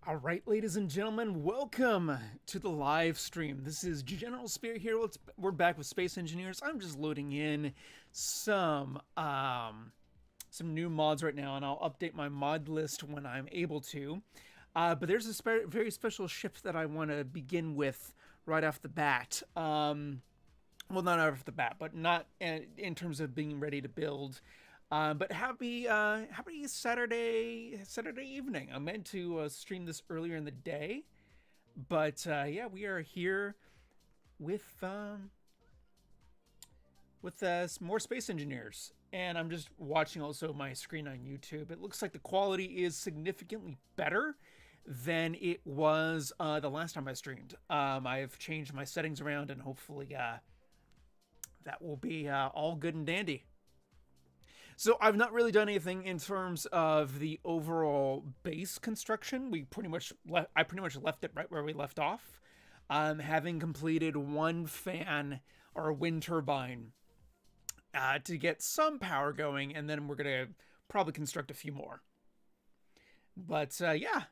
All right, ladies and gentlemen, welcome to the live stream. This is General Spirit here. We're back with Space Engineers. I'm just loading in some new mods right now, and I'll update my mod list when I'm able to. But there's a very special ship that I want to begin with right off the bat. Well, not off the bat, but not in terms of being ready to build. But happy Saturday evening. I meant to stream this earlier in the day, but yeah, we are here with more Space Engineers, and I'm just watching also my screen on YouTube. It looks like the quality is significantly better than it was the last time I streamed. I've changed my settings around, and hopefully that will be all good and dandy. So I've not really done anything in terms of the overall base construction. I pretty much left it right where we left off, having completed one fan or wind turbine to get some power going, and then we're gonna probably construct a few more. But yeah,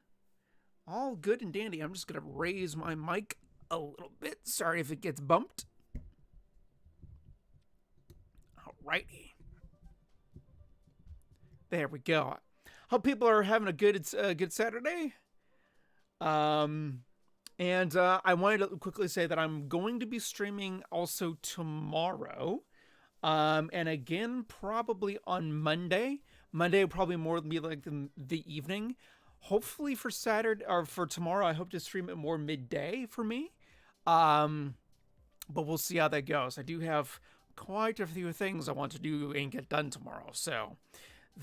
all good and dandy. I'm just gonna raise my mic a little bit. Sorry if it gets bumped. Alrighty. There we go. Hope people are having a good Saturday. And I wanted to quickly say that I'm going to be streaming also tomorrow. And again, probably on Monday. Monday will probably more be like the evening. Hopefully for Saturday or for tomorrow, I hope to stream it more midday for me. But we'll see how that goes. I do have quite a few things I want to do and get done tomorrow. So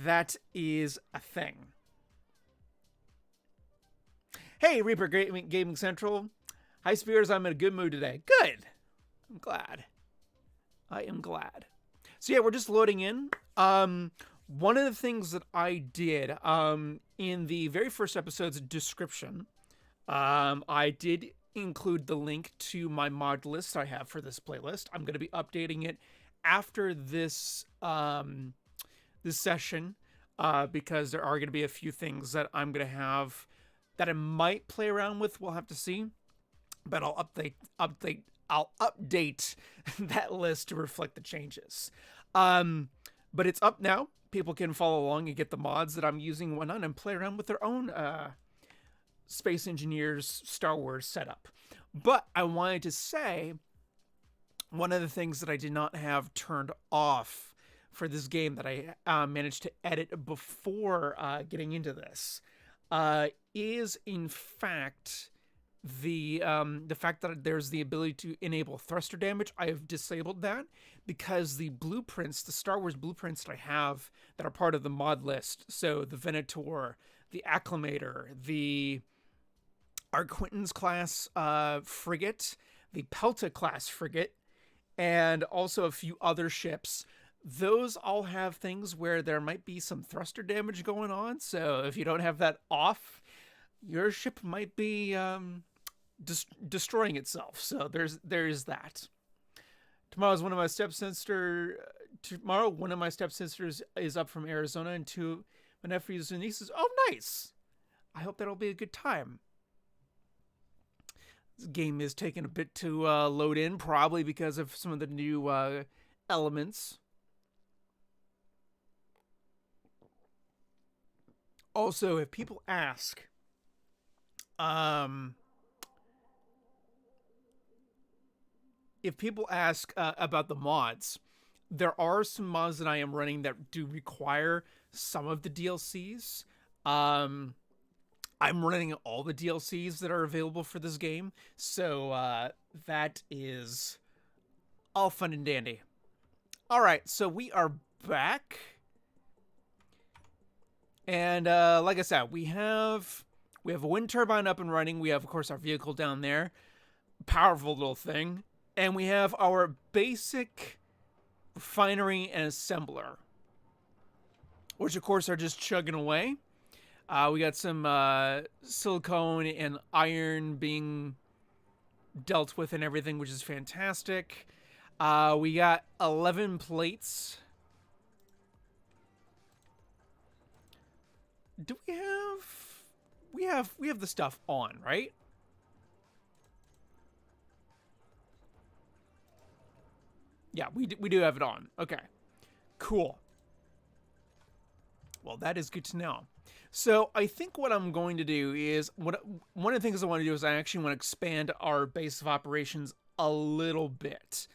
that is a thing. Hey, Reaper Gaming Central. Hi, Spears. I'm in a good mood today. Good. I'm glad. I am glad. So yeah, we're just loading in. One of the things that I did in the very first episode's description, I did include the link to my mod list I have for this playlist. I'm going to be updating it after this this session because there are going to be a few things that I'm going to have that I might play around with. We'll have to see, but I'll update that list to reflect the changes. But it's up now. People can follow along and get the mods that I'm using and whatnot and play around with their own Space Engineers Star Wars setup. But I wanted to say one of the things that I did not have turned off for this game that I managed to edit before getting into this is in fact the fact that there's the ability to enable thruster damage. I have disabled that because the blueprints, the Star Wars blueprints that I have that are part of the mod list, so the Venator, the Acclamator, the Arquitens class frigate, the Pelta class frigate, and also a few other ships, those all have things where there might be some thruster damage going on. So if you don't have that off, your ship might be destroying itself. So there's that. Tomorrow, one of my stepsisters is up from Arizona, and two of my nephews and nieces. Oh, nice! I hope that'll be a good time. This game is taking a bit to load in, probably because of some of the new elements. Also, if people ask, about the mods, there are some mods that I am running that do require some of the DLCs. I'm running all the DLCs that are available for this game, so that is all fun and dandy. All right, so we are back. And like I said, we have a wind turbine up and running. We have, of course, our vehicle down there. Powerful little thing. And we have our basic refinery and assembler, which, of course, are just chugging away. We got some silicone and iron being dealt with and everything, which is fantastic. We got 11 plates. Do we have we have the stuff on, right? Yeah, we do have it on. Okay, cool. Well, that is good to know. So I think what I'm going to do is one of the things I want to do is I actually want to expand our base of operations a little bit.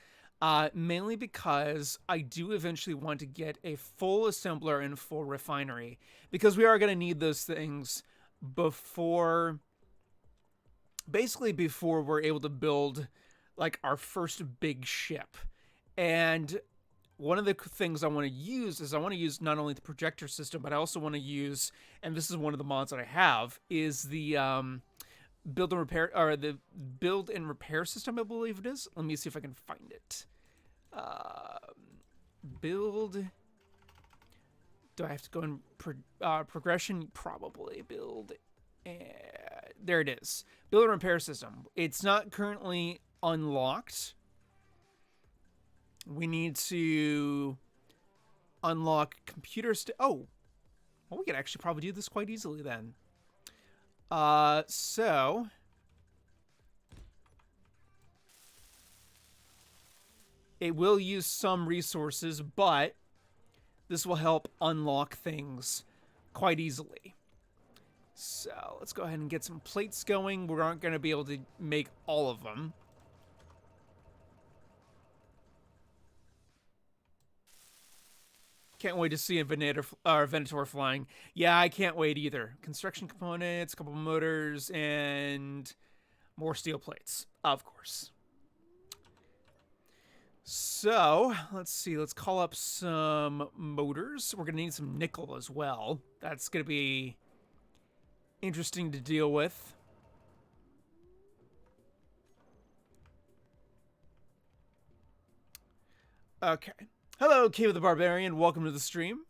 Mainly because I do eventually want to get a full assembler and full refinery, because we are going to need those things before, basically before we're able to build like our first big ship. And one of the things I want to use is I want to use not only the projector system, but I also want to use, and this is one of the mods that I have, is the build and repair, or the build and repair system, I believe it is. Let me see if I can find it. Build. Do I have to go in progression? Probably. Build. There it is. Build and repair system. It's not currently unlocked. We need to unlock computer. Oh, well, we could actually probably do this quite easily then. So it will use some resources, but this will help unlock things quite easily. So let's go ahead and get some plates going. We aren't going to be able to make all of them. Can't wait to see a Venator flying. Yeah, I can't wait either. Construction components, a couple motors, and more steel plates, of course. So, let's see. Let's call up some motors. We're going to need some nickel as well. That's going to be interesting to deal with. Okay. Hello, Cave the Barbarian. Welcome to the stream.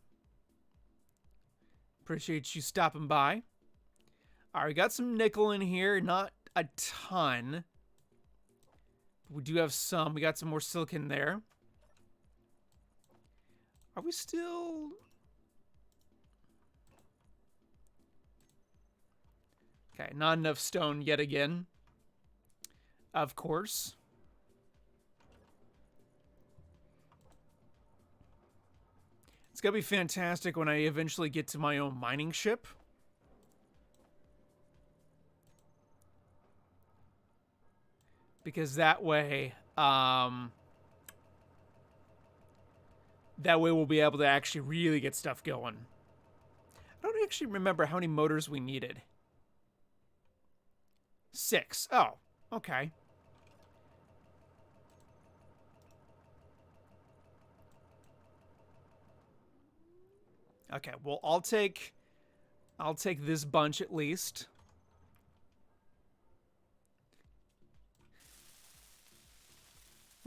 Appreciate you stopping by. All right, we got some nickel in here. Not a ton. We do have some. We got some more silicon there. Are we still... Okay, not enough stone yet again. Of course. It's going to be fantastic when I eventually get to my own mining ship. Because that way we'll be able to actually really get stuff going. I don't actually remember how many motors we needed. 6. Oh, okay. Okay, well, I'll take this bunch at least.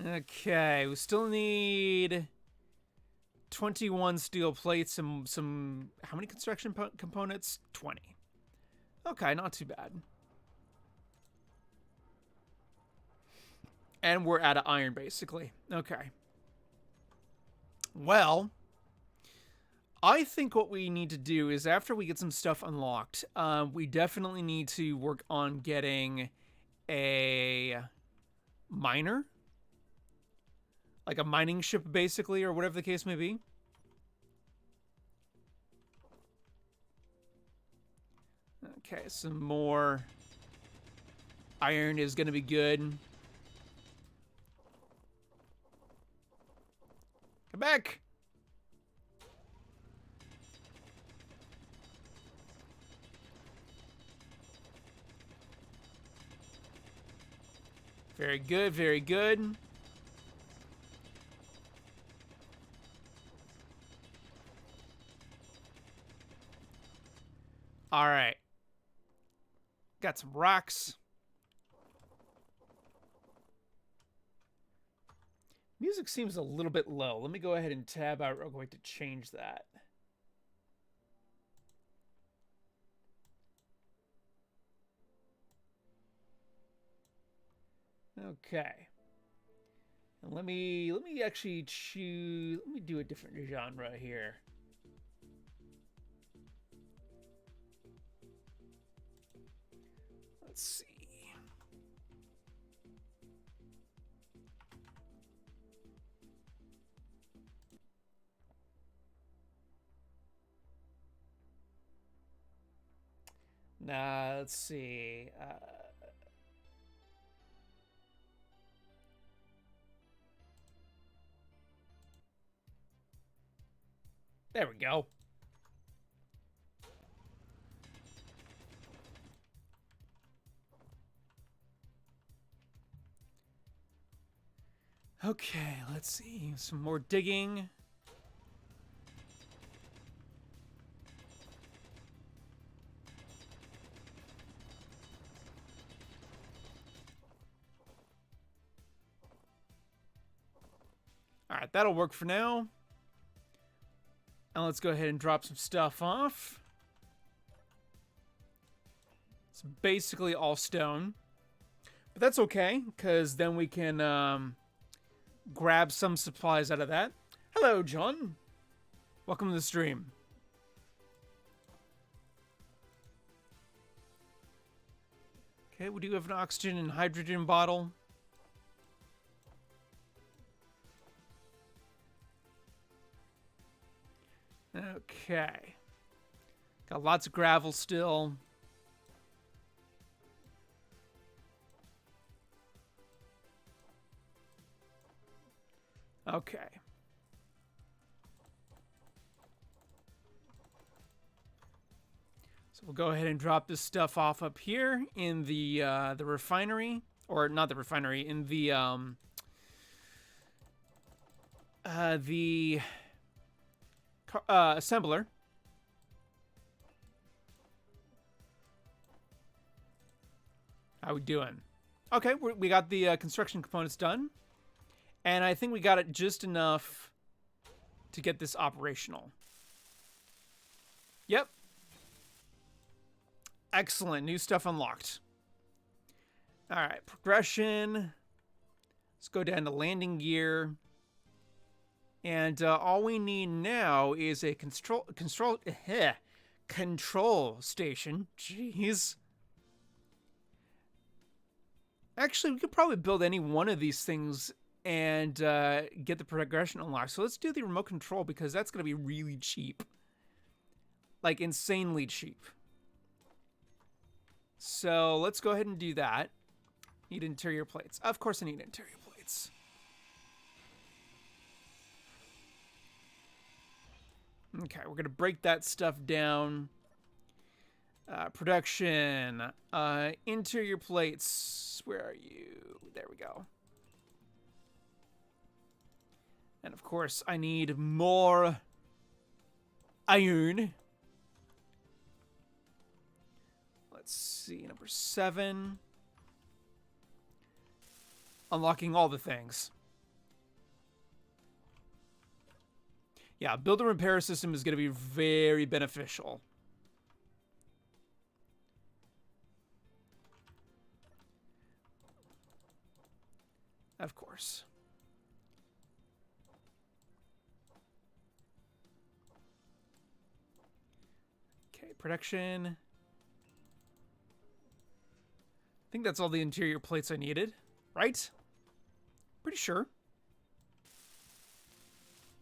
Okay, we still need 21 steel plates and some... How many construction components? 20. Okay, not too bad. And we're out of iron, basically. Okay. Well, I think what we need to do is after we get some stuff unlocked, we definitely need to work on getting a miner. Like a mining ship, basically, or whatever the case may be. Okay, some more iron is going to be good. Come back! Very good, very good. All right. Got some rocks. Music seems a little bit low. Let me go ahead and tab out real quick to change that. Okay. And let me actually choose, let me do a different genre here. Let's see. Let's see. There we go. Okay, let's see. Some more digging. All right, that'll work for now. And let's go ahead and drop some stuff off. It's basically all stone. But that's okay, because then we can grab some supplies out of that. Hello, John. Welcome to the stream. Okay, we do have an oxygen and hydrogen bottle. Okay. Got lots of gravel still. Okay. So we'll go ahead and drop this stuff off up here in the refinery, or not the refinery, in the assembler. How we doing? Okay, we got the construction components done. And I think we got it just enough to get this operational. Yep. Excellent. New stuff unlocked. All right, progression. Let's go down to landing gear. And all we need now is a control station. Jeez. Actually, we could probably build any one of these things and get the progression unlocked. So let's do the remote control, because that's going to be really cheap. Like, insanely cheap. So let's go ahead and do that. Need interior plates. Of course I need interior plates. Okay, we're going to break that stuff down. Production. Interior plates. Where are you? There we go. And of course, I need more iron. Let's see, number 7. Unlocking all the things. Yeah, build and repair system is going to be very beneficial. Of course. Okay, production. I think that's all the interior plates I needed, right? Pretty sure.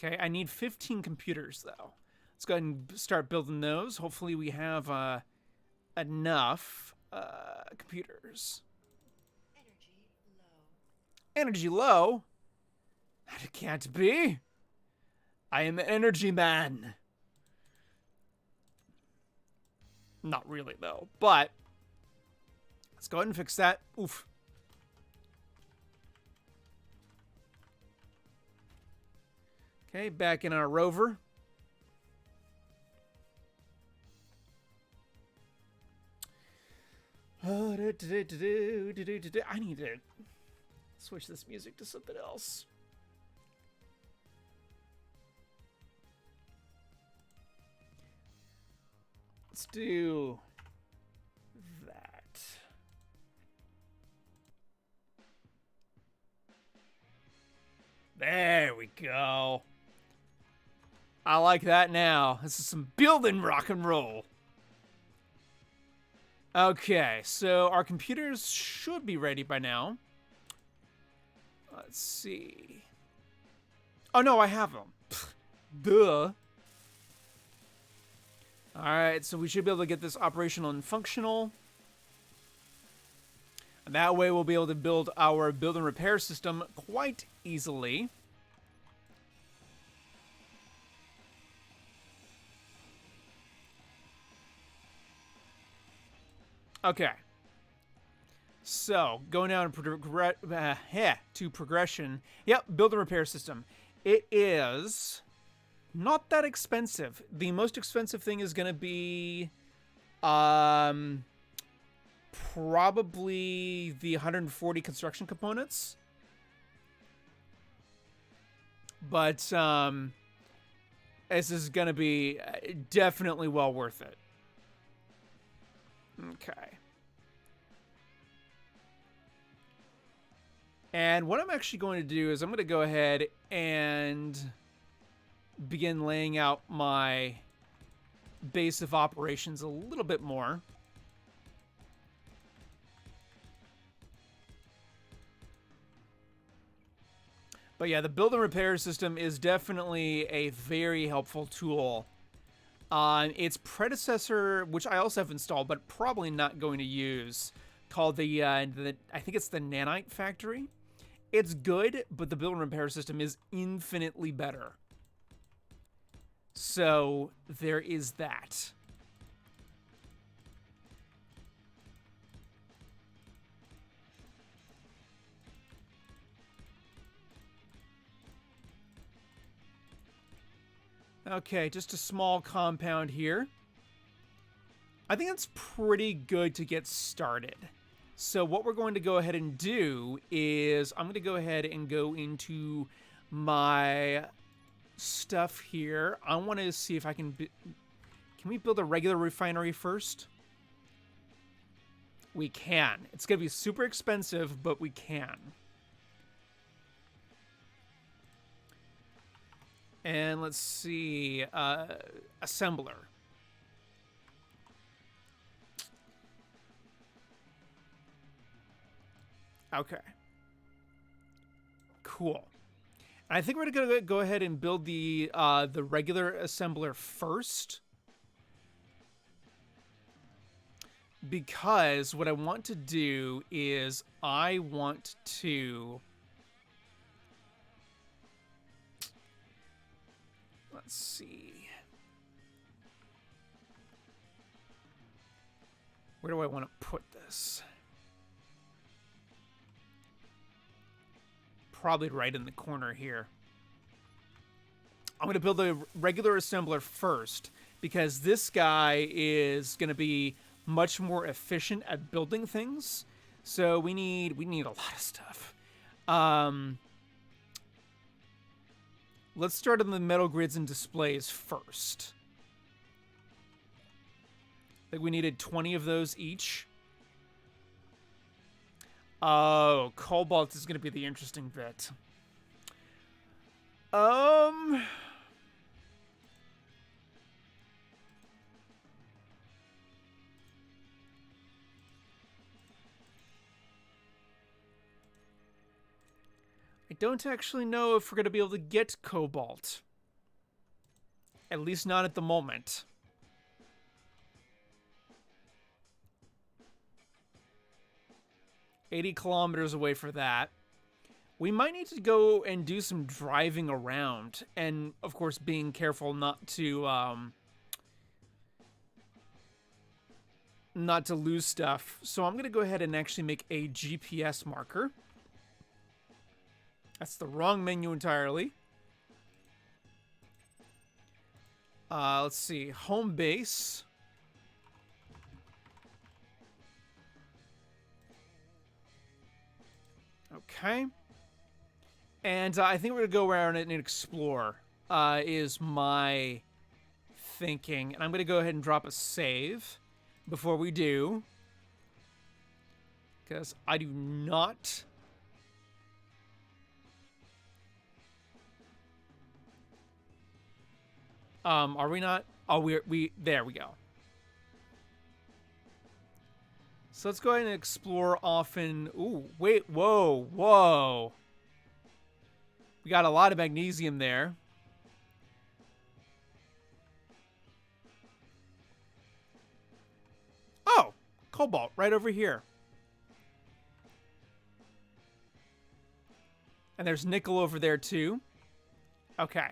Okay, I need 15 computers, though. Let's go ahead and start building those. Hopefully we have enough computers. Energy low? That can't be. I am an energy man. Not really, though. But let's go ahead and fix that. Oof. Okay, back in our rover. I need to switch this music to something else. Let's do that. There we go. I like that now. This is some building rock and roll. Okay, so our computers should be ready by now. Let's see. Oh no, I have them. Duh. Alright, so we should be able to get this operational and functional. And that way we'll be able to build our build and repair system quite easily. Okay. So, going down to progression. Yep, build and repair system. It is not that expensive. The most expensive thing is going to be probably the 140 construction components. But this is going to be definitely well worth it. Okay. And what I'm actually going to do is I'm going to go ahead and begin laying out my base of operations a little bit more. But yeah, the build and repair system is definitely a very helpful tool. Its predecessor, which I also have installed, but probably not going to use, called the I think it's the Nanite Factory. It's good, but the build and repair system is infinitely better. So there is that. Okay, just a small compound here. I think that's pretty good to get started. So what we're going to go ahead and do is I'm going to go ahead and go into my stuff here. I want to see if I can we build a regular refinery first? We can. It's going to be super expensive, but we can. And let's see, assembler. Okay. Cool. I think we're gonna go ahead and build the regular assembler first, because what I want to do is I want to let's see. Where do I want to put this? Probably right in the corner here. I'm going to build a regular assembler first because this guy is going to be much more efficient at building things. So we need a lot of stuff. Let's start on the metal grids and displays first. I think we needed 20 of those each. Oh, cobalt is going to be the interesting bit. I don't actually know if we're going to be able to get cobalt. At least not at the moment. $80 kilometers away for that. We might need to go and do some driving around, and of course being careful not to lose stuff. So I'm gonna go ahead and actually make a GPS marker. That's the wrong menu entirely. Let's see, home base. Okay. And I think we're going to go around and explore, is my thinking. And I'm going to go ahead and drop a save before we do. Because I do not... are we not? Oh, we there we go. So let's go ahead and explore often. Ooh, wait, whoa, whoa. We got a lot of magnesium there. Oh, cobalt right over here. And there's nickel over there too. Okay.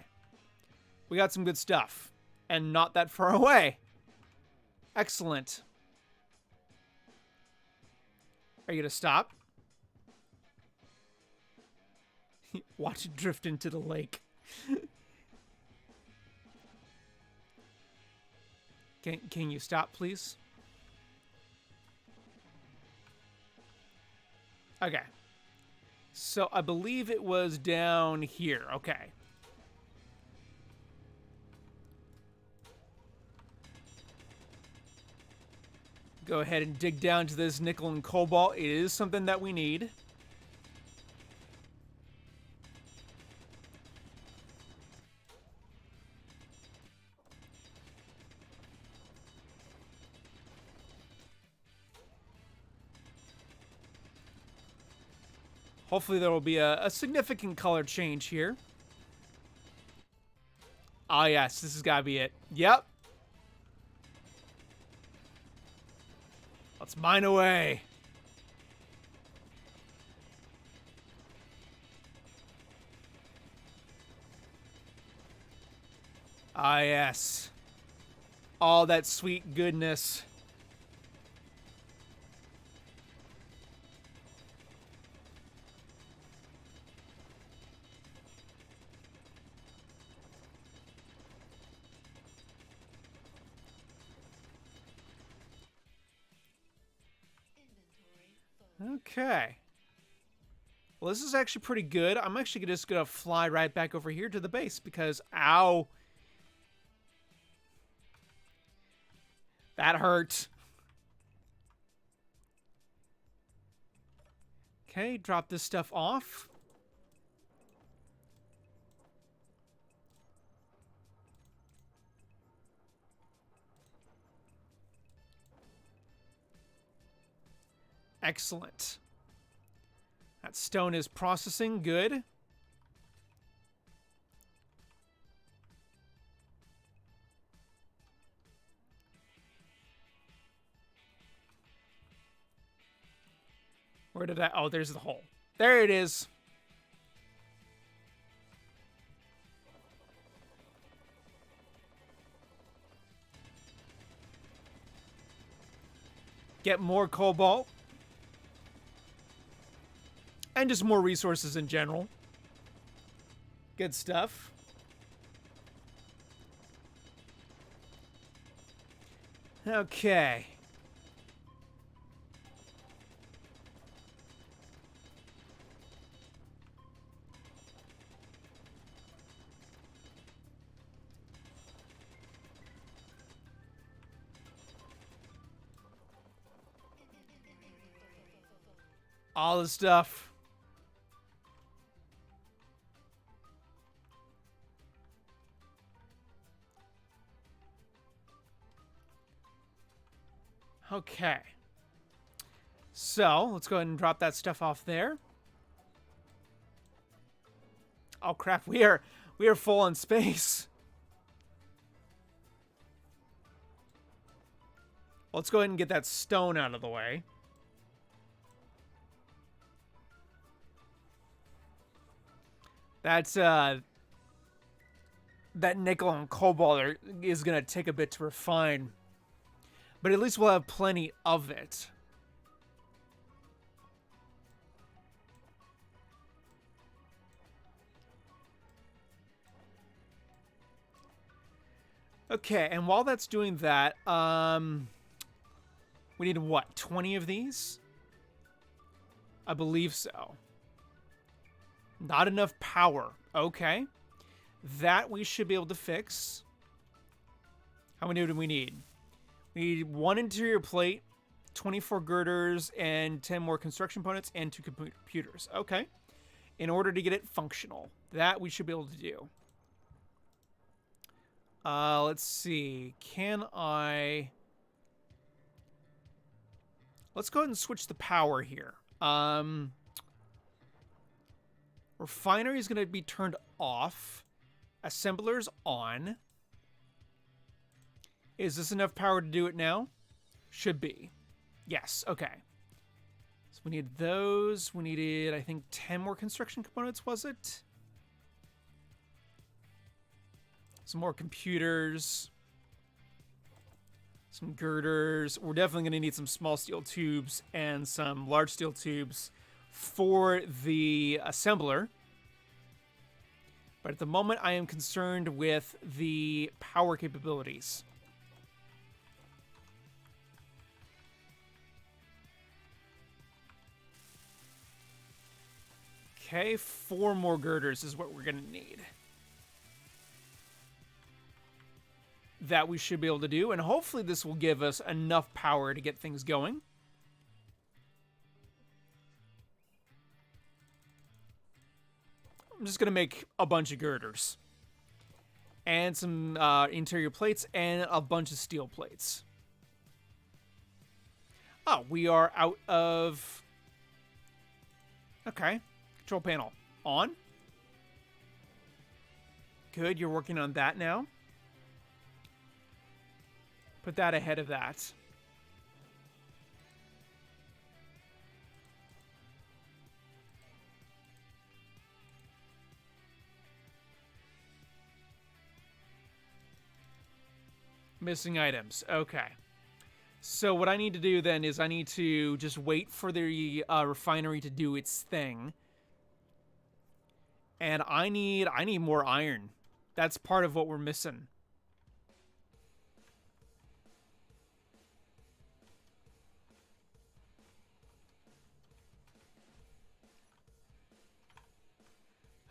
We got some good stuff. And not that far away. Excellent. Are you going to stop? Watch it drift into the lake. Can you stop, please? Okay. So I believe it was down here. Okay. Go ahead and dig down to this nickel and cobalt. It is something that we need. Hopefully there will be a significant color change here. Ah, yes, this has got to be it. Yep. Let's mine away. Ah, yes. All that sweet goodness. Okay. Well, this is actually pretty good. I'm actually just going to fly right back over here to the base because, ow. That hurt. Okay, drop this stuff off. Excellent. That stone is processing. Good. Where did I... Oh, there's the hole. There it is. Get more cobalt. And just more resources in general. Good stuff. Okay. All the stuff. Okay. So, let's go ahead and drop that stuff off there. Oh crap, we are full on space. Let's go ahead and get that stone out of the way. That's that nickel and cobalt is gonna take a bit to refine. But at least we'll have plenty of it. Okay, and while that's doing that, we need what, 20 of these? I believe so. Not enough power. Okay. That we should be able to fix. How many do we need? We need 1 interior plate, 24 girders, and 10 more construction components, and 2 computers. Okay. In order to get it functional. That we should be able to do. Let's see. Can I... Let's go ahead and switch the power here. Refinery is going to be turned off. Assembler's on. Is this enough power to do it now? Should be. Yes, okay. So we need those. We needed, I think, 10 more construction components, was it? Some more computers. Some girders. We're definitely going to need some small steel tubes and some large steel tubes for the assembler. But at the moment, I am concerned with the power capabilities. Okay, 4 more girders is what we're going to need. That we should be able to do, and hopefully this will give us enough power to get things going. I'm just going to make a bunch of girders. And some interior plates and a bunch of steel plates. Oh, we are out of... Okay. Control panel on. Good, you're working on that now. Put that ahead of that. Missing items. Okay. So what I need to do then is I need to just wait for the refinery to do its thing. And I need more iron. That's part of what we're missing.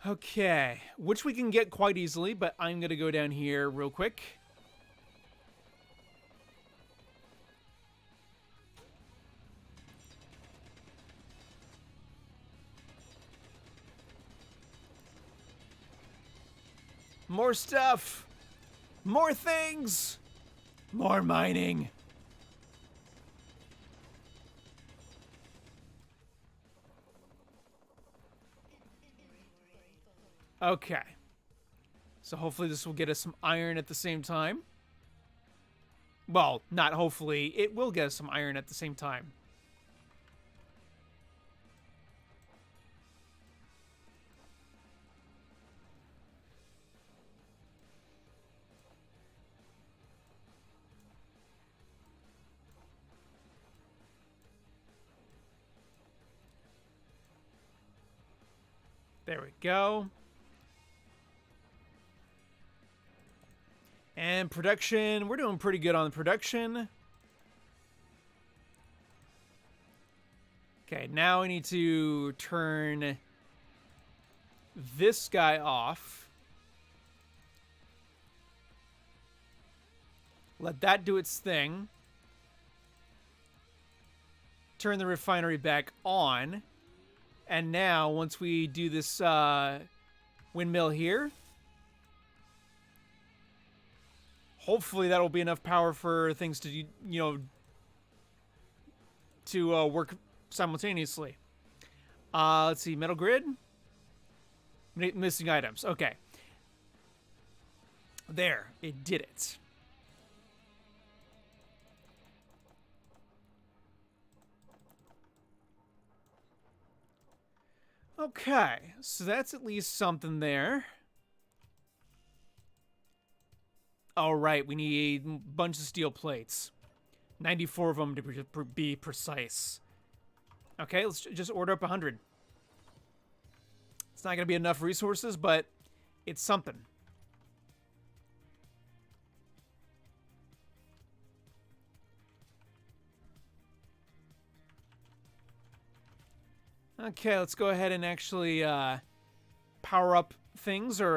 Okay, which we can get quite easily, but I'm going to go down here real quick. More stuff! More things! More mining! Okay. So hopefully this will get us some iron at the same time. Well, not hopefully. It will get us some iron at the same time. There we go. And production, we're doing pretty good on the production. Okay, now we need to turn this guy off. Let that do its thing. Turn the refinery back on. And now, once we do this windmill here, hopefully that'll be enough power for things to, work simultaneously. Let's see, metal grid. Missing items. Okay. There, it did it. Okay, so that's at least something there. All right, we need a bunch of steel plates. 94 of them to be precise. Okay, let's just order up 100. It's not going to be enough resources, but it's something. Okay, let's go ahead and actually power up things or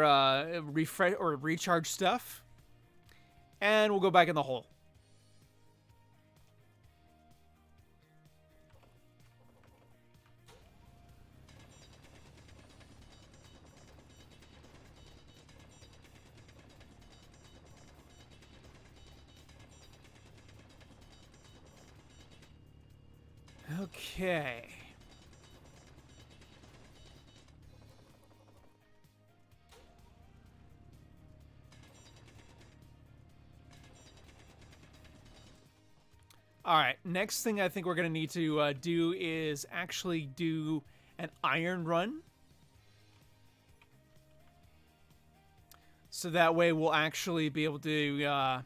refresh or recharge stuff. And we'll go back in the hole. Okay. All right. Next thing I think we're going to need to do is actually do an iron run. So that way we'll actually be able to,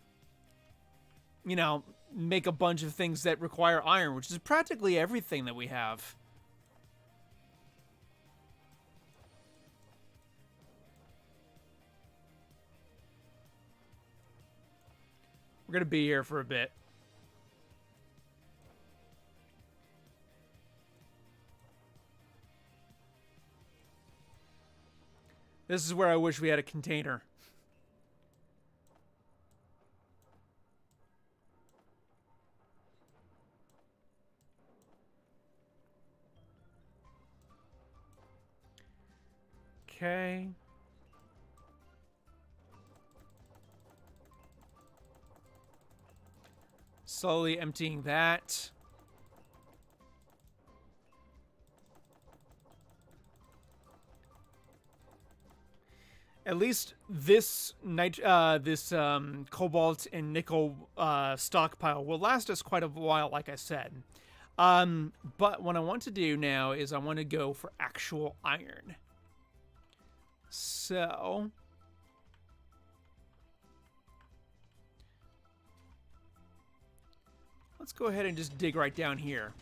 you know, make a bunch of things that require iron, which is practically everything that we have. We're going to be here for a bit. This is where I wish we had a container. Okay. Slowly emptying that. At least this cobalt and nickel stockpile will last us quite a while, like I said. But what I want to do now is I want to go for actual iron. So let's go ahead and just dig right down here.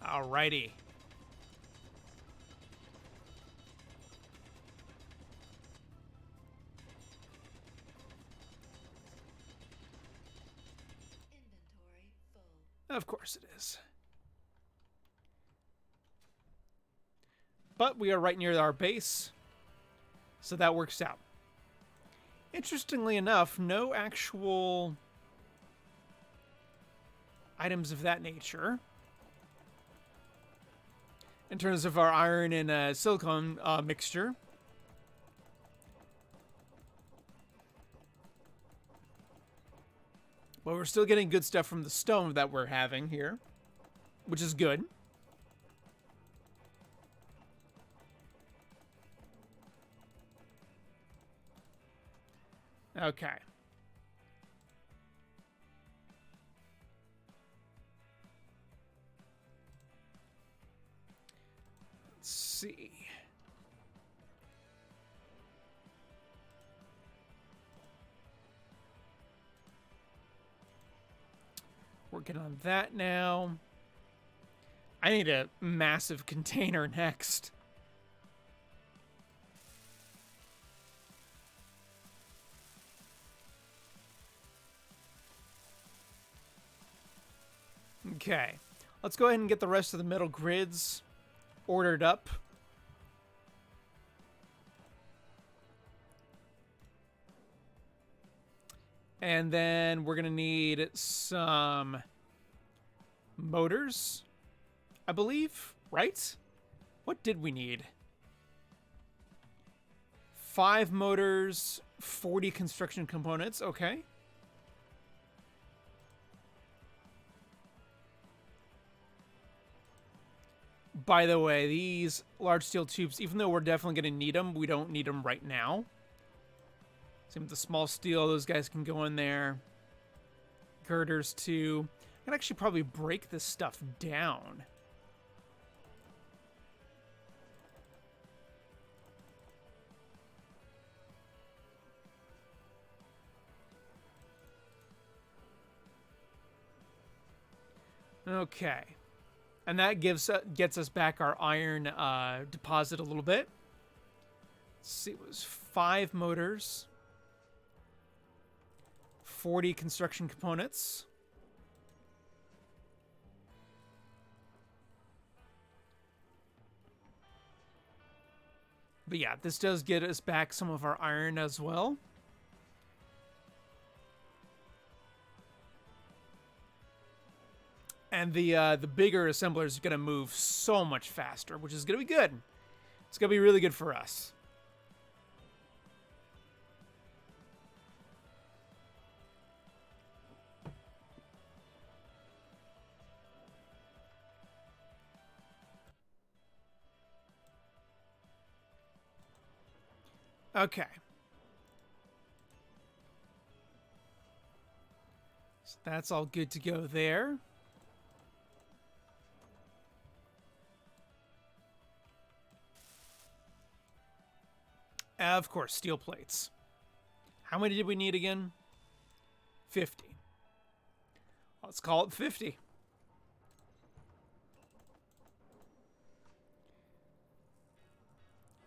Alrighty. Inventory full. Of course it is. But we are right near our base, so that works out. Interestingly enough, no actual items of that nature. In terms of our iron and silicon mixture. But we're still getting good stuff from the stone that we're having here, which is good. Okay. Let's see. Working on that now. I need a massive container next. Okay. Let's go ahead and get the rest of the metal grids ordered up. And then we're going to need some motors, I believe, right? What did we need? 5 motors, 40 construction components. Okay. By the way, these large steel tubes, even though we're definitely going to need them, we don't need them right now. Same with the small steel. Those guys can go in there. Girders, too. I can actually probably break this stuff down. Okay. And that gets us back our iron deposit a little bit. Let's see, it was 5 motors, 40 construction components. But yeah, this does get us back some of our iron as well. And the bigger assembler is going to move so much faster, which is going to be good. It's going to be really good for us. Okay. So that's all good to go there. Of course, steel plates. How many did we need again? 50. Let's call it 50.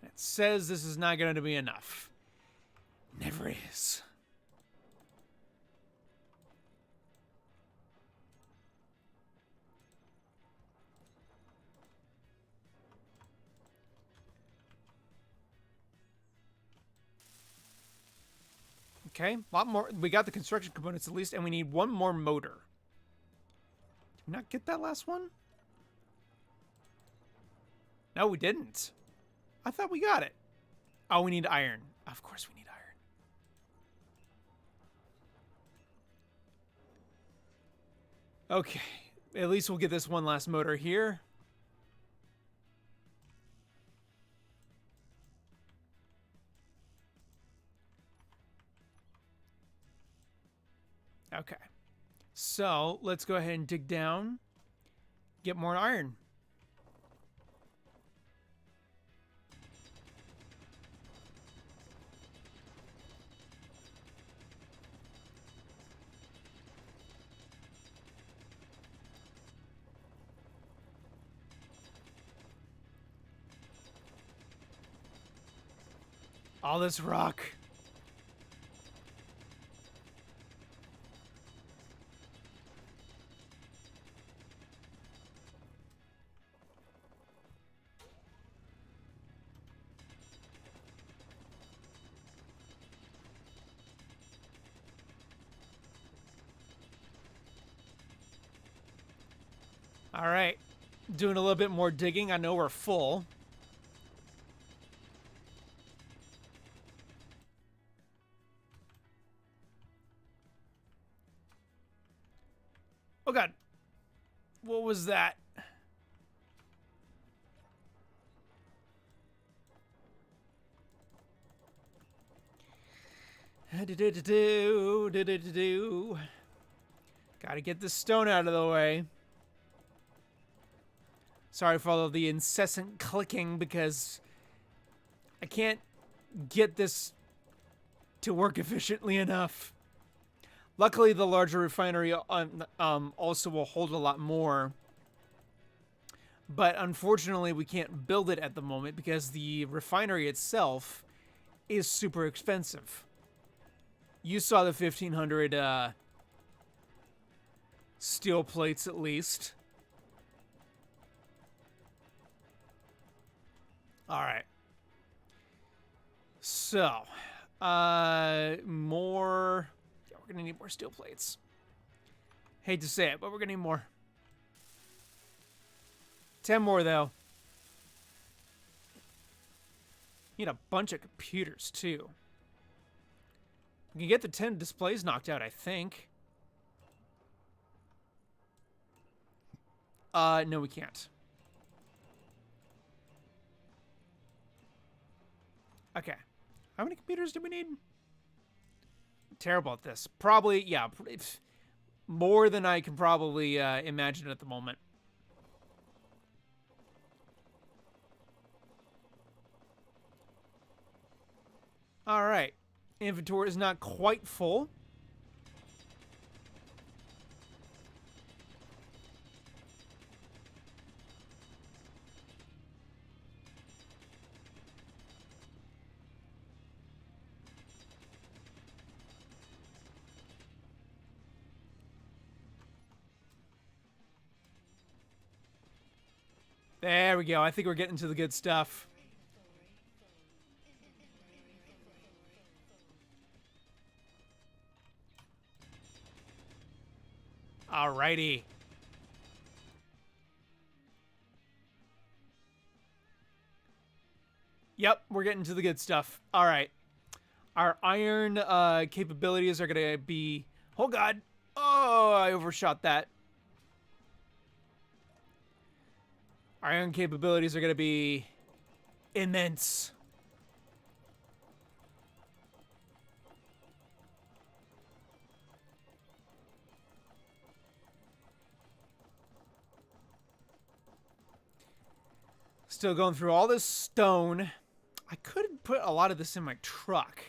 It says this is not going to be enough. Never is. Okay, a lot more. We got the construction components at least, and we need one more motor. Did we not get that last one? No, we didn't. I thought we got it. Oh, we need iron. Of course we need iron. Okay, at least we'll get this one last motor here. Okay, so let's go ahead and dig down, get more iron. All this rock. All right, doing a little bit more digging. I know we're full. Oh God, what was that? Gotta get this stone out of the way. Sorry for all of the incessant clicking because I can't get this to work efficiently enough. Luckily, the larger refinery also will hold a lot more. But unfortunately, we can't build it at the moment because the refinery itself is super expensive. You saw the 1,500 steel plates at least. All right. So, more. Yeah, we're gonna need more steel plates. Hate to say it, but we're gonna need more. 10 more though. Need a bunch of computers too. We can get the 10 displays knocked out, I think. No, we can't. Okay. How many computers do we need? I'm terrible at this. Probably, yeah, more than I can probably imagine at the moment. All right. Inventory is not quite full. There we go. I think we're getting to the good stuff. Alrighty. Yep, we're getting to the good stuff. All right. Our iron capabilities are going to be... Oh, God. Oh, I overshot that. Our iron capabilities are going to be immense. Still going through all this stone. I could put a lot of this in my truck.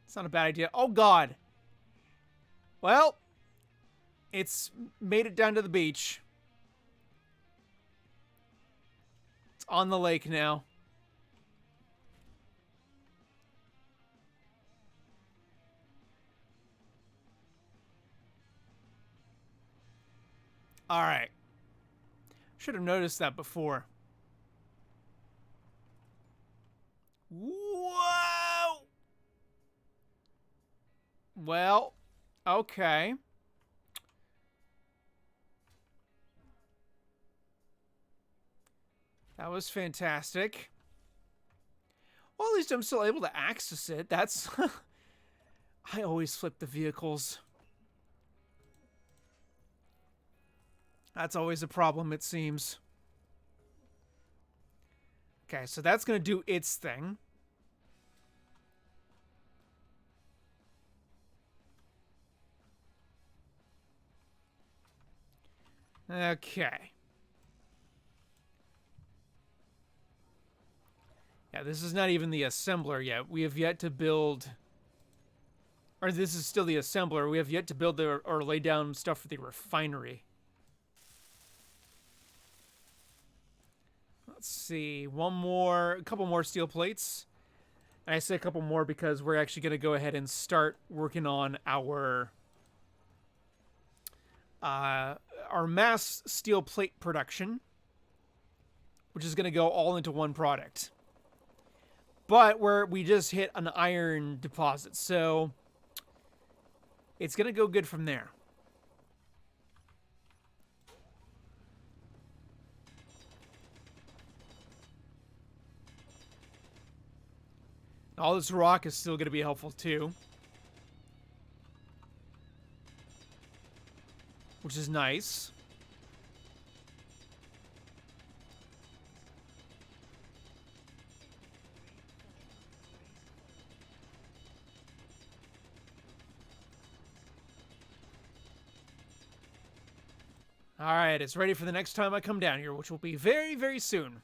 It's not a bad idea. Oh, God. Well, it's made it down to the beach. It's on the lake now. All right. Should have noticed that before. Whoa! Well, okay. That was fantastic. Well, at least I'm still able to access it. That's... I always flip the vehicles. That's always a problem, it seems. Okay, so that's going to do its thing. Okay. Yeah, this is not even the assembler yet. We have yet to build... Or this is still the assembler. We have yet to build or lay down stuff for the refinery. Let's see. A couple more steel plates. And I say a couple more because we're actually going to go ahead and start working on our mass steel plate production, which is going to go all into one product. But we just hit an iron deposit, so it's going to go good from there. All this rock is still going to be helpful too, which is nice. All right, it's ready for the next time I come down here, which will be very, very soon.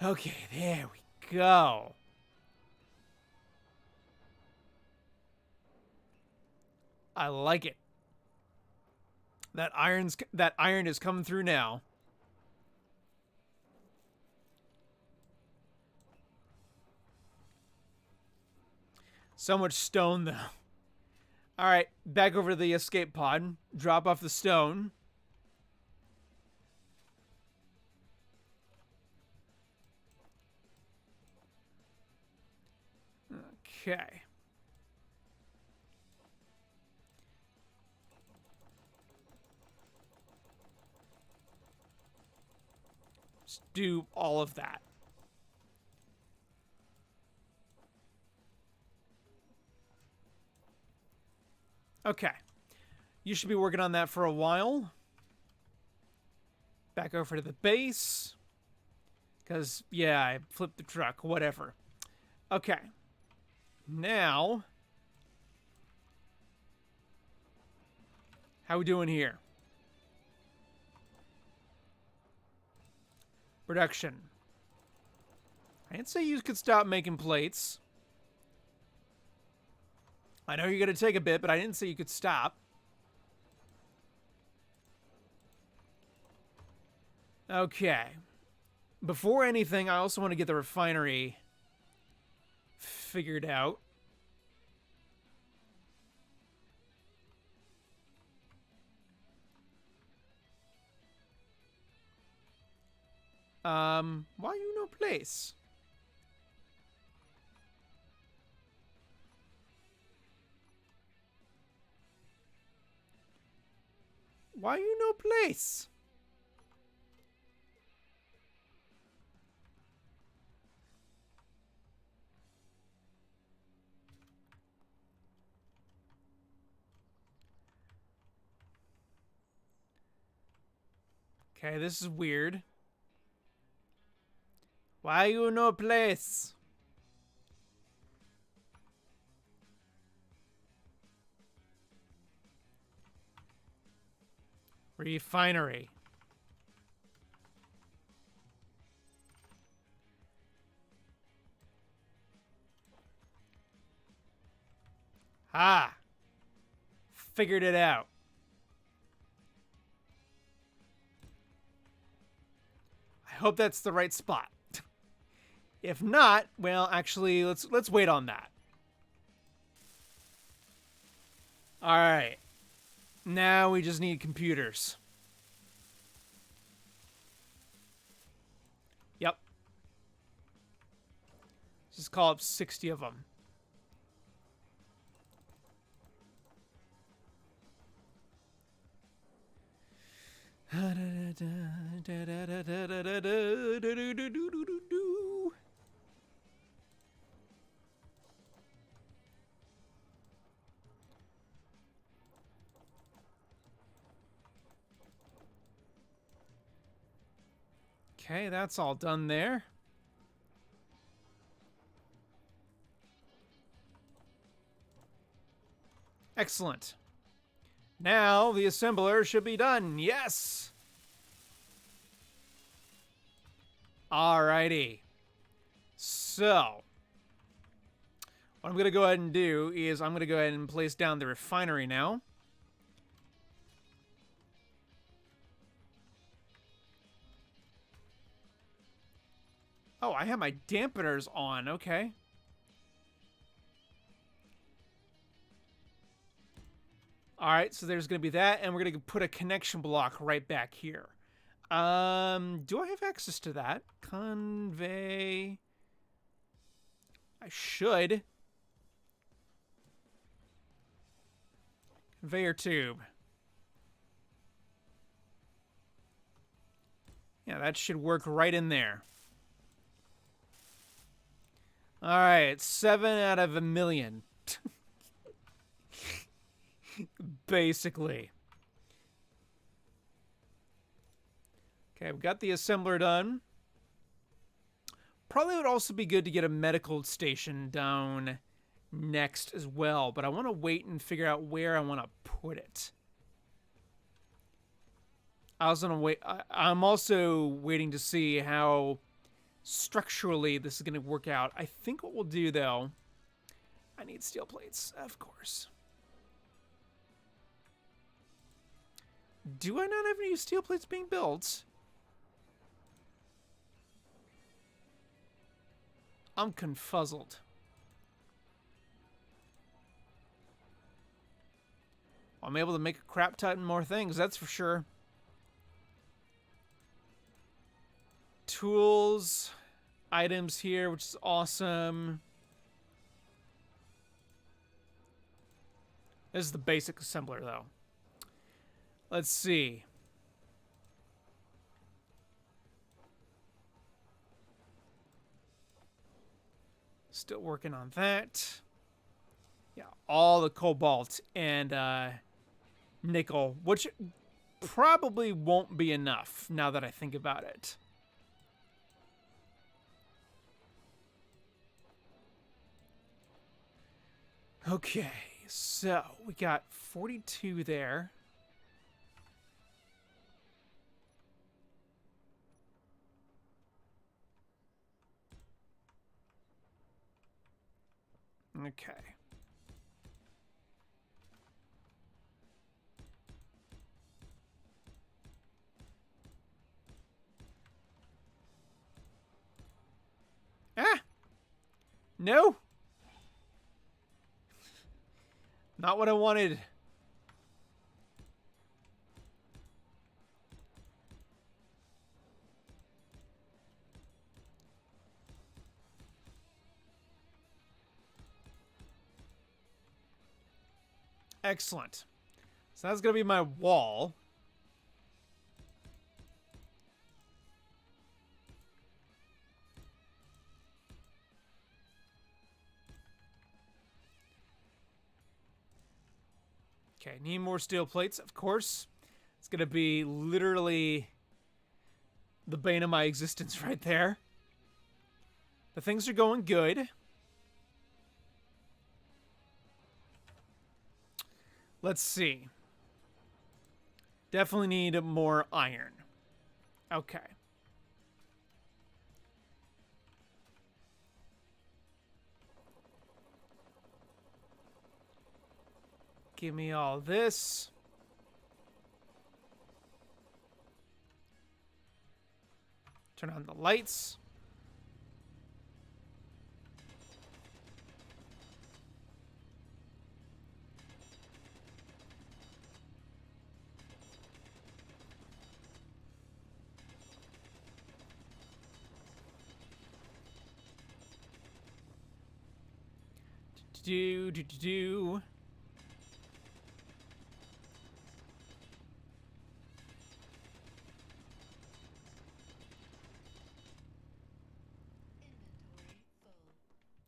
Okay, there we go. I like it. That iron is coming through now. So much stone, though. All right, back over to the escape pod. Drop off the stone. Okay. Let's do all of that. Okay. You should be working on that for a while. Back over to the base. Because, yeah, I flipped the truck. Whatever. Okay. Now, how we doing here? Production. I didn't say you could stop making plates. I know you're going to take a bit, but I didn't say you could stop. Okay. Before anything, I also want to get the refinery figured out. Why you no place? Why you no place? Okay, this is weird. Why you no place? Refinery. Ah! Figured it out. I hope that's the right spot. If not, well, actually, let's wait on that. All right. Now we just need computers. Yep. Just call up 60 of them. Okay, that's all done there. Excellent. Now the assembler should be done. Yes! Alrighty. So, what I'm going to go ahead and do is I'm going to go ahead and place down the refinery now. Oh, I have my dampeners on. Okay. All right, so there's going to be that, and we're going to put a connection block right back here. Do I have access to that? Convey. I should. Conveyor tube. Yeah, that should work right in there. All right, 7 out of 1,000,000. Basically. Okay, we got the assembler done. Probably would also be good to get a medical station down next as well, but I want to wait and figure out where I want to put it. I was gonna wait. I'm also waiting to see how structurally this is going to work out. I think what we'll do, though, I need steel plates, of course. Do I not have any steel plates being built? I'm confuzzled. I'm able to make a crap ton more things, that's for sure. Tools, items here, which is awesome. This is the basic assembler, though. Let's see. Still working on that. Yeah, all the cobalt and nickel, which probably won't be enough now that I think about it. Okay, so we got 42 there. Okay. Ah! No! Not what I wanted. Excellent. So that's going to be my wall. Okay, need more steel plates, of course. It's going to be literally the bane of my existence right there. But things are going good. Let's see. Definitely need more iron. Okay. Give me all this. Turn on the lights. Do. Inventory full.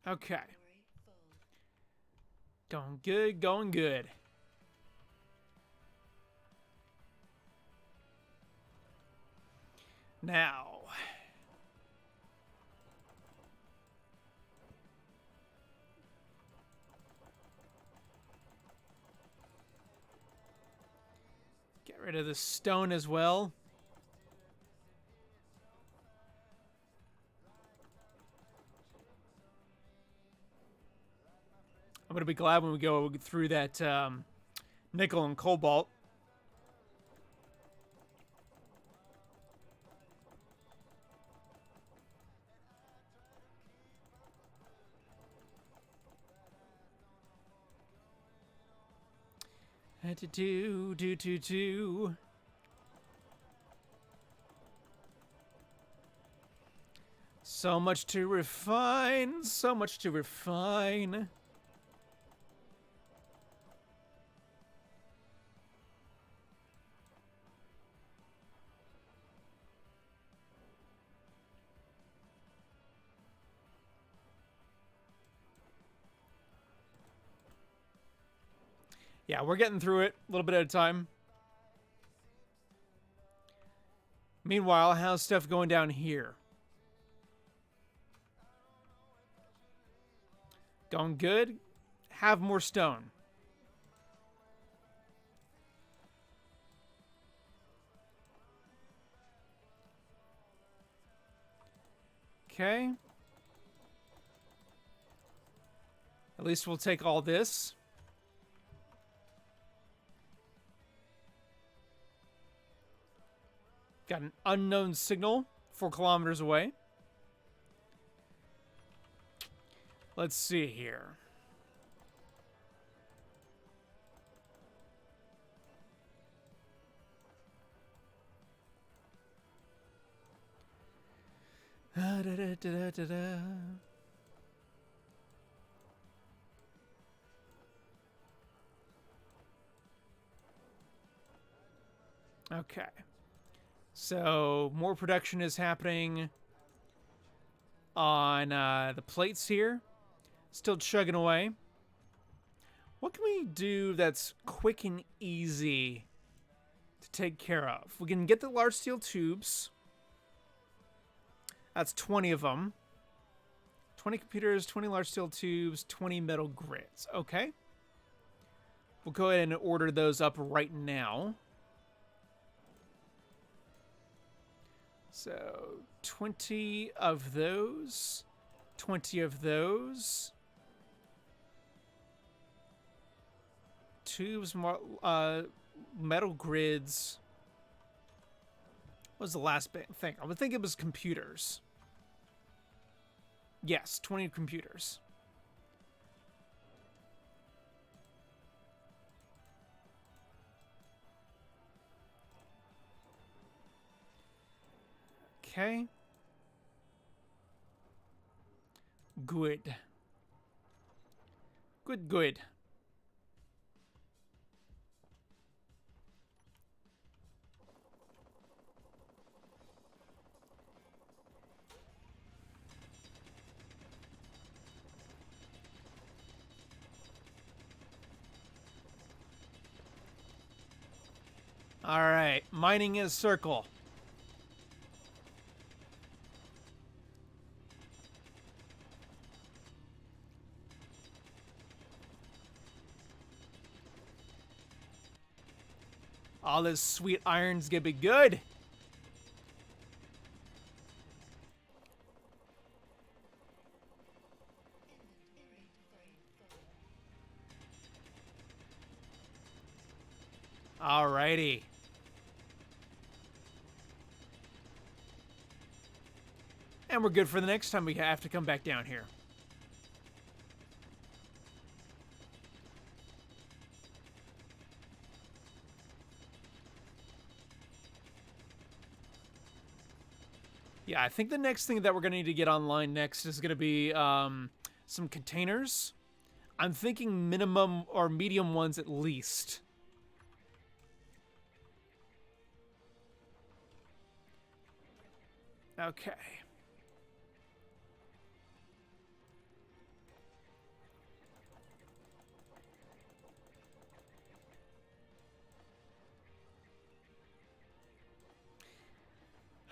Okay. Inventory full. Going good, going good. Now. Get rid of the stone as well. I'm going to be glad when we go through that nickel and cobalt. Do. So much to refine, so much to refine. Yeah, we're getting through it a little bit at a time. Meanwhile, how's stuff going down here? Going good? Have more stone. Okay. At least we'll take all this. Got an unknown signal 4 kilometers away. Let's see here. Okay. So, more production is happening on the plates here. Still chugging away. What can we do that's quick and easy to take care of? We can get the large steel tubes. That's 20 of them. 20 computers, 20 large steel tubes, 20 metal grids. Okay. We'll go ahead and order those up right now. So, 20 of those. 20 of those. Tubes, metal grids. What was the last thing? I would think it was computers. Yes, 20 computers. Okay. Good. Good. All right, mining is circle. All this sweet iron's gonna be good. Alrighty. And we're good for the next time we have to come back down here. Yeah, I think the next thing that we're going to need to get online next is going to be some containers. I'm thinking minimum or medium ones at least. Okay.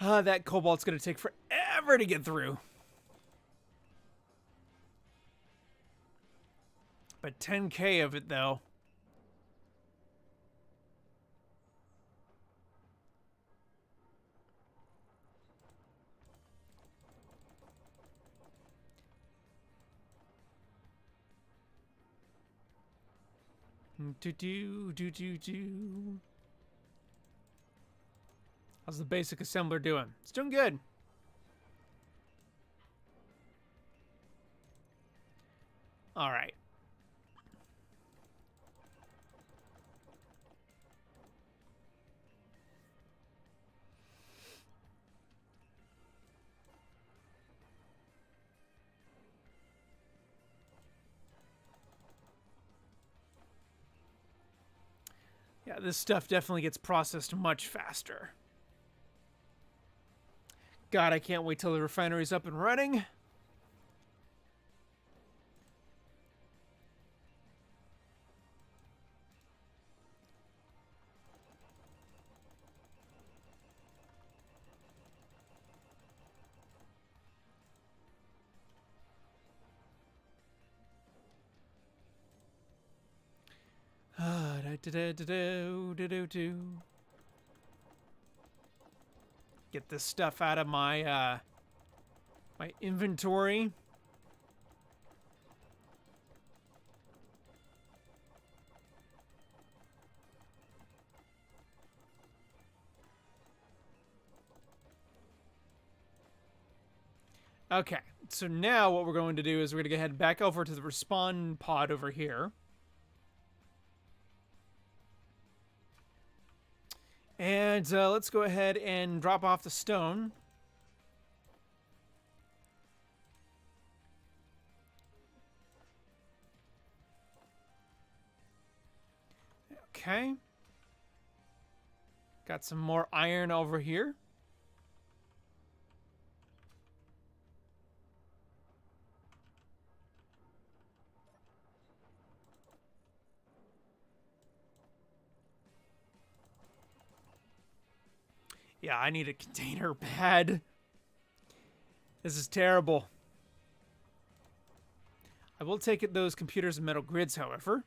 That cobalt's going to take forever to get through. But 10K of it, though. Do. How's the basic assembler doing? It's doing good. All right. Yeah, this stuff definitely gets processed much faster. God, I can't wait till the refinery's up and running. Get this stuff out of my my inventory. Okay, so now what we're going to do is we're going to go ahead back over to the respawn pod over here. And let's go ahead and drop off the stone. Okay. Got some more iron over here. Yeah, I need a container pad. This is terrible. I will take it those computers and metal grids, however.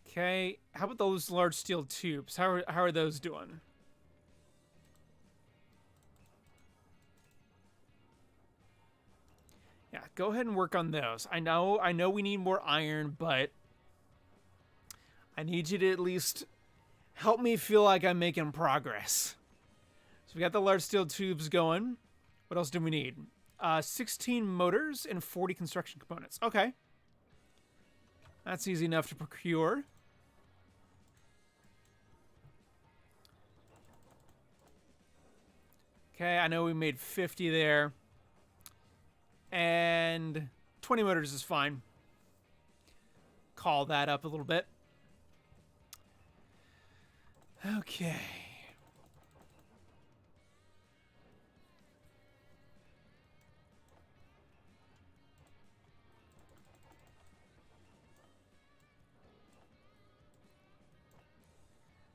Okay, how about those large steel tubes? How are those doing? Yeah, go ahead and work on those. I know we need more iron, but I need you to at least help me feel like I'm making progress. So we got the large steel tubes going. What else do we need? 16 motors and 40 construction components. Okay. That's easy enough to procure. Okay, I know we made 50 there. And 20 motors is fine. Call that up a little bit. Okay.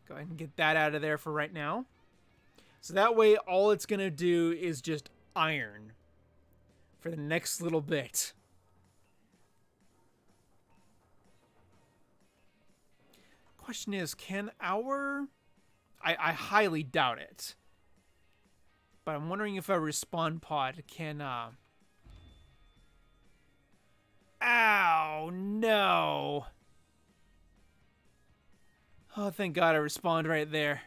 Go ahead and get that out of there for right now. So that way, all it's going to do is just iron for the next little bit. question is, can our... I highly doubt it. But I'm wondering if a respawn pod can, Ow, no. Oh, thank God I respawned right there.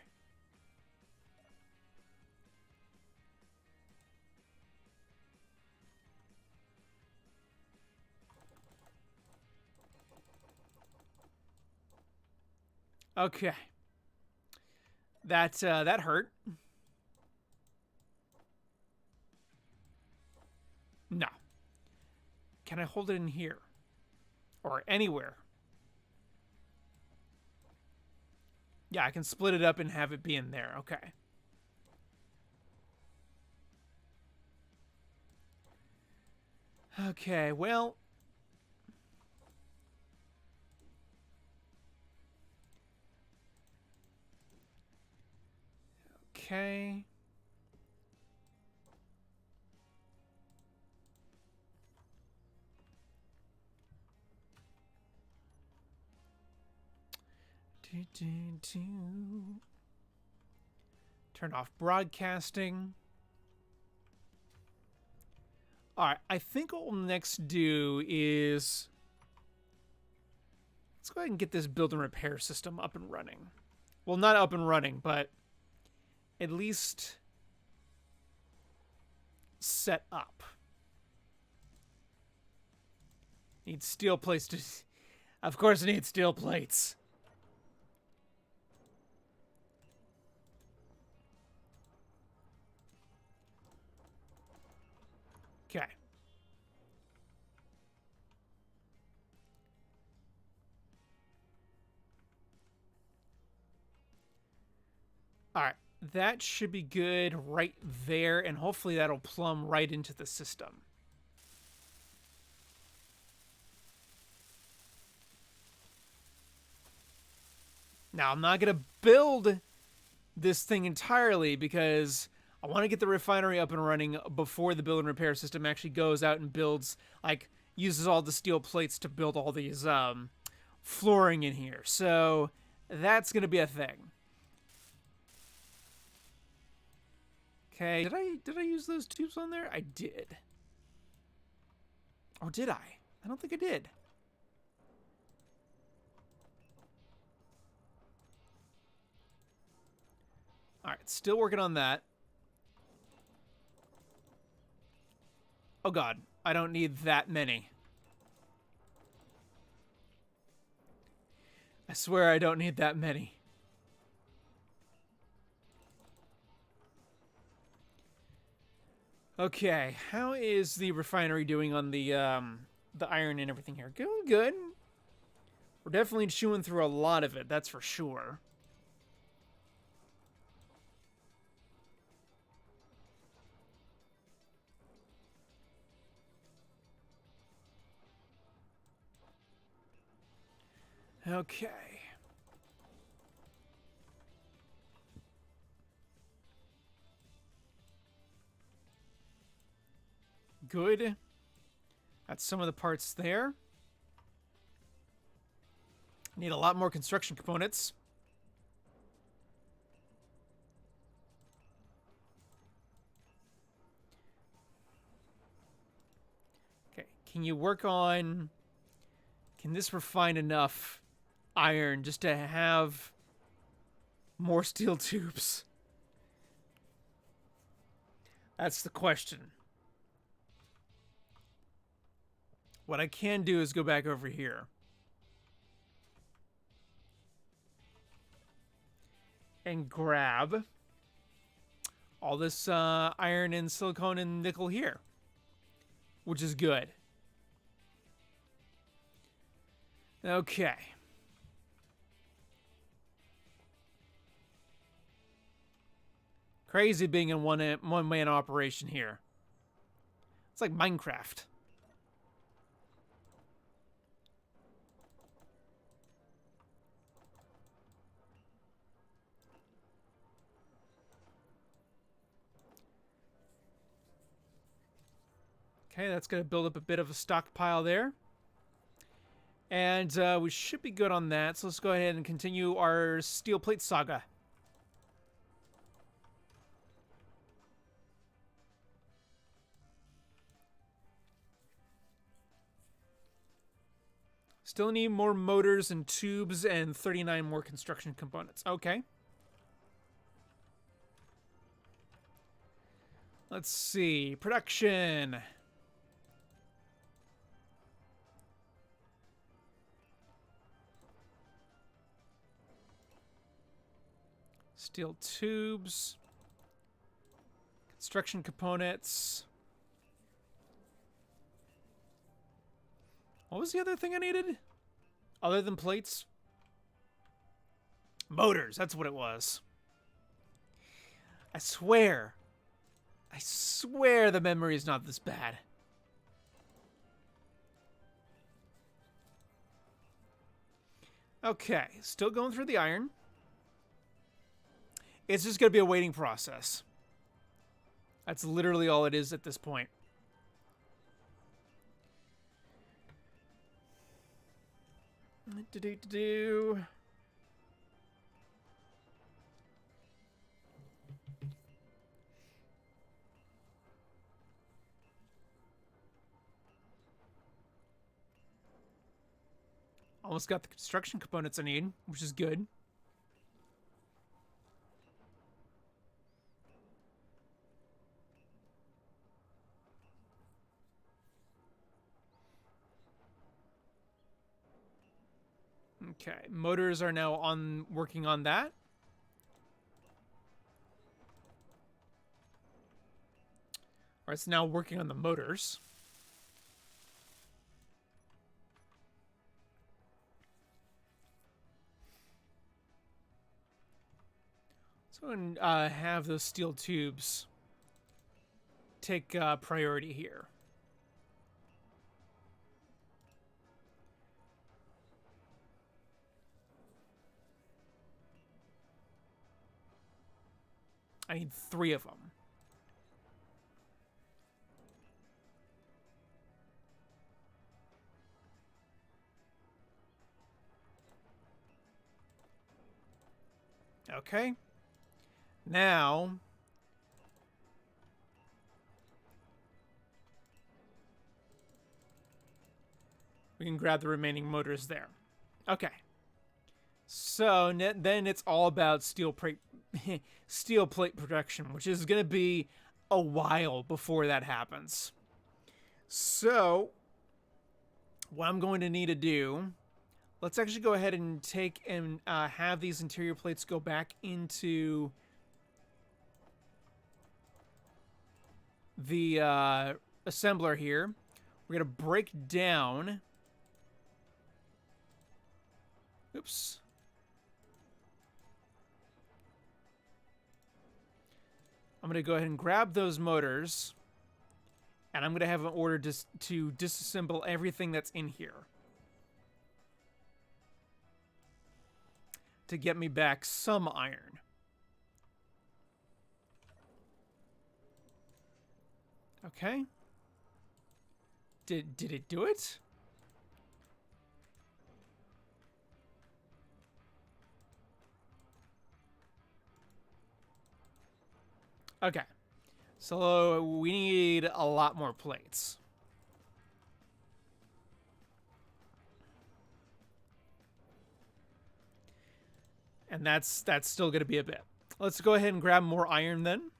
Okay. That hurt. No. Can I hold it in here? Or anywhere? Yeah, I can split it up and have it be in there. Okay. Okay, well... Okay. Turn off broadcasting. Alright, I think what we'll next do is... Let's go ahead and get this build and repair system up and running. Well, not up and running, but at least set up. Need steel plates to... Of course I need steel plates. Okay. Alright, that should be good right there, and hopefully that'll plumb right into the system. Now, I'm not going to build this thing entirely because I want to get the refinery up and running before the build and repair system actually goes out and builds, like, uses all the steel plates to build all these flooring in here. So that's going to be a thing. Okay, did I use those tubes on there? I did. Or did I? I don't think I did. Alright, still working on that. Oh god, I don't need that many. I swear I don't need that many. Okay, how is the refinery doing on the iron and everything here? Going good. We're definitely chewing through a lot of it, that's for sure. Okay. Good. That's some of the parts there. Need a lot more construction components. Okay, can you work on... Can this refine enough iron just to have more steel tubes? That's the question. What I can do is go back over here. And grab all this iron and silicone and nickel here. Which is good. Okay. Crazy being in one-man operation here. It's like Minecraft. Okay, that's going to build up a bit of a stockpile there. And we should be good on that. So let's go ahead and continue our steel plate saga. Still need more motors and tubes and 39 more construction components. Okay. Let's see. Production. Steel tubes. Construction components. What was the other thing I needed? Other than plates? Motors, that's what it was. I swear the memory is not this bad. Okay, still going through the iron. It's just going to be a waiting process. That's literally all it is at this point. Do-do-do-do. Almost got the construction components I need, which is good. Okay, motors are now working on that. Or it's now working on the motors. So have those steel tubes take priority here. I need 3 of them. Okay. Now, we can grab the remaining motors there. Okay. So then it's all about steel plate production, which is going to be a while before that happens. So what I'm going to need to do, let's actually go ahead and take and have these interior plates go back into the assembler here. We're going to break down. Oops. I'm going to go ahead and grab those motors. And I'm going to have an order to disassemble everything that's in here. To get me back some iron. Okay. Did it do it? Okay. So we need a lot more plates. And that's still going to be a bit. Let's go ahead and grab more iron then.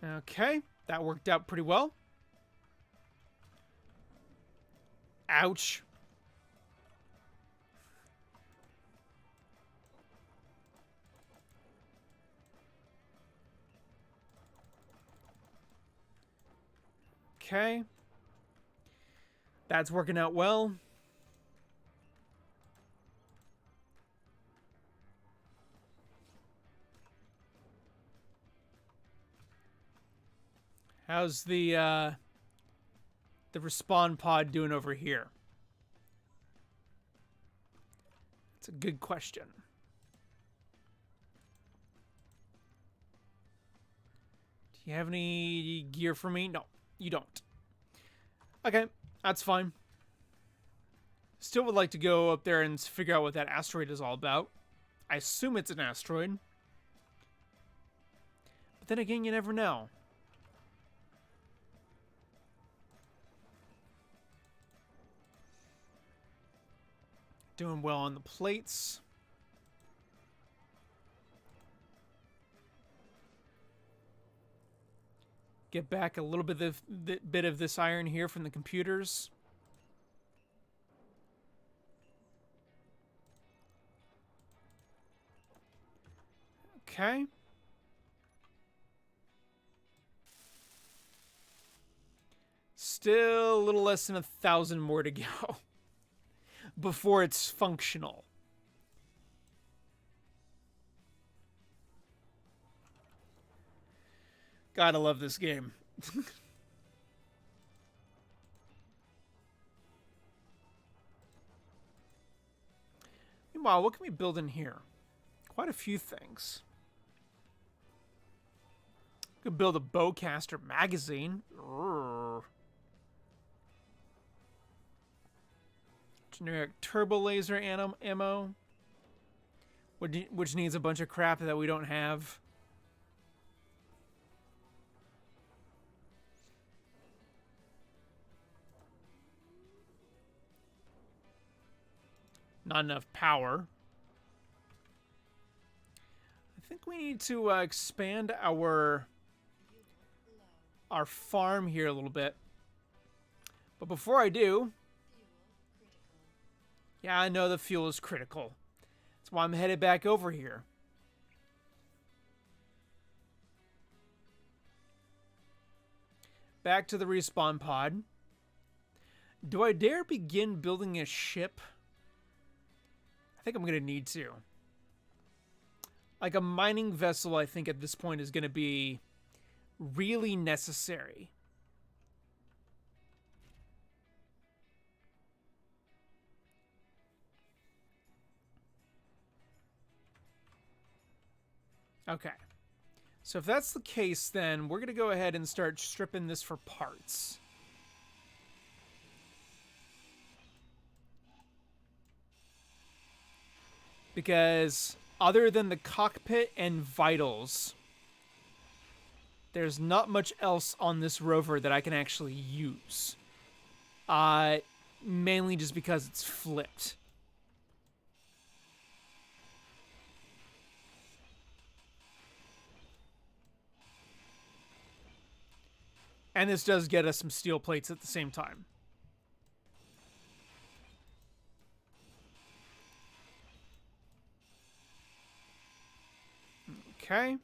Okay, that worked out pretty well. Ouch. Okay. That's working out well. How's the the respawn pod doing over here? That's a good question. Do you have any gear for me? No, you don't. Okay, that's fine. Still would like to go up there and figure out what that asteroid is all about. I assume it's an asteroid. But then again, you never know. Doing well on the plates. Get back a little bit of this iron here from the computers. Okay. Still a little less than 1,000 more to go before it's functional. Gotta love this game. Meanwhile, what can we build in here? Quite a few things. Could build a bowcaster magazine. Urgh. Generic turbo laser ammo. Which needs a bunch of crap that we don't have. Not enough power. I think we need to expand our farm here a little bit. But before I do, yeah, I know the fuel is critical. That's why I'm headed back over here. Back to the respawn pod. Do I dare begin building a ship? I think I'm going to need to. Like a mining vessel, I think at this point is going to be really necessary. Okay. So if that's the case, then we're going to go ahead and start stripping this for parts. Because other than the cockpit and vitals, there's not much else on this rover that I can actually use. Mainly just because it's flipped. And this does get us some steel plates at the same time. Okay.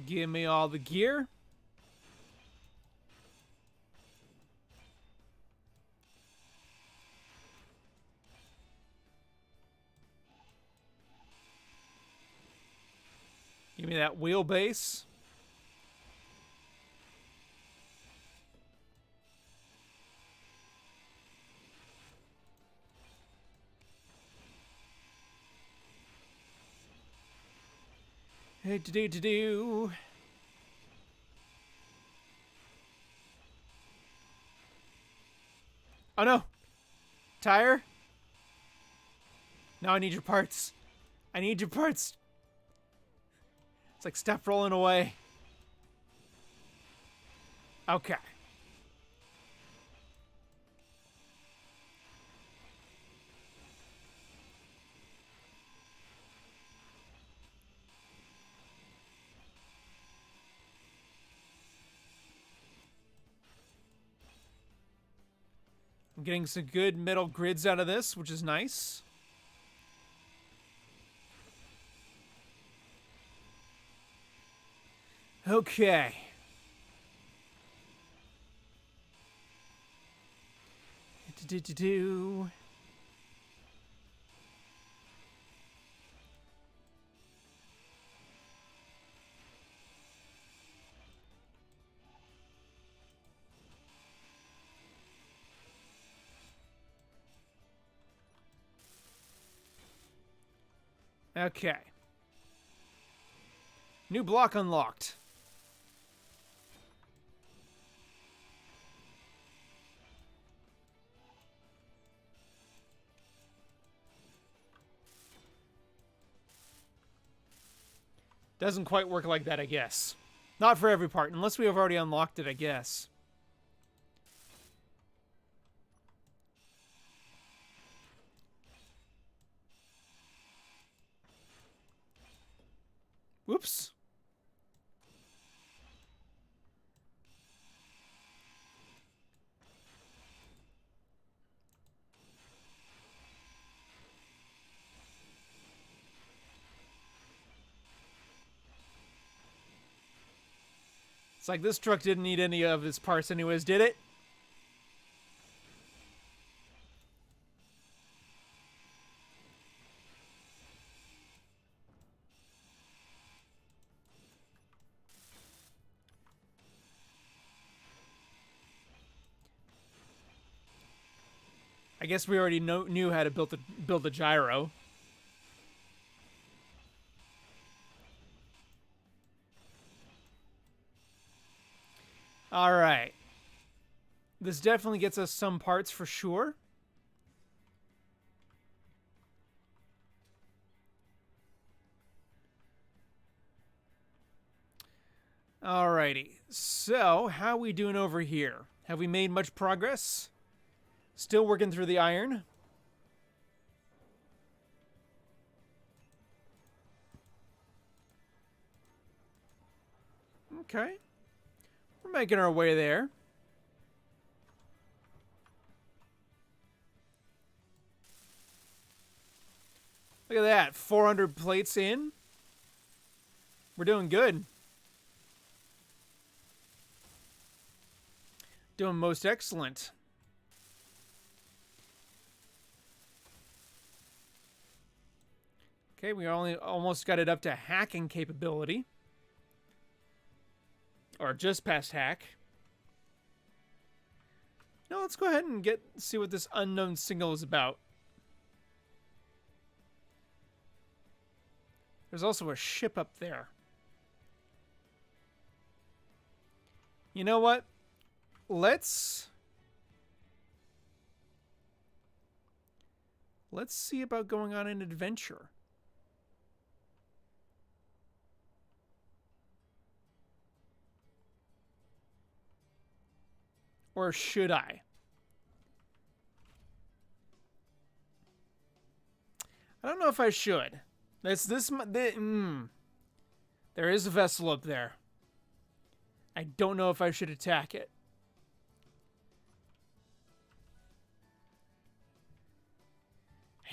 Give me all the gear. Give me that wheelbase. Hey, do. Oh no! Tire? No, I need your parts. I need your parts. It's like, stop rolling away. Okay. I'm getting some good metal grids out of this, which is nice. Okay. Okay. New block unlocked. Doesn't quite work like that, I guess. Not for every part, unless we have already unlocked it, I guess. Whoops. It's like this truck didn't need any of its parts anyways, did it? I guess we already knew how to build a gyro. All right. This definitely gets us some parts for sure. Alrighty. So, how are we doing over here? Have we made much progress? Still working through the iron. Okay. We're making our way there. Look at that. 400 plates in. We're doing good. Doing most excellent. Okay, we only almost got it up to hacking capability. Or just past hack. Now let's go ahead and see what this unknown signal is about. There's also a ship up there. You know what? Let's see about going on an adventure. Or should I? I don't know if I should. There is a vessel up there. I don't know if I should attack it.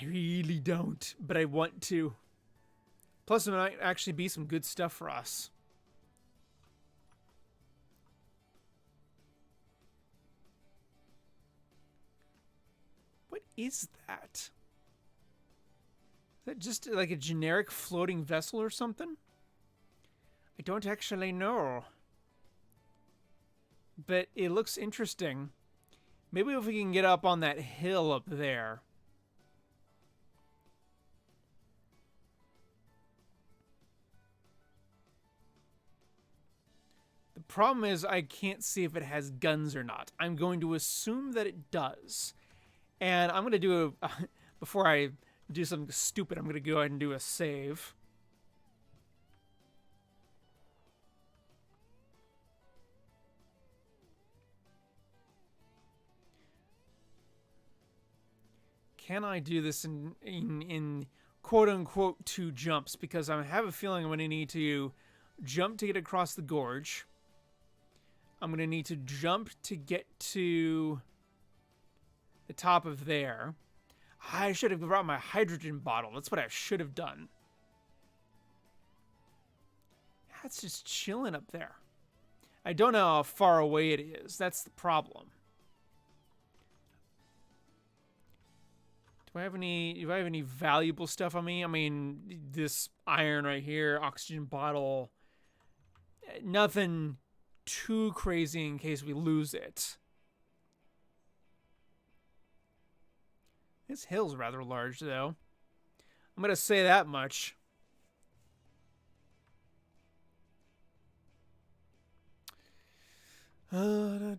I really don't, but I want to. Plus, it might actually be some good stuff for us. What is that? Is that just like a generic floating vessel or something? I don't actually know. But it looks interesting. Maybe if we can get up on that hill up there. The problem is I can't see if it has guns or not. I'm going to assume that it does. And I'm going to do a... before I do something stupid, I'm going to go ahead and do a save. Can I do this in quote-unquote 2 jumps? Because I have a feeling I'm going to need to jump to get across the gorge. I'm going to need to jump to get to the top of there. I should have brought my hydrogen bottle. That's what I should have done. That's just chilling up there. I don't know how far away it is. That's the problem. Do I have any valuable stuff on me? I mean, this iron right here, oxygen bottle. Nothing too crazy in case we lose it. This hill's rather large, though. I'm gonna say that much. Hiking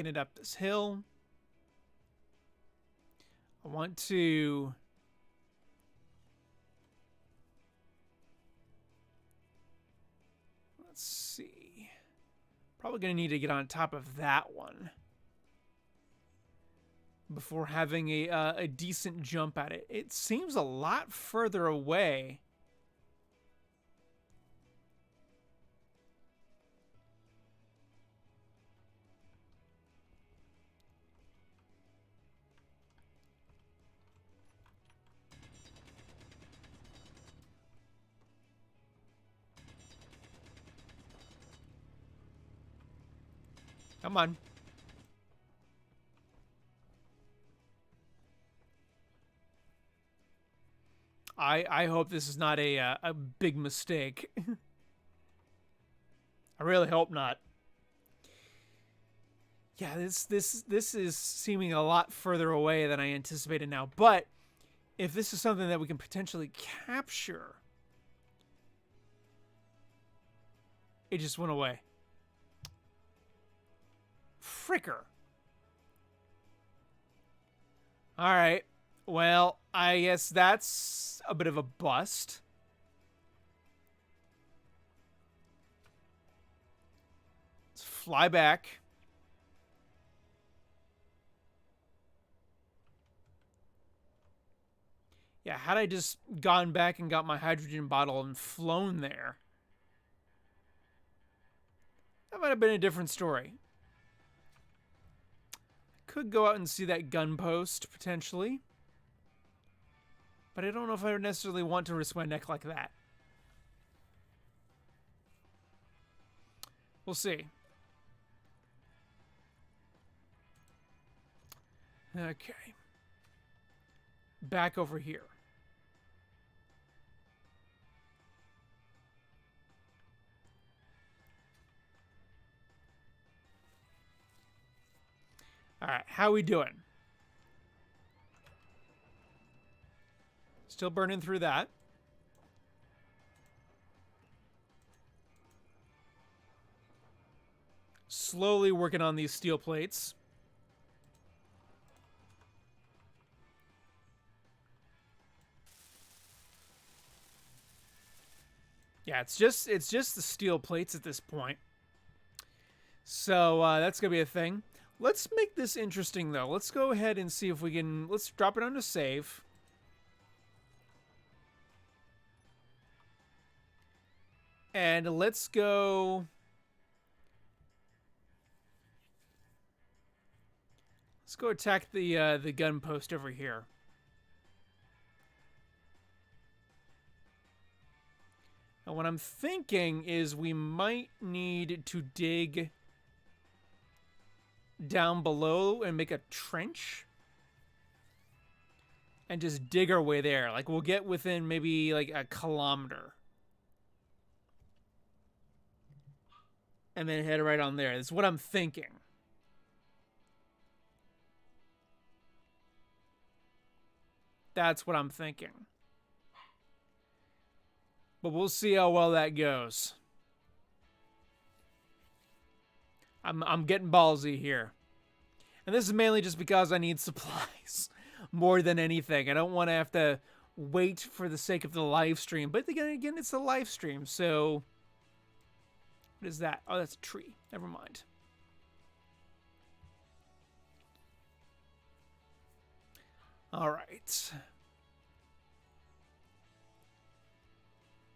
it up this hill. I want to... Let's see. Probably going to need to get on top of that one before having a decent jump at it. It seems a lot further away. Come on. I hope this is not a big mistake. I really hope not. Yeah, this is seeming a lot further away than I anticipated now. But if this is something that we can potentially capture, it just went away. Fricker. All right. Well, I guess that's a bit of a bust. Let's fly back. Yeah, had I just gone back and got my hydrogen bottle and flown there, that might have been a different story. Could go out and see that gun post, potentially. But I don't know if I necessarily want to risk my neck like that. We'll see. Okay. Back over here. All right, how we doing? Still burning through that. Slowly working on these steel plates. Yeah, it's just the steel plates at this point. So that's gonna be a thing. Let's make this interesting though. Let's go ahead and see if we can. Let's drop it on to save. And let's go. Let's go attack the gun post over here. And what I'm thinking is we might need to dig down below and make a trench. And just dig our way there. Like, we'll get within maybe like a kilometer. And then head right on there. That's what I'm thinking. That's what I'm thinking. But we'll see how well that goes. I'm getting ballsy here. And this is mainly just because I need supplies more than anything. I don't want to have to wait for the sake of the live stream. But again, it's a live stream, so... What is that? Oh, that's a tree. Never mind. All right.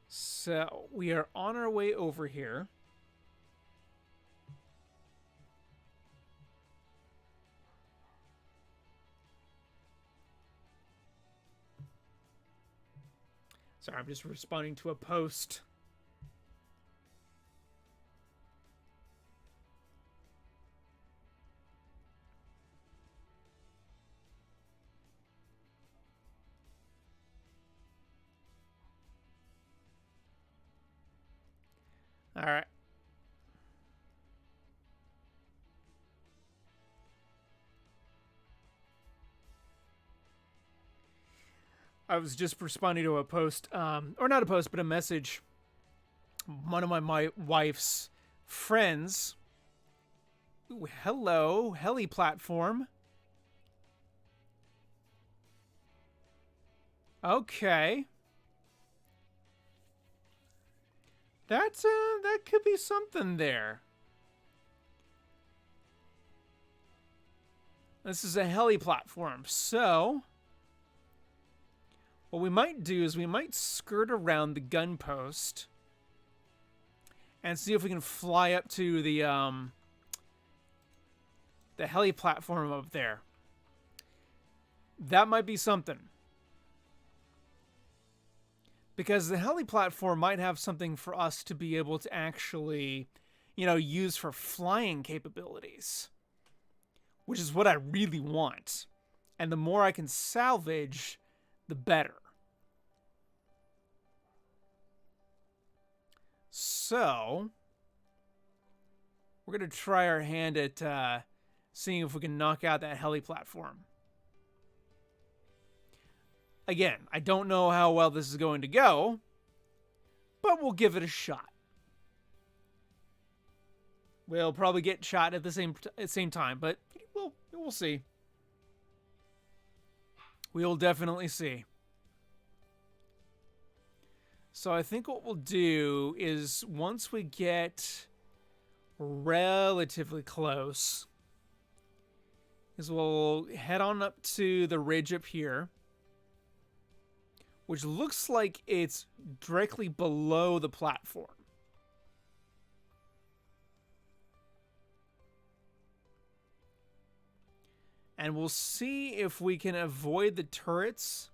So, we are on our way over here. Sorry, I'm just responding to a post. All right. I was just responding to a post, or not a post, but a message. One of my wife's friends. Ooh, hello, heli platform. Okay. That's that could be something there. This is a heli platform, so what we might do is we might skirt around the gun post and see if we can fly up to the heli platform up there. That might be something. Because the heli platform might have something for us to be able to actually, use for flying capabilities. Which is what I really want. And the more I can salvage, the better. So, we're going to try our hand at seeing if we can knock out that heli platform. Again, I don't know how well this is going to go, but we'll give it a shot. We'll probably get shot at the same time, but we'll see. We'll definitely see. So I think what we'll do is once we get relatively close, is we'll head on up to the ridge up here, which looks like it's directly below the platform. And we'll see if we can avoid the turrets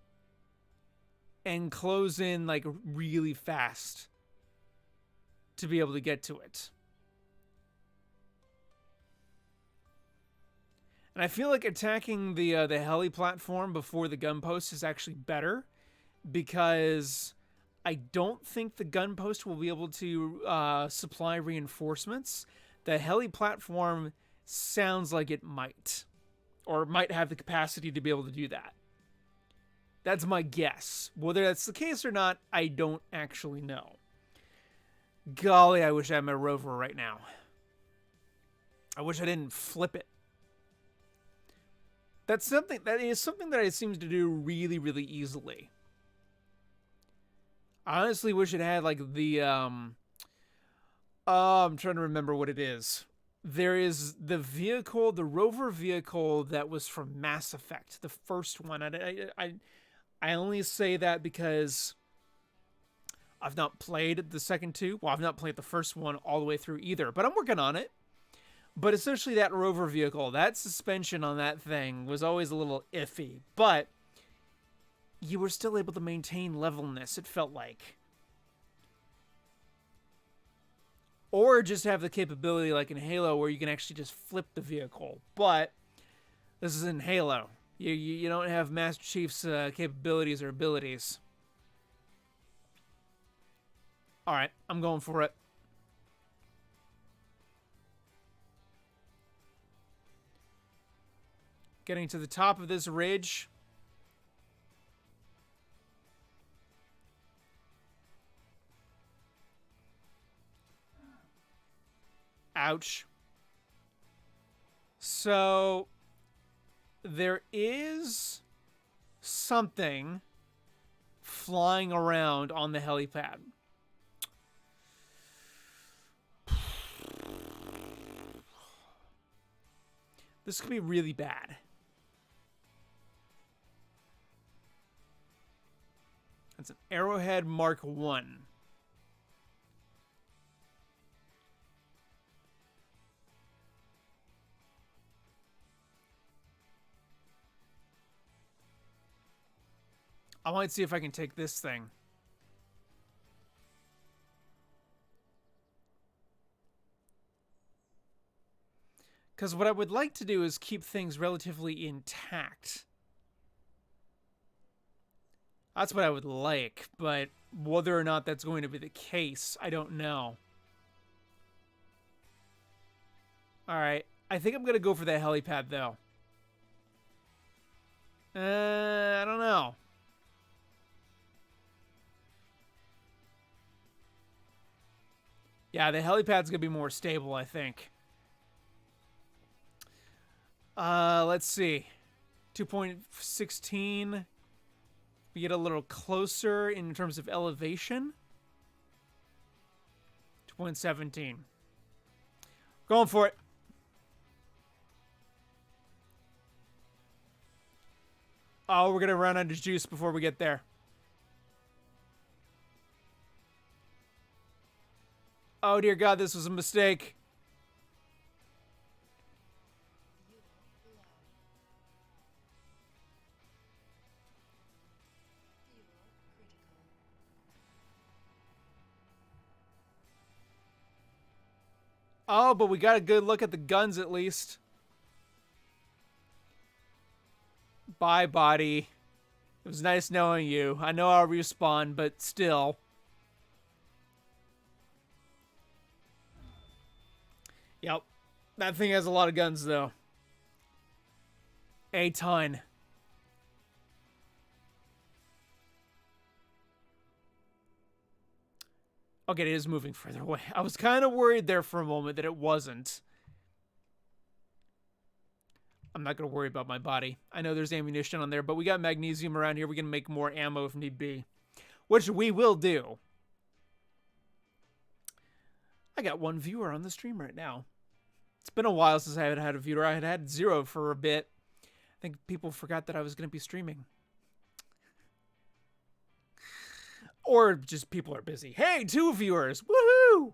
and close in like really fast to be able to get to it. And I feel like attacking the heli platform before the gun post is actually better, because I don't think the gun post will be able to supply reinforcements. The heli platform sounds like it might, or might have the capacity to be able to do that. That's my guess. Whether that's the case or not, I don't actually know. Golly, I wish I had my rover right now. I wish I didn't flip it. That is something that I seem to do really, really easily. I honestly wish it had like the I'm trying to remember what it is. There is the vehicle, the rover vehicle that was from Mass Effect, the first one. I only say that because I've not played the second two. Well, I've not played the first one all the way through either, but I'm working on it. But essentially that rover vehicle, that suspension on that thing was always a little iffy, but you were still able to maintain levelness, it felt like. Or just have the capability like in Halo where you can actually just flip the vehicle. But this is in Halo. You don't have Master Chief's capabilities or abilities. Alright, I'm going for it. Getting to the top of this ridge. Ouch. So there is something flying around on the helipad. This could be really bad. That's an Arrowhead Mark 1. I might see if I can take this thing. Because what I would like to do is keep things relatively intact. That's what I would like, but whether or not that's going to be the case, I don't know. Alright, I think I'm going to go for that helipad, though. I don't know. Yeah, the helipad's gonna be more stable, I think. Let's see. 2.16. We get a little closer in terms of elevation. 2.17. Going for it. Oh, we're gonna run out of juice before we get there. Oh dear God, this was a mistake. Fuel low. Fuel critical. Oh, but we got a good look at the guns at least. Bye, body. It was nice knowing you. I know I'll respawn, but still. Yep. That thing has a lot of guns, though. A ton. Okay, it is moving further away. I was kind of worried there for a moment that it wasn't. I'm not going to worry about my body. I know there's ammunition on there, but we got magnesium around here. We can make more ammo if need be, which we will do. I got one viewer on the stream right now. It's been a while since I had had a viewer. I had 0 for a bit. I think people forgot that I was going to be streaming. Or just people are busy. Hey, 2 viewers. Woohoo!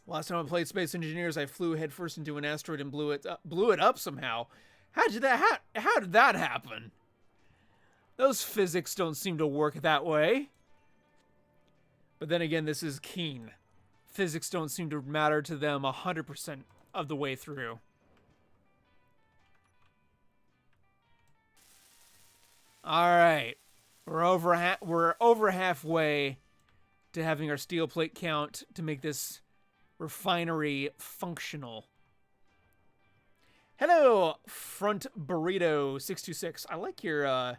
Last time I played Space Engineers, I flew headfirst into an asteroid and blew it up somehow. How did that happen? Those physics don't seem to work that way. But then again, this is Keen. Physics don't seem to matter to them 100% of the way through. All right, we're over halfway to having our steel plate count to make this refinery functional. Hello, Front Burrito 626. I like your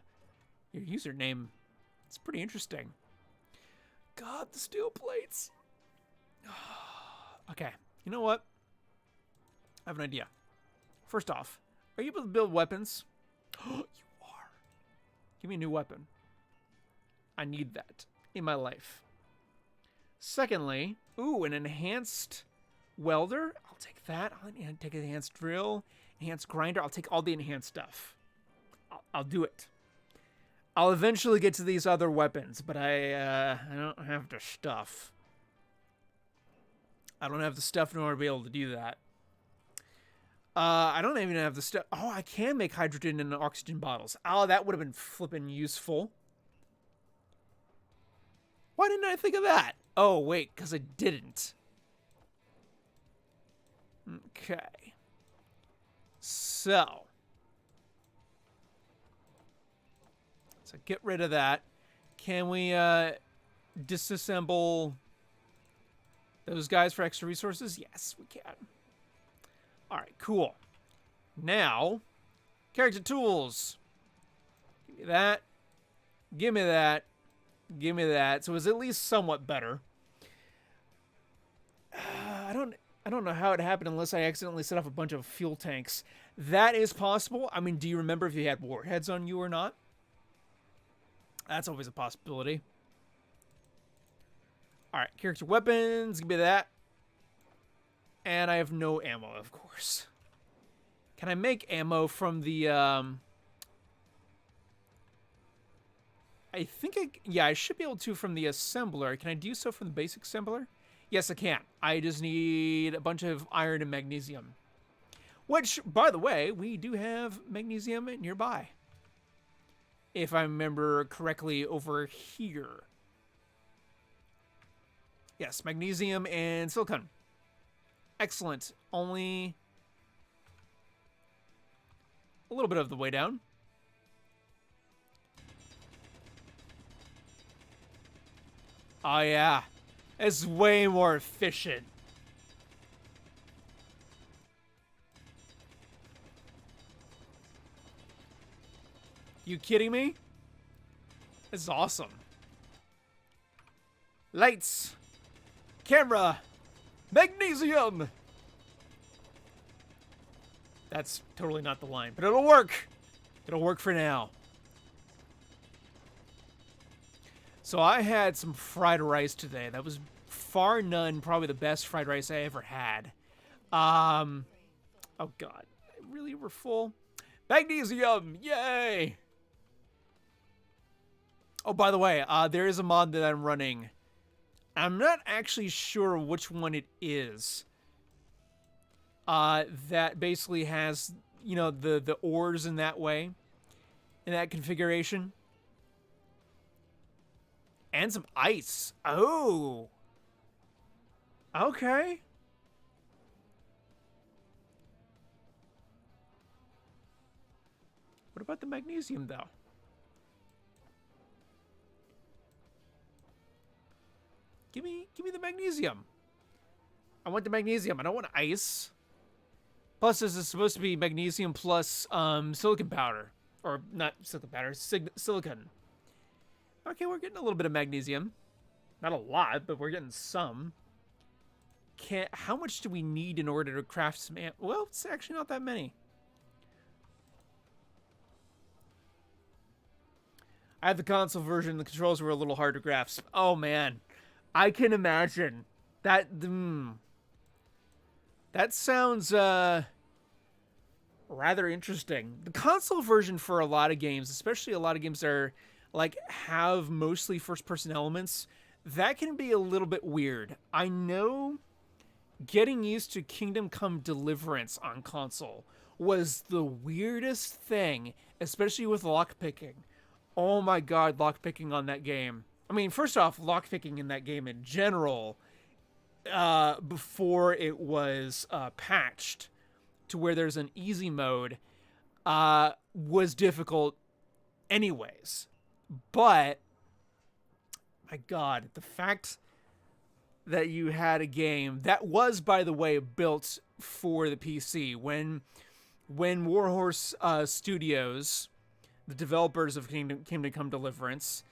username. It's pretty interesting. God, the steel plates. Okay, you know what? I have an idea. First off, are you able to build weapons? You are. Give me a new weapon. I need that in my life. Secondly, ooh, an enhanced welder. I'll take that. I'll take an enhanced drill, enhanced grinder. I'll take all the enhanced stuff. I'll do it. I'll eventually get to these other weapons, but I don't have the stuff. I don't have the stuff in order to be able to do that. I don't even have the stuff. Oh, I can make hydrogen and oxygen bottles. Oh, that would have been flippin' useful. Why didn't I think of that? Oh, wait, because I didn't. Okay. So get rid of that. Can we disassemble those guys for extra resources? Yes, we can. All right, cool. Now, character tools. Give me that. Give me that. Give me that. So it's at least somewhat better. I don't know how it happened unless I accidentally set off a bunch of fuel tanks. That is possible. I mean, do you remember if you had warheads on you or not? That's always a possibility. All right, character weapons. Give me that. And I have no ammo, of course. Can I make ammo from the, I think I should be able to from the assembler. Can I do so from the basic assembler? Yes, I can. I just need a bunch of iron and magnesium. Which, by the way, we do have magnesium nearby. If I remember correctly over here. Yes, magnesium and silicon. Excellent. Only a little bit of the way down. Oh, yeah. It's way more efficient. You kidding me? This is awesome. Lights. Camera. Magnesium. That's totally not the line, but it'll work. It'll work for now. So I had some fried rice today. That was far none probably the best fried rice I ever had. Oh god. Really, we're full? Magnesium! Yay! Oh, by the way, there is a mod that I'm running. I'm not actually sure which one it is. That basically has, you know, the ores in that way, in that configuration. And some ice. Oh! Okay. What about the magnesium, though? Give me the magnesium. I want the magnesium. I don't want ice. Plus, this is supposed to be magnesium plus silicon powder. Or not silicon powder, silicon. Okay, we're getting a little bit of magnesium. Not a lot, but we're getting some. How much do we need in order to craft some... Well, it's actually not that many. I had the console version. The controls were a little hard to grasp. Oh, man. I can imagine. That sounds rather interesting. The console version for a lot of games, especially a lot of games that are like have mostly first-person elements, that can be a little bit weird. I know getting used to Kingdom Come Deliverance on console was the weirdest thing, especially with lockpicking. Oh my god, lockpicking on that game. I mean, first off, lockpicking in that game in general, before it was patched to where there's an easy mode, was difficult anyways. But, my god, the fact that you had a game that was, by the way, built for the PC. When Warhorse Studios, the developers of Kingdom Come Deliverance,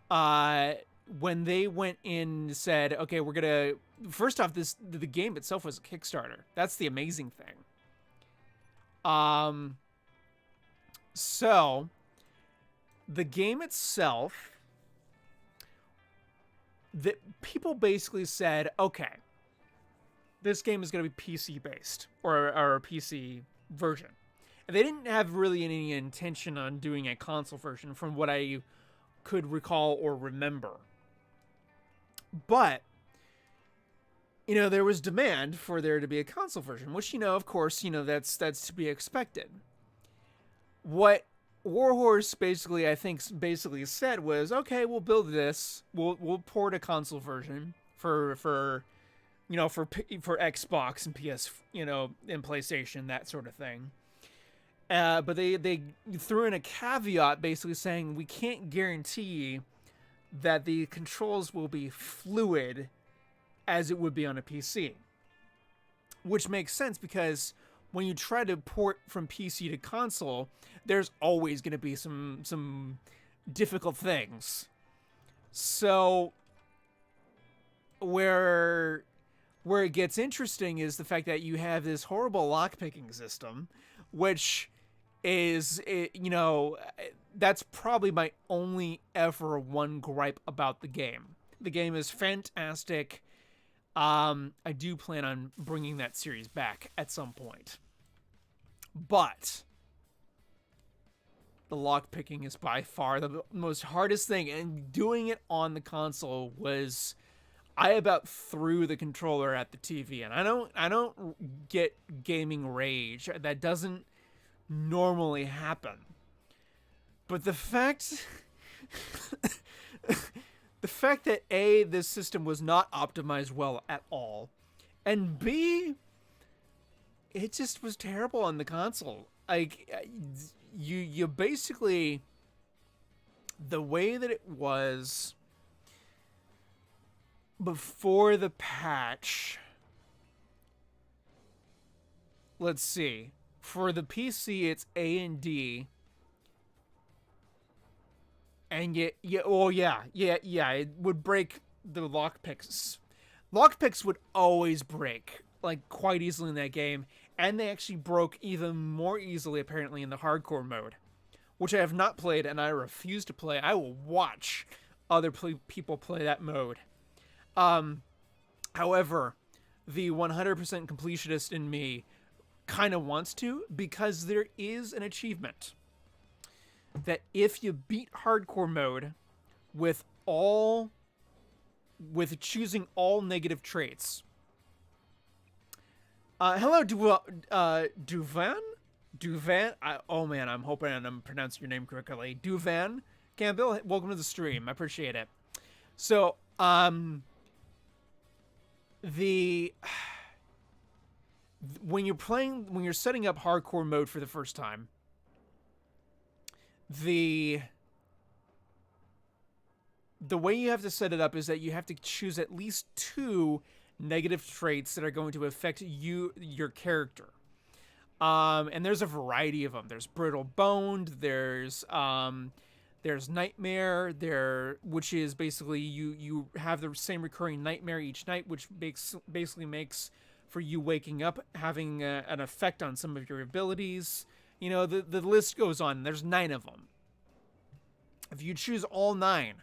when they went in and said, okay, we're gonna... First off, the game itself was a Kickstarter. That's the amazing thing. So, the game itself... that people basically said, okay, this game is going to be PC based or a PC version. And they didn't have really any intention on doing a console version from what I could recall or remember. But, you know, there was demand for there to be a console version, which, you know, of course, you know, that's to be expected. What Warhorse basically, I think, basically said was, okay, we'll build this. We'll port a console version for you know, for Xbox and PS, you know, and PlayStation, that sort of thing. But they threw in a caveat, basically saying we can't guarantee that the controls will be fluid as it would be on a PC, which makes sense because when you try to port from PC to console, there's always going to be some difficult things. So where it gets interesting is the fact that you have this horrible lockpicking system, which is, you know, that's probably my only ever one gripe about the game. The game is fantastic. I do plan on bringing that series back at some point. But the lockpicking is by far the most hardest thing, and doing it on the console was... I about threw the controller at the TV, and I don't get gaming rage. That doesn't normally happen. But the fact that A, this system was not optimized well at all, and B, it just was terrible on the console. Like, you basically, the way that it was before the patch, let's see, for the PC it's A and D, and it would break the lockpicks. Lockpicks would always break like quite easily in that game, and they actually broke even more easily apparently in the hardcore mode, which I have not played and I refuse to play. I will watch other people play that mode. However, the 100% completionist in me kind of wants to, because there is an achievement that if you beat hardcore mode with choosing all negative traits. Hello, Duvan? Duvan? Oh man, I'm hoping I'm pronouncing your name correctly. Duvan Campbell, welcome to the stream. I appreciate it. So, when you're setting up hardcore mode for the first time, the way you have to set it up is that you have to choose at least 2 negative traits that are going to affect your character. And there's a variety of them. There's brittle boned. There's nightmare. Which is basically you have the same recurring nightmare each night, which basically makes for you waking up having an effect on some of your abilities. You know, the list goes on. There's 9 of them. If you choose all 9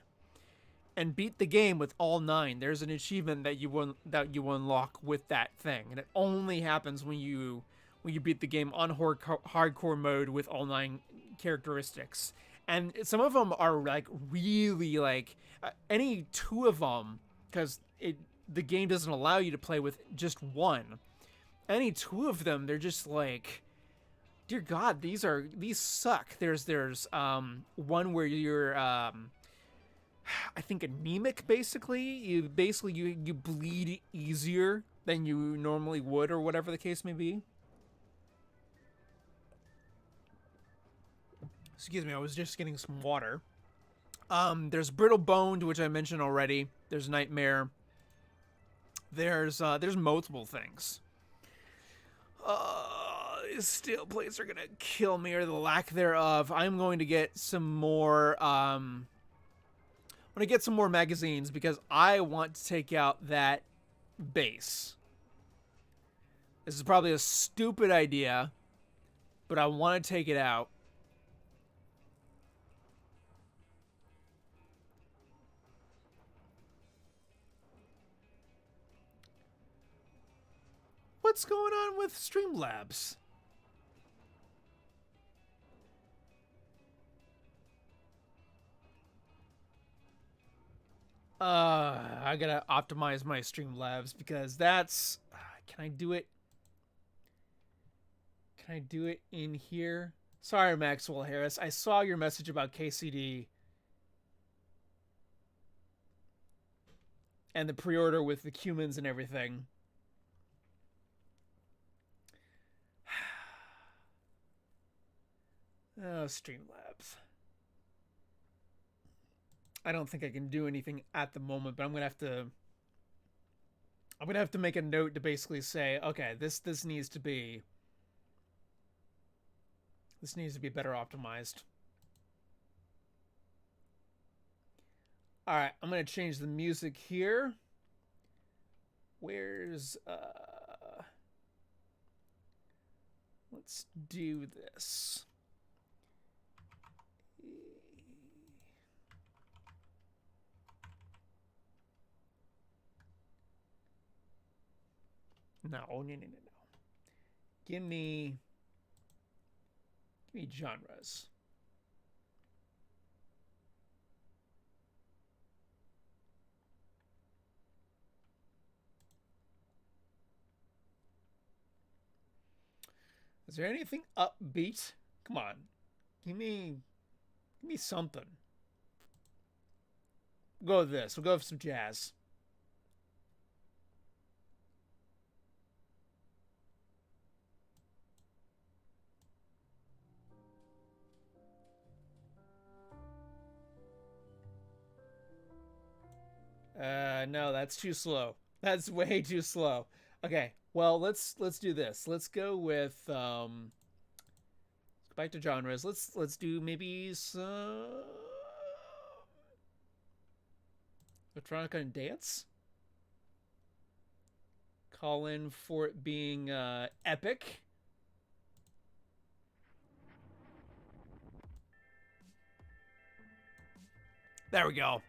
and beat the game with all 9, there's an achievement that you unlock with that thing, and it only happens when you beat the game on hardcore mode with all 9 characteristics. And some of them are like really like any 2 of them, because the game doesn't allow you to play with just 1. Any 2 of them, they're just like, dear God, these suck. There's one where you're I think anemic. Basically you bleed easier than you normally would, or whatever the case may be. Excuse me, I was just getting some water. There's brittle boned, which I mentioned already. There's nightmare. There's multiple things. Steel plates are gonna kill me, or the lack thereof. I'm going to get some more. I'm gonna get some more magazines because I want to take out that base. This is probably a stupid idea, but I want to take it out. What's going on with Streamlabs? I gotta optimize my Streamlabs because that's... Can I do it? Can I do it in here? Sorry, Maxwell Harris. I saw your message about KCD. And the pre-order with the Cumans and everything. Oh, Streamlabs. I don't think I can do anything at the moment, but I'm gonna have to make a note to basically say, okay, this needs to be better optimized. All right, I'm gonna change the music here. Where's let's do this. No. Give me genres. Is there anything upbeat? Come on. Give me something. We'll go with this. We'll go with some jazz. No, that's too slow. That's way too slow. Okay, well, let's do this. Let's go with back to genres. Let's do maybe some. Electronica and Dance? Call in for it being epic. There we go.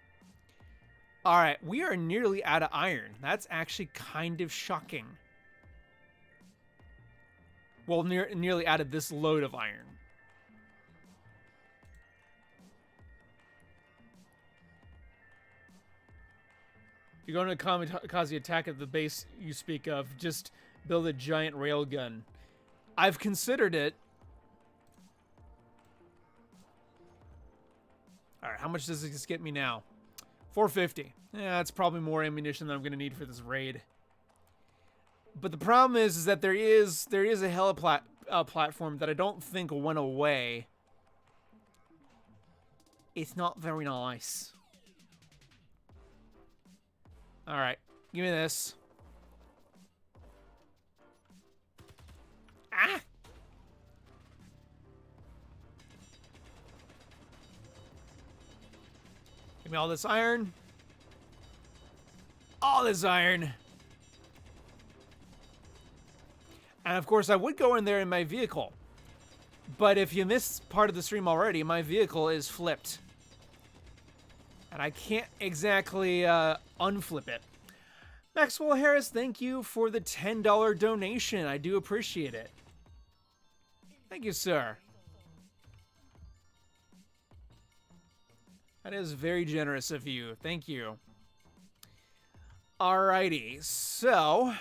All right, we are nearly out of iron. That's actually kind of shocking. Well, nearly out of this load of iron. If you're going to kamikaze attack at the base you speak of, just build a giant railgun. I've considered it. All right, how much does this get me now? 450. Yeah, that's probably more ammunition than I'm going to need for this raid. But the problem is that there is a platform that I don't think went away. It's not very nice. All right, give me this. Ah! Give me all this iron. All this iron. And of course, I would go in there in my vehicle. But if you missed part of the stream already, my vehicle is flipped. And I can't exactly unflip it. Maxwell Harris, thank you for the $10 donation. I do appreciate it. Thank you, sir. That is very generous of you. Thank you. Alrighty, so...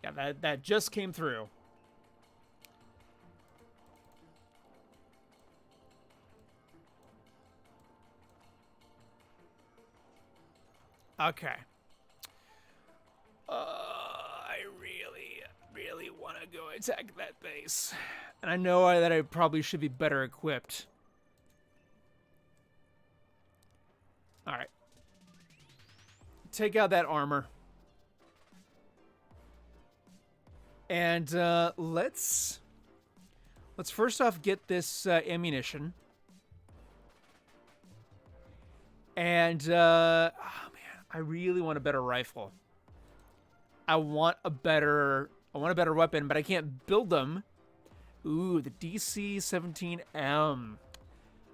yeah, that just came through. Okay. I really want to go attack that base. And I know that I probably should be better equipped. Alright. Take out that armor. And let's first off get this ammunition. And oh man, I really want a better rifle. I want a better weapon, but I can't build them. Ooh, the DC-17M.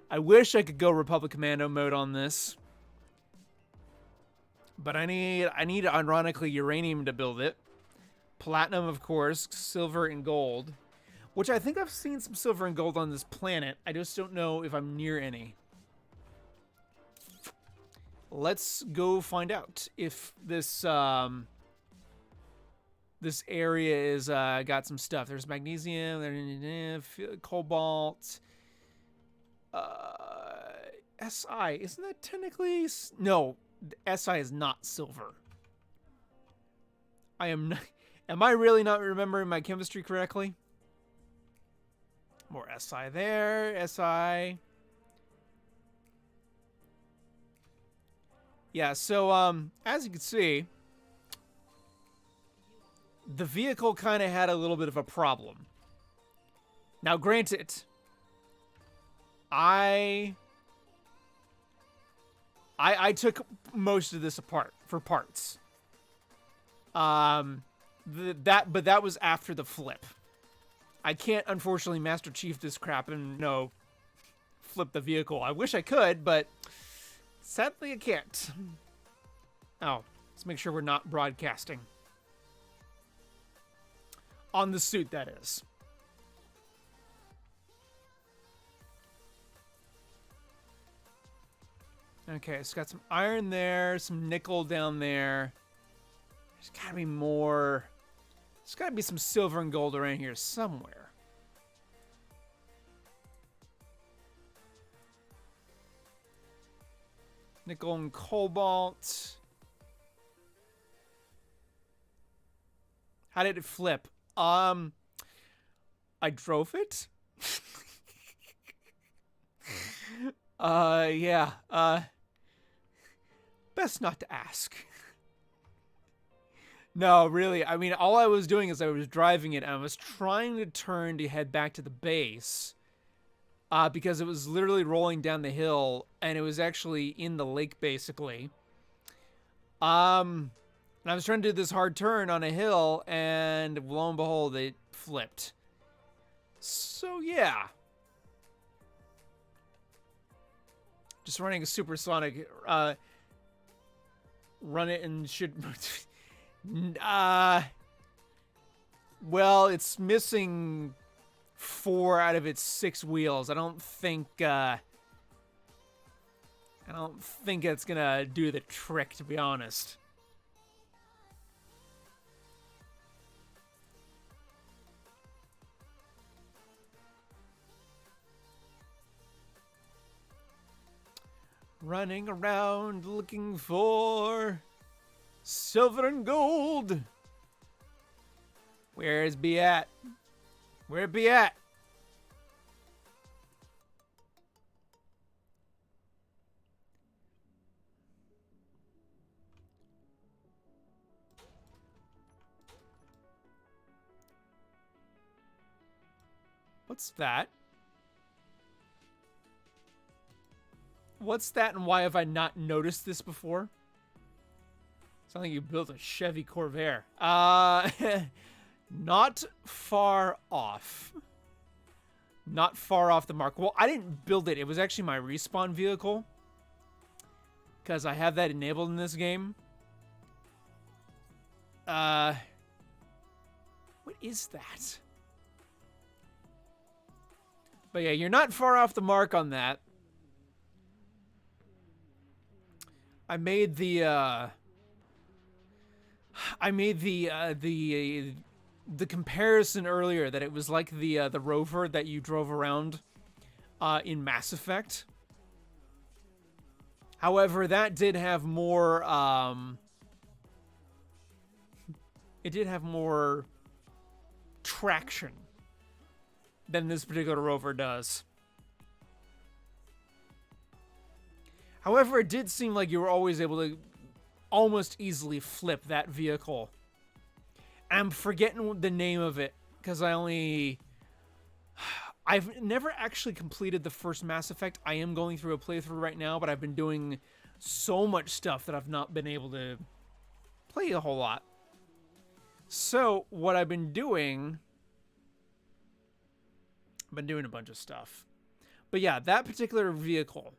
I wish I could go Republic Commando mode on this. But I need ironically uranium to build it. Platinum, of course, silver and gold. Which I think I've seen some silver and gold on this planet. I just don't know if I'm near any. Let's go find out if this this area is got some stuff. There's magnesium, cobalt, Si. Isn't that technically... no, Si is not silver. I am not... am I really not remembering my chemistry correctly? More Si there, Si. Yeah, so as you can see, the vehicle kind of had a little bit of a problem. Now, granted, I took most of this apart for parts. But that was after the flip. I can't, unfortunately, Master Chief this crap and flip the vehicle. I wish I could, but sadly I can't. Oh, let's make sure we're not broadcasting. On the suit, that is. Okay, it's got some iron there, some nickel down there. There's gotta be more. There's gotta be some silver and gold around here somewhere. Nickel and cobalt. How did it flip? I drove it? Yeah. Best not to ask. No, really. I mean, all I was doing is I was driving it and I was trying to turn to head back to the base. because it was literally rolling down the hill and it was actually in the lake basically. And I was trying to do this hard turn on a hill, and lo and behold, it flipped. So yeah, just running a supersonic. Run it and should. Well, it's missing 4 out of its 6 wheels. I don't think it's gonna do the trick, to be honest. Running around looking for silver and gold. Where is B at? Where it be at? What's that? What's that, and why have I not noticed this before? Sounds like you built a Chevy Corvair. Not far off. Not far off the mark. Well, I didn't build it. It was actually my respawn vehicle, because I have that enabled in this game. What is that? But yeah, you're not far off the mark on that. I made the comparison earlier that it was like the rover that you drove around in Mass Effect. However, that did have more it did have more traction than this particular rover does. However, it did seem like you were always able to almost easily flip that vehicle. And I'm forgetting the name of it because I've never actually completed the first Mass Effect. I am going through a playthrough right now, but I've been doing so much stuff that I've not been able to play a whole lot. So what I've been doing, I've been doing a bunch of stuff. But yeah, that particular vehicle,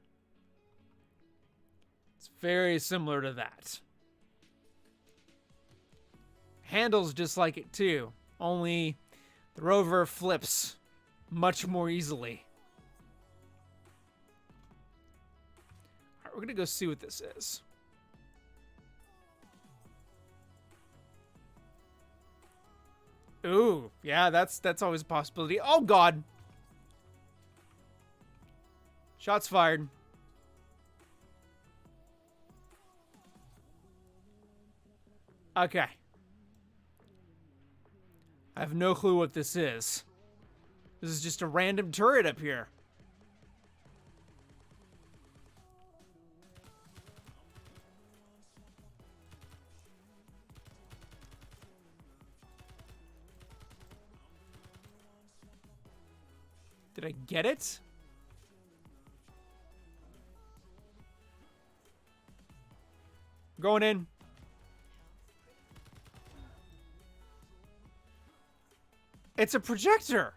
it's very similar to that. Handles just like it too, only the rover flips much more easily. Alright, we're gonna go see what this is. Ooh, yeah, that's always a possibility. Oh god! Shots fired. Okay. I have no clue what this is. This is just a random turret up here. Did I get it? Going in. It's a projector.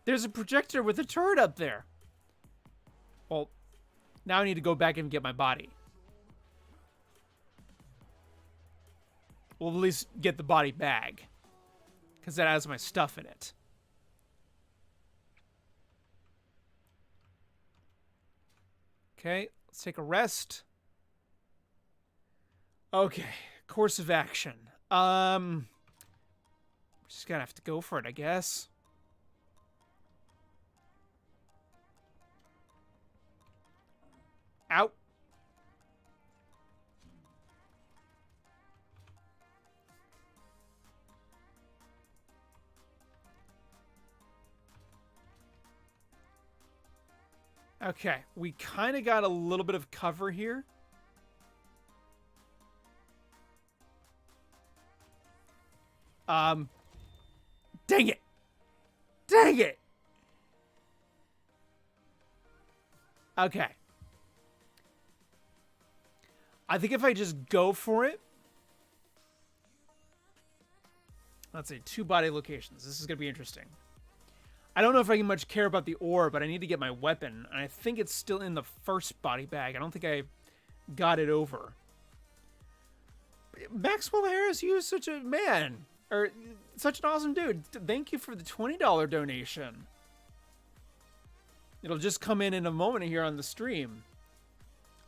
There's a projector with a turret up there. Well, now I need to go back and get my body. Well, at least get the body bag, because that has my stuff in it. Okay, let's take a rest. Okay, course of action. Just gonna have to go for it, I guess. Out. Okay, we kind of got a little bit of cover here. Dang it! Dang it! Okay. I think if I just go for it... Let's see, 2 body locations. This is going to be interesting. I don't know if I can much care about the ore, but I need to get my weapon. And I think it's still in the first body bag. I don't think I got it over. Maxwell Harris, you are such a man. Or such an awesome dude. Thank you for the $20 donation. It'll just come in a moment here on the stream.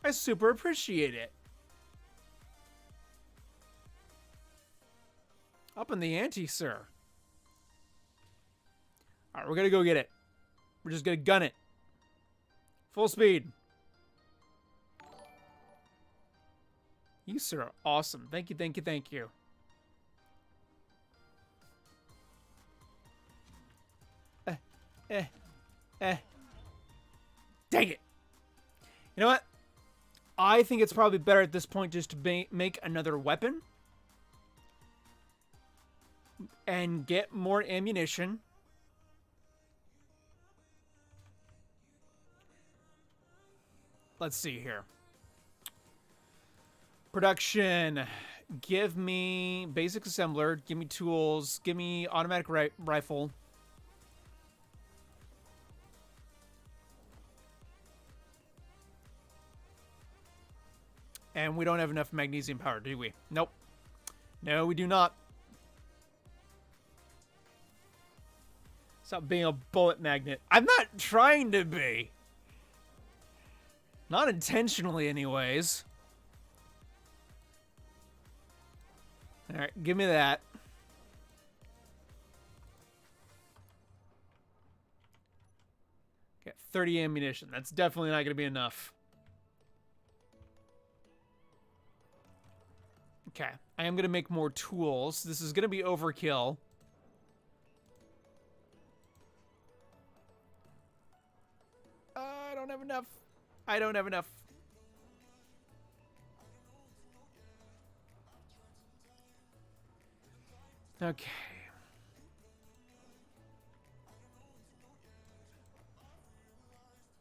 I super appreciate it. Up in the ante, sir. Alright, we're gonna go get it. We're just gonna gun it. Full speed. You, sir, are awesome. Thank you, thank you, thank you. Dang it. You know what? I think it's probably better at this point just to make another weapon. And get more ammunition. Let's see here. Production. Give me basic assembler. Give me tools. Give me automatic rifle. And we don't have enough magnesium power, do we? Nope. No, we do not. Stop being a bullet magnet. I'm not trying to be. Not intentionally, anyways. Alright, give me that. Get 30 ammunition. That's definitely not going to be enough. Okay, I am going to make more tools. This is going to be overkill. I don't have enough. I don't have enough. Okay.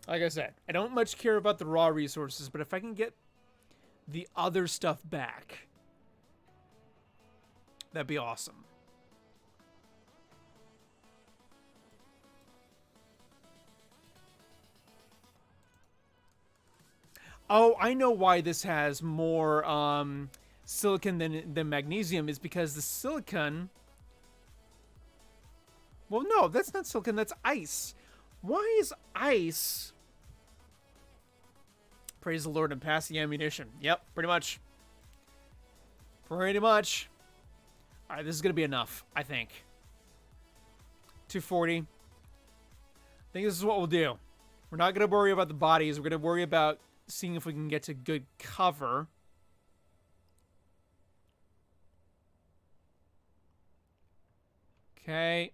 Like I said, I don't much care about the raw resources, but if I can get the other stuff back, that'd be awesome. Oh, I know why this has more silicon than magnesium is because the silicon... Well, no, that's not silicon, that's ice. Why is ice... Praise the Lord and pass the ammunition. Yep, pretty much. Pretty much. Alright, this is going to be enough, I think. 240. I think this is what we'll do. We're not going to worry about the bodies. We're going to worry about seeing if we can get to good cover. Okay.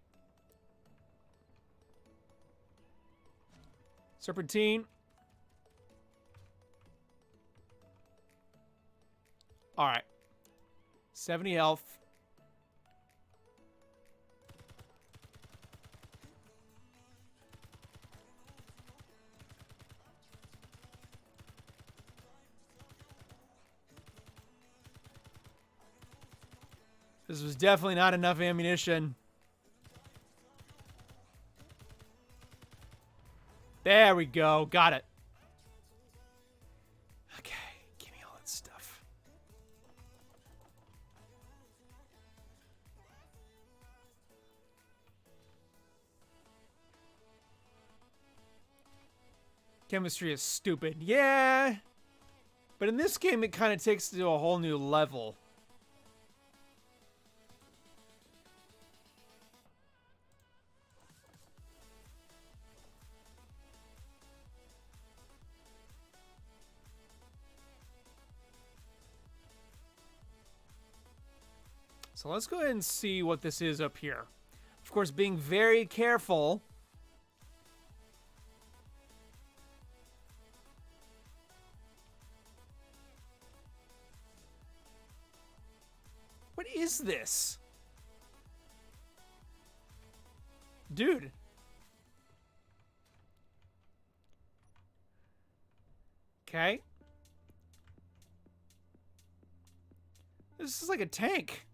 Serpentine. Alright. 70 health. This was definitely not enough ammunition. There we go. Got it. Okay. Give me all that stuff. Chemistry is stupid. Yeah. But in this game, it kind of takes it to a whole new level. So let's go ahead and see what this is up here. Of course, being very careful. What is this? Dude. Okay. This is like a tank.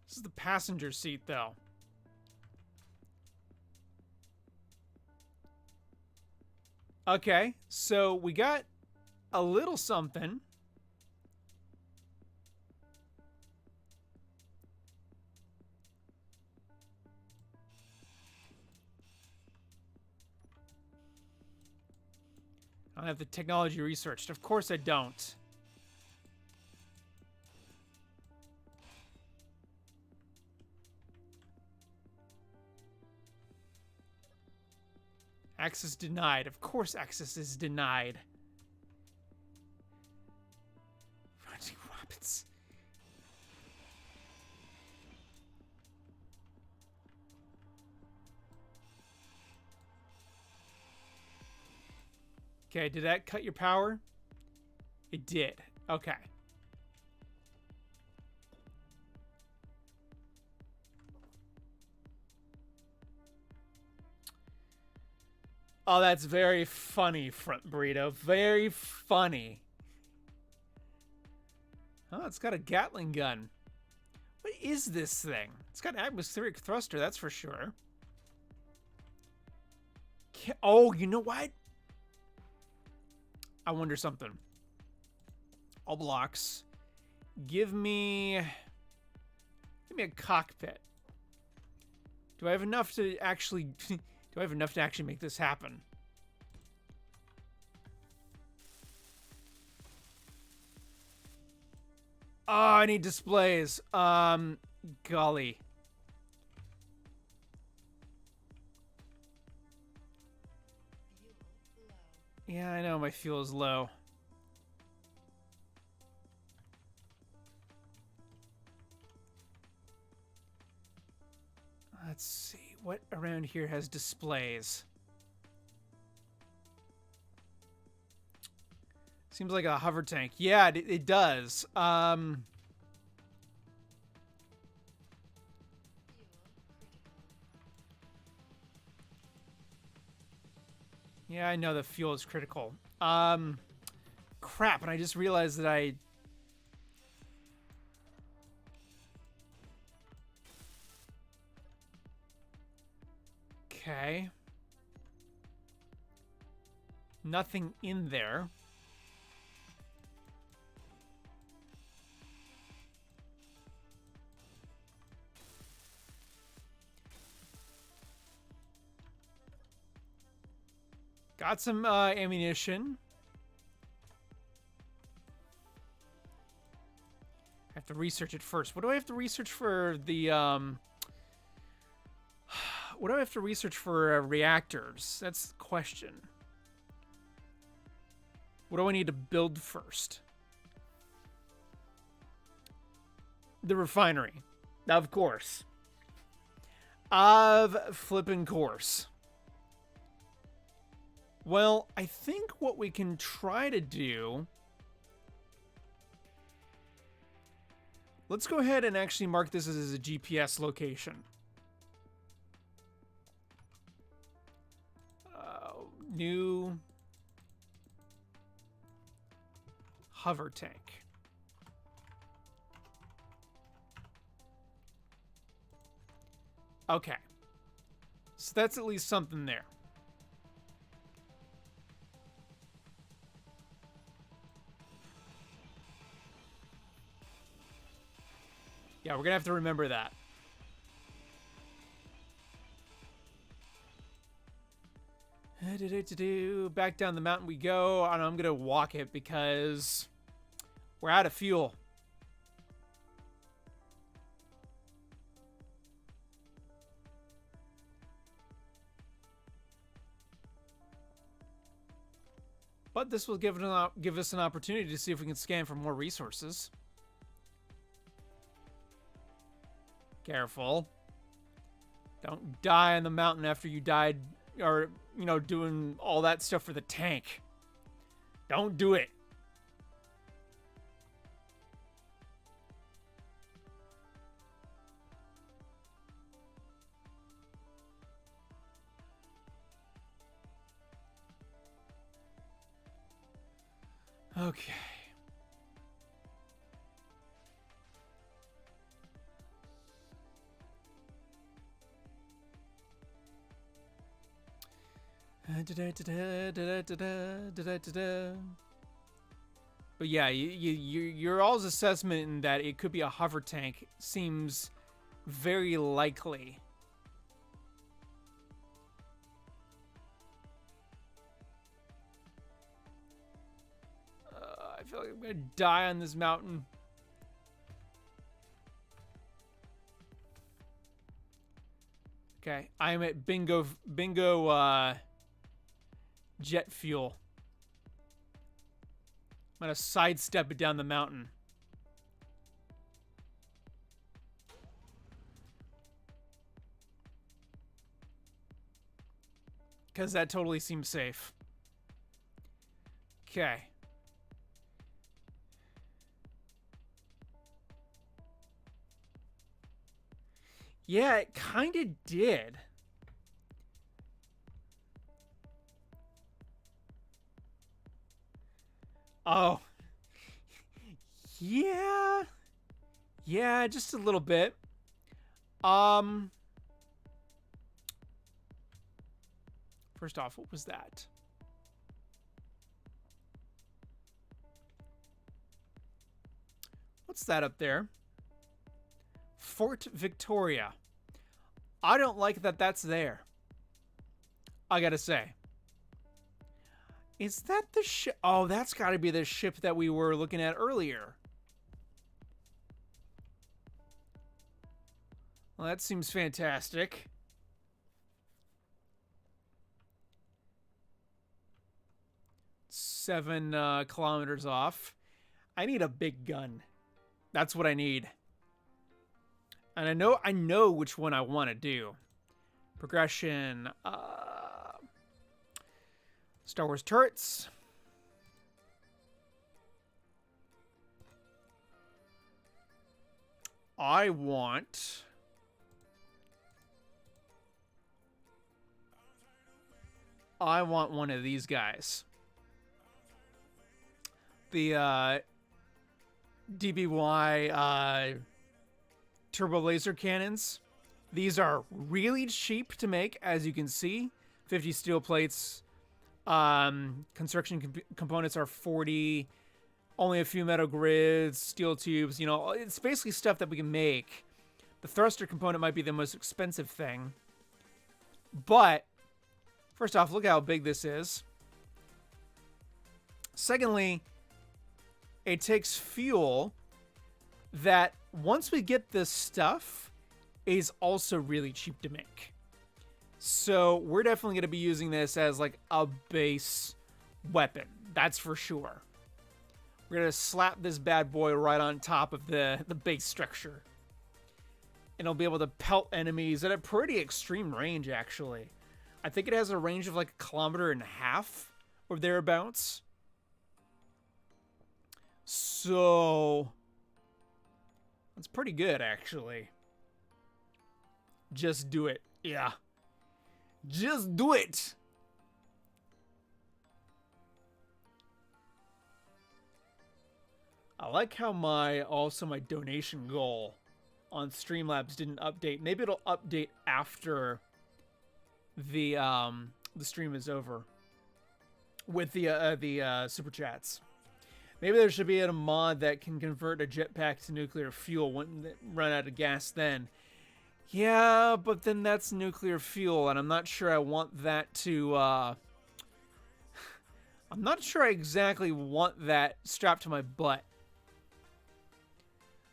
This is the passenger seat, though. Okay, so we got a little something. I don't have the technology researched. Of course I don't. Access denied. Of course access is denied. Running rabbits. Okay, did that cut your power? It did. Okay. Oh, that's very funny, Front Burrito. Very funny. Oh, it's got a Gatling gun. What is this thing? It's got an atmospheric thruster, that's for sure. Oh, you know what? I wonder something. All blocks. Give me a cockpit. Do I have enough to actually make this happen? Oh, I need displays. Golly. Fuel low. Yeah, I know my fuel is low. Let's see. What around here has displays? Seems like a hover tank. Yeah, it does. Fuel critical. Yeah, I know the fuel is critical. Crap, and I just realized that I... Okay. Nothing in there. Got some ammunition. I have to research it first. What do I have to research for the what do I have to research for reactors? That's the question. What do I need to build first? The refinery. Of course. Of flippin' course. Well, I think what we can try to do... Let's go ahead and actually mark this as a GPS location. New hover tank. Okay. So that's at least something there. Yeah, we're gonna have to remember that. Back down the mountain we go, and I'm gonna walk it because we're out of fuel. But this will give us an opportunity to see if we can scan for more resources. Careful. Don't die on the mountain after you died, or, you know, doing all that stuff for the tank. Don't do it. Okay. But yeah, your all's assessment in that it could be a hover tank seems very likely. I feel like I'm gonna die on this mountain. Okay, I am at bingo jet fuel. I'm gonna sidestep it down the mountain. Because that totally seems safe. Okay. Yeah, it kind of did. Oh. Yeah. Yeah, just a little bit. First off, what was that? What's that up there? Fort Victoria. I don't like that that's there. I gotta say. Is that the ship? Oh, that's gotta be the ship that we were looking at earlier. Well, that seems fantastic. Seven kilometers off. I need a big gun. That's what I need. And I know which one I want to do. Progression. Star Wars turrets. I want one of these guys. The DBY turbo laser cannons. These are really cheap to make, as you can see. 50 steel plates. Construction components are 40. Only a few metal grids, steel tubes. You know, it's basically stuff that we can make. The thruster component might be the most expensive thing. But, first off, look how big this is. Secondly, it takes fuel that, once we get this stuff, is also really cheap to make. So we're definitely going to be using this as like a base weapon. That's for sure. We're going to slap this bad boy right on top of the base structure. And it'll be able to pelt enemies at a pretty extreme range, actually. I think it has a range of like 1.5 kilometers or thereabouts. So that's pretty good, actually. Just do it. Yeah. Just do it. I like how my donation goal on Streamlabs didn't update. Maybe it'll update after the stream is over with the super chats. Maybe there should be a mod that can convert a jetpack to nuclear fuel when run out of gas then. Yeah, but then that's nuclear fuel, and I'm not sure I want that to, I'm not sure I exactly want that strapped to my butt.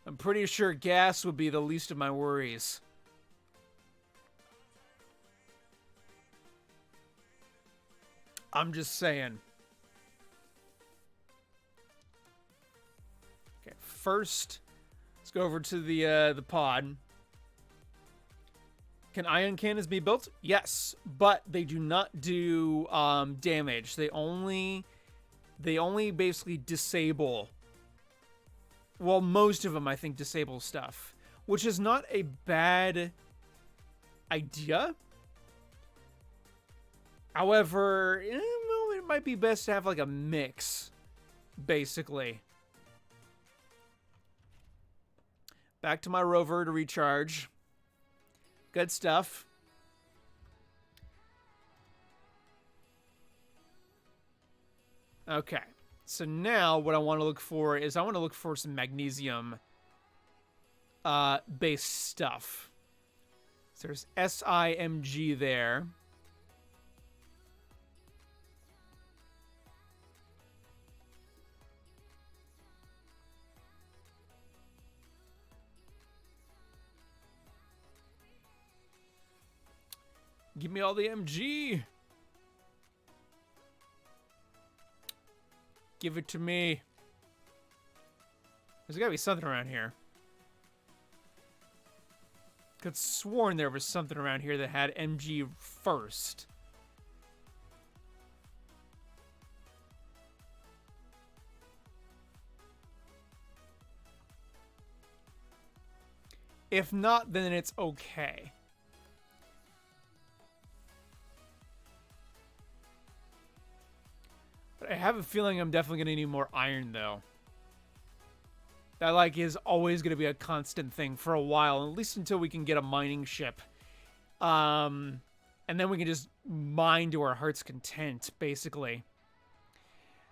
I'm pretty sure gas would be the least of my worries. I'm just saying. Okay, first, let's go over to the pod. Can ion cannons be built? Yes, but they do not do damage. They only basically disable. Well, most of them, I think, disable stuff, which is not a bad idea. However, it might be best to have like a mix basically. Back to my rover to recharge. Good stuff. Okay. So now what I want to look for is I want to look for some magnesium based stuff. So there's SIMG there. Give me all the MG. Give it to me. There's gotta be something around here. Could sworn there was something around here that had MG first. If not, then it's okay. But I have a feeling I'm definitely going to need more iron, though. That, like, is always going to be a constant thing for a while, at least until we can get a mining ship. And then we can just mine to our heart's content, basically.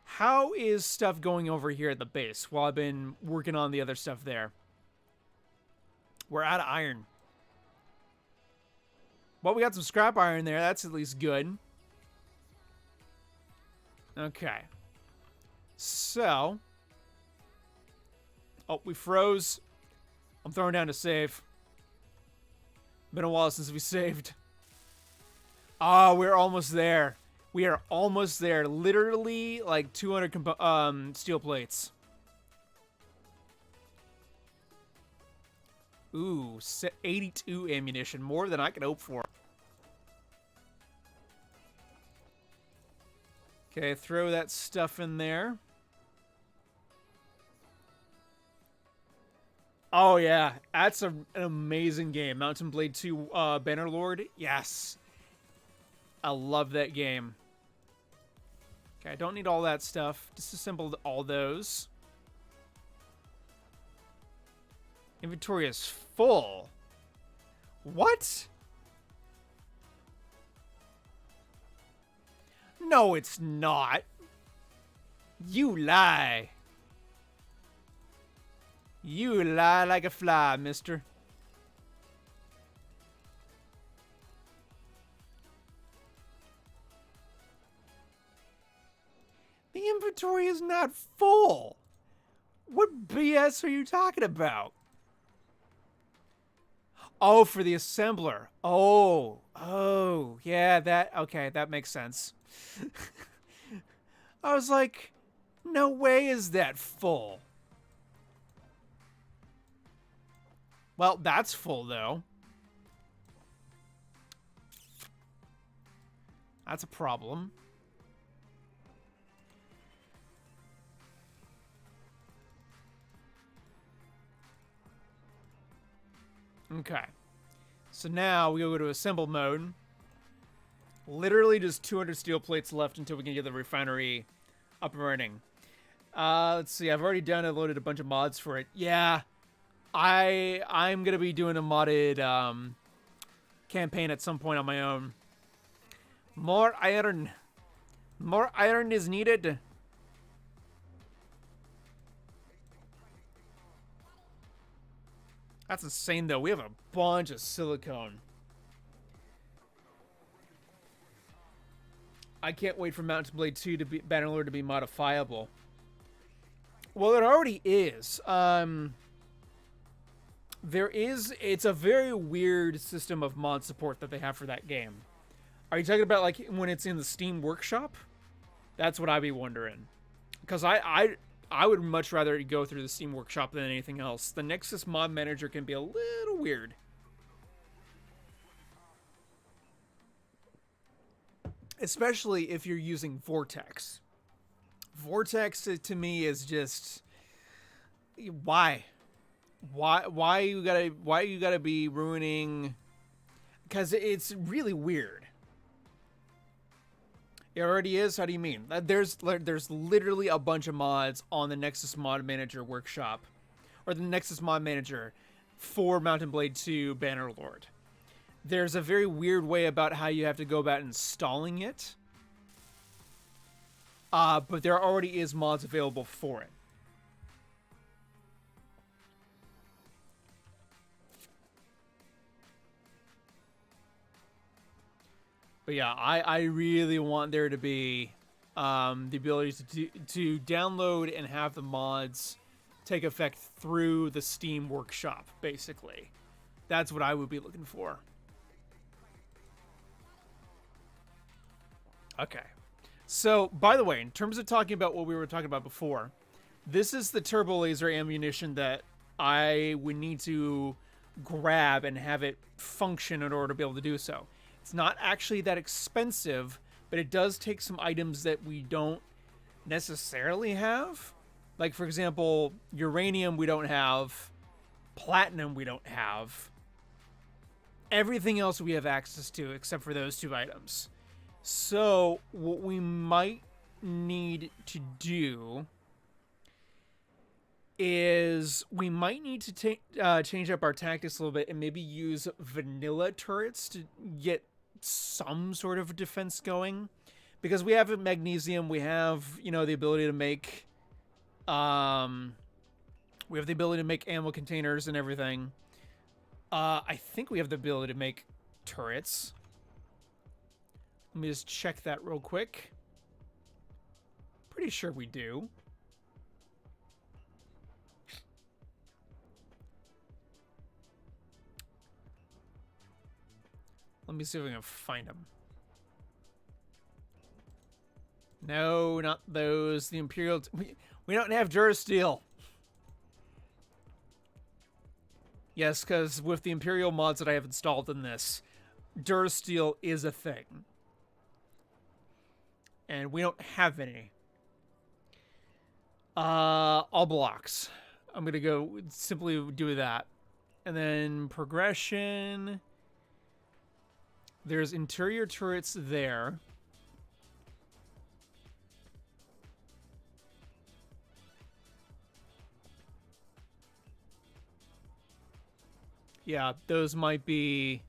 How is stuff going over here at the base while I've been working on the other stuff there? We're out of iron. Well, we got some scrap iron there. That's at least good. Okay. So. Oh, we froze. I'm throwing down to save. Been a while since we saved. Ah, we're almost there. We are almost there. Literally, like 200 steel plates. Ooh, 82 ammunition. More than I could hope for. Okay, throw that stuff in there. Oh, yeah. That's an amazing game. Mountain Blade 2 Bannerlord. Yes. I love that game. Okay, I don't need all that stuff. Disassembled all those. Inventory is full. What? No, it's not. You lie. You lie like a fly, mister. The inventory is not full. What BS are you talking about? Oh, for the assembler. Oh, yeah, okay, that makes sense. I was like, no way is that full. Well, that's full, though. That's a problem. Okay. So now we go to assemble mode. Literally just 200 steel plates left until we can get the refinery up and running. Let's see. I've already downloaded a bunch of mods for it. Yeah. I'm going to be doing a modded campaign at some point on my own. More iron. More iron is needed. That's insane, though. We have a bunch of silicone. I can't wait for Mountain Blade 2 to be Bannerlord to be modifiable. Well, it already is. It's a very weird system of mod support that they have for that game. Are you talking about like when it's in the Steam Workshop? That's what I'd be wondering. Because I would much rather it go through the Steam Workshop than anything else. The Nexus Mod Manager can be a little weird. Especially if you're using Vortex. Vortex to me is just why you gotta be ruining, because it's really weird. It already is. How do you mean? There's literally a bunch of mods on the Nexus Mod Manager workshop, or the Nexus Mod Manager, for Mountain Blade 2 Bannerlord. There's a very weird way about how you have to go about installing it, but there already is mods available for it. But yeah, I really want there to be the ability to download and have the mods take effect through the Steam Workshop, basically. That's what I would be looking for. Okay. So, by the way, in terms of talking about what we were talking about before, this is the turbo laser ammunition that I would need to grab and have it function in order to be able to do so. It's not actually that expensive, but it does take some items that we don't necessarily have. Like, for example, uranium we don't have, platinum we don't have. Everything else we have access to except for those two items. So, what we might need to do is we might need to change up our tactics a little bit and maybe use vanilla turrets to get some sort of defense going. Because we have magnesium, we have, the ability to make... we have the ability to make ammo containers and everything. I think we have the ability to make turrets. Let me just check that real quick. Pretty sure we do. Let me see if we can find them. No, not those. The Imperial... We don't have Durasteel. Yes, because with the Imperial mods that I have installed in this, Durasteel is a thing. And we don't have any. All blocks. I'm going to go simply do that. And then progression. There's interior turrets there. Yeah, those might be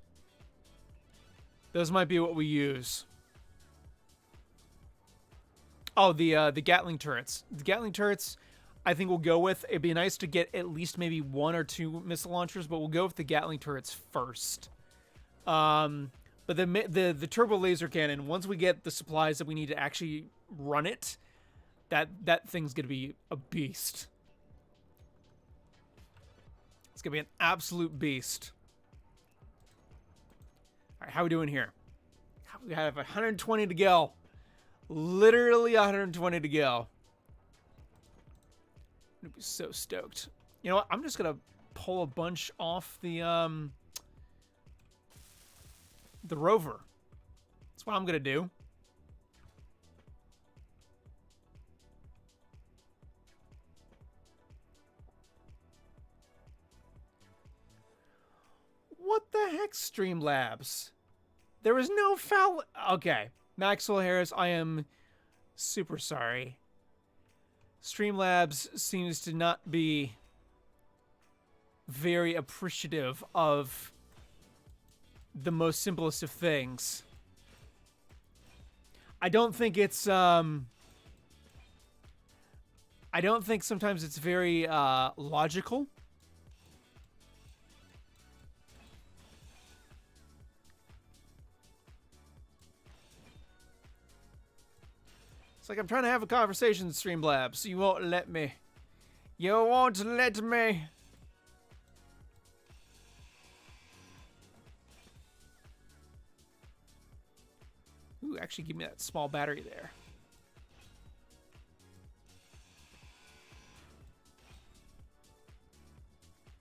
what we use. Oh, the Gatling turrets. The Gatling turrets, I think we'll go with. It'd be nice to get at least maybe 1 or 2 missile launchers, but we'll go with the Gatling turrets first. But the turbo laser cannon, once we get the supplies that we need to actually run it, that thing's gonna be a beast. It's gonna be an absolute beast. All right, how are we doing here? We have 120 to go. Literally 120 to go. I'm gonna be so stoked. You know what? I'm just gonna pull a bunch off the rover. That's what I'm gonna do. What the heck, Streamlabs? There was no foul... Okay. Maxwell Harris, I am super sorry. Streamlabs seems to not be very appreciative of the most simplest of things. I don't think it's, I don't think sometimes it's very, logical. It's like I'm trying to have a conversation, Streamlabs. You won't let me. You won't let me. Ooh, actually give me that small battery there.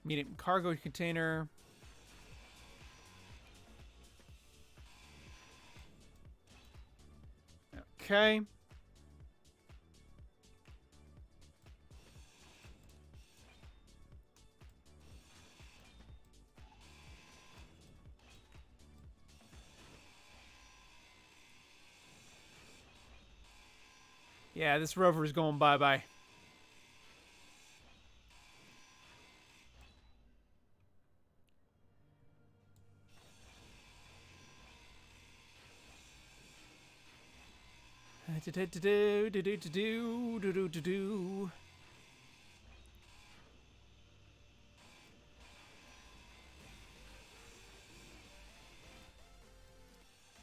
Medium cargo container. Okay. Yeah, this rover is going bye-bye.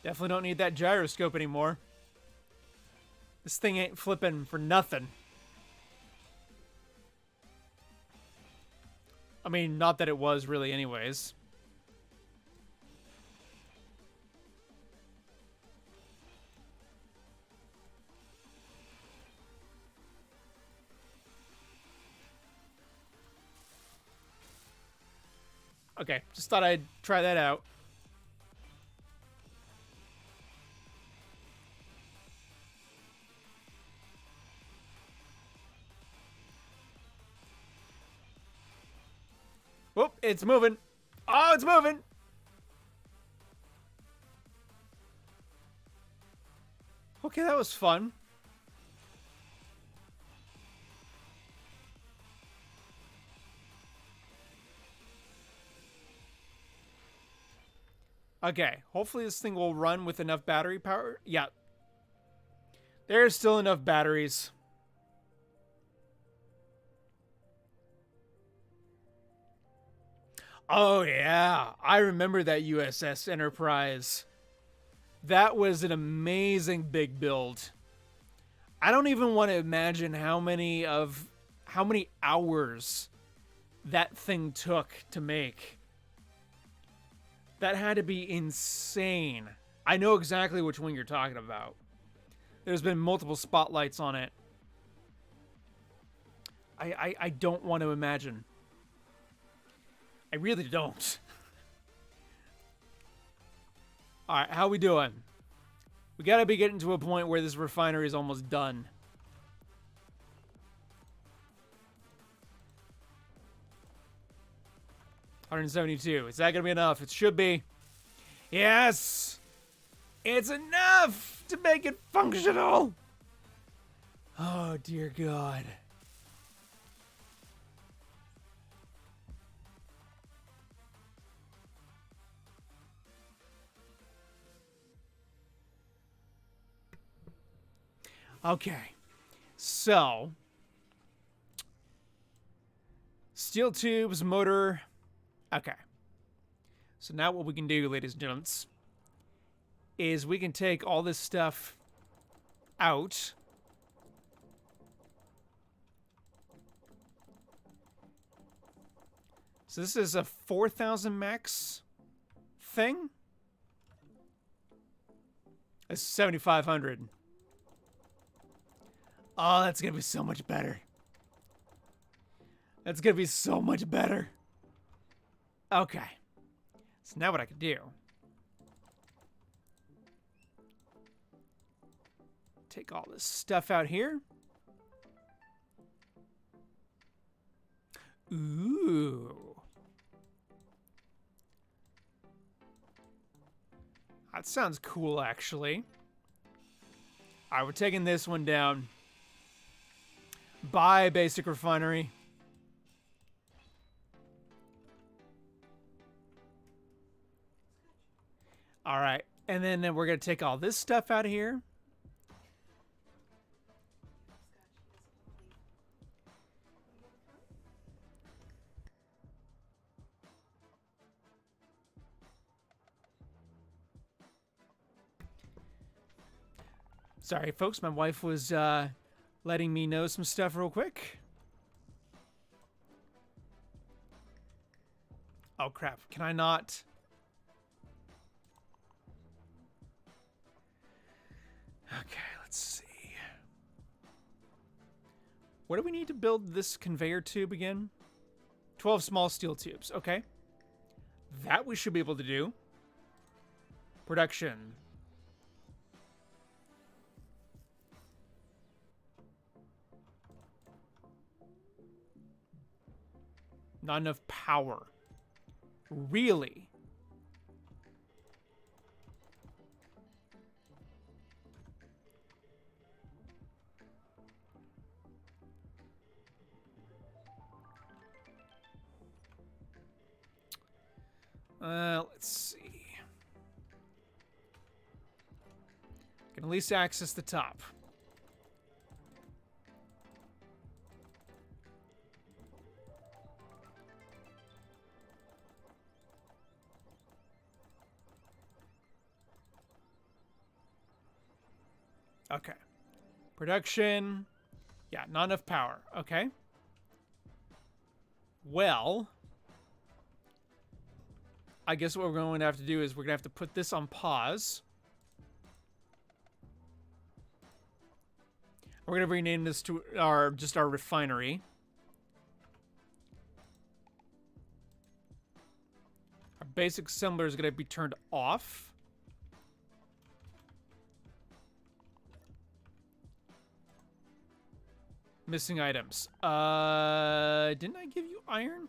Definitely don't need that gyroscope anymore. This thing ain't flipping for nothing. I mean, not that it was really anyways. Okay, just thought I'd try that out. Whoop, it's moving. Oh, it's moving. Okay, that was fun. Okay, hopefully this thing will run with enough battery power. Yeah. There's still enough batteries. Oh, yeah. I remember that USS Enterprise. That was an amazing big build. I don't even want to imagine how many hours that thing took to make. That had to be insane. I know exactly which one you're talking about. There's been multiple spotlights on it. I don't want to imagine. I really don't. Alright, how we doing? We gotta be getting to a point where this refinery is almost done. $172. Is that gonna be enough? It should be. Yes! It's enough to make it functional! Oh, dear God. Okay, so steel tubes, motor. Okay, so now what we can do, ladies and gentlemen, is we can take all this stuff out. So this is a 4,000 max thing. It's 7,500. Oh, that's gonna be so much better. That's gonna be so much better. Okay. So now what I can do. Take all this stuff out here. Ooh. That sounds cool, actually. Alright, we're taking this one down. Bye, basic refinery. All right, and then we're gonna take all this stuff out of here. Sorry, folks, my wife was letting me know some stuff real quick. Oh, crap. Can I not? Okay, let's see. What do we need to build this conveyor tube again? 12 small steel tubes. Okay. That we should be able to do. Production. Not enough power. Really? Let's see. Can at least access the top. Okay. Production. Yeah, not enough power. Okay. Well, I guess what we're going to have to do is we're going to have to put this on pause. We're going to rename this to our refinery. Our basic assembler is going to be turned off. Missing items. Didn't I give you iron?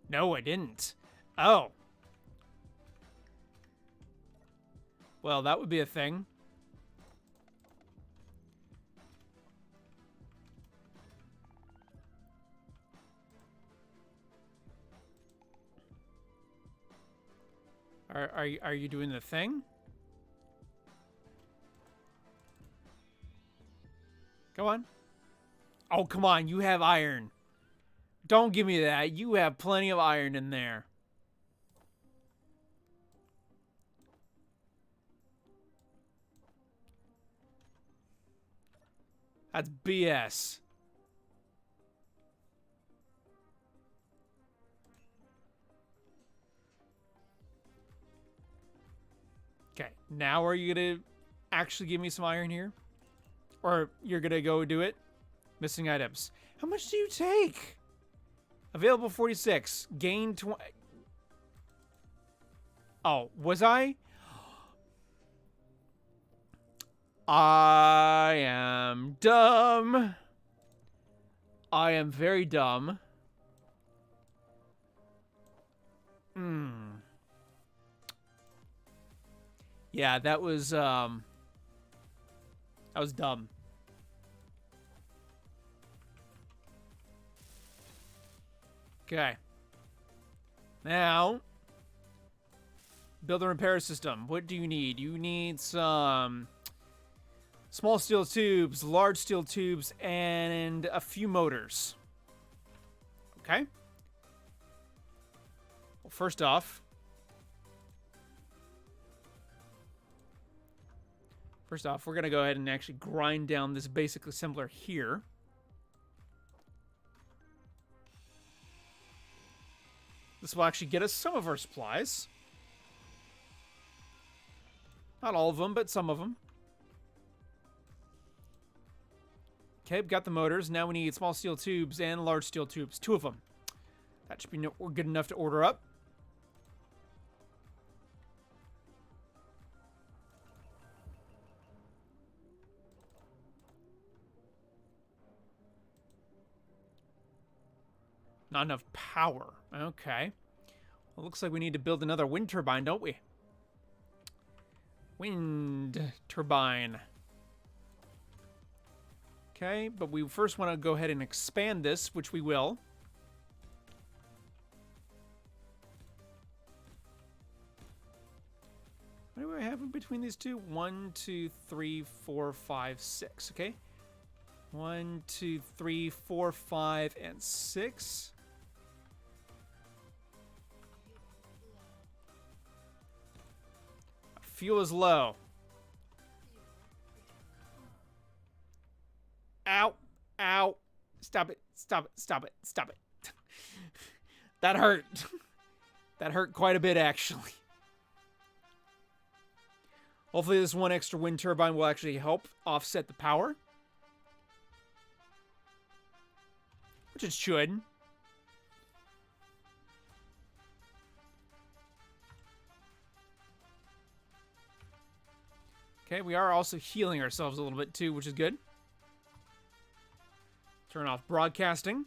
No, I didn't. Oh. Well, that would be a thing. Are you doing the thing? Go on. Oh, come on. You have iron. Don't give me that. You have plenty of iron in there. That's BS. Okay, now are you gonna actually give me some iron here? Or you're gonna go do it? Missing items. How much do you take? Available 46. Gain 20. Oh, was I? I am dumb. I am very dumb. Yeah, that was dumb. Okay. Now, build a repair system. What do you need? You need some small steel tubes, large steel tubes, and a few motors. Okay. Well, first off, we're going to go ahead and actually grind down this basic assembler here. This will actually get us some of our supplies. Not all of them, but some of them. Okay, we've got the motors. Now we need small steel tubes and large steel tubes. 2 of them. That should be good enough to order up. Not enough power. Okay. Well, looks like we need to build another wind turbine, don't we? Wind turbine. Okay, but we first want to go ahead and expand this, which we will. What do I have in between these two? 1, 2, 3, 4, 5, 6. Okay. 1, 2, 3, 4, 5, and 6. Fuel is low. Ow. Ow. Stop it. Stop it. Stop it. Stop it. That hurt. That hurt quite a bit, actually. Hopefully this one extra wind turbine will actually help offset the power. Which it should. Okay, we are also healing ourselves a little bit too, which is good. Turn off broadcasting.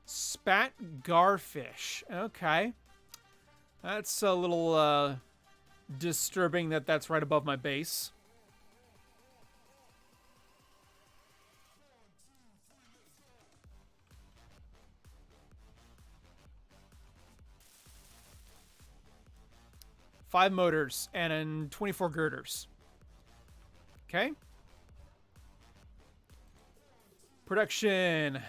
Spat garfish. Okay. That's a little disturbing that that's right above my base. 5 motors and then 24 girders. Okay. Production.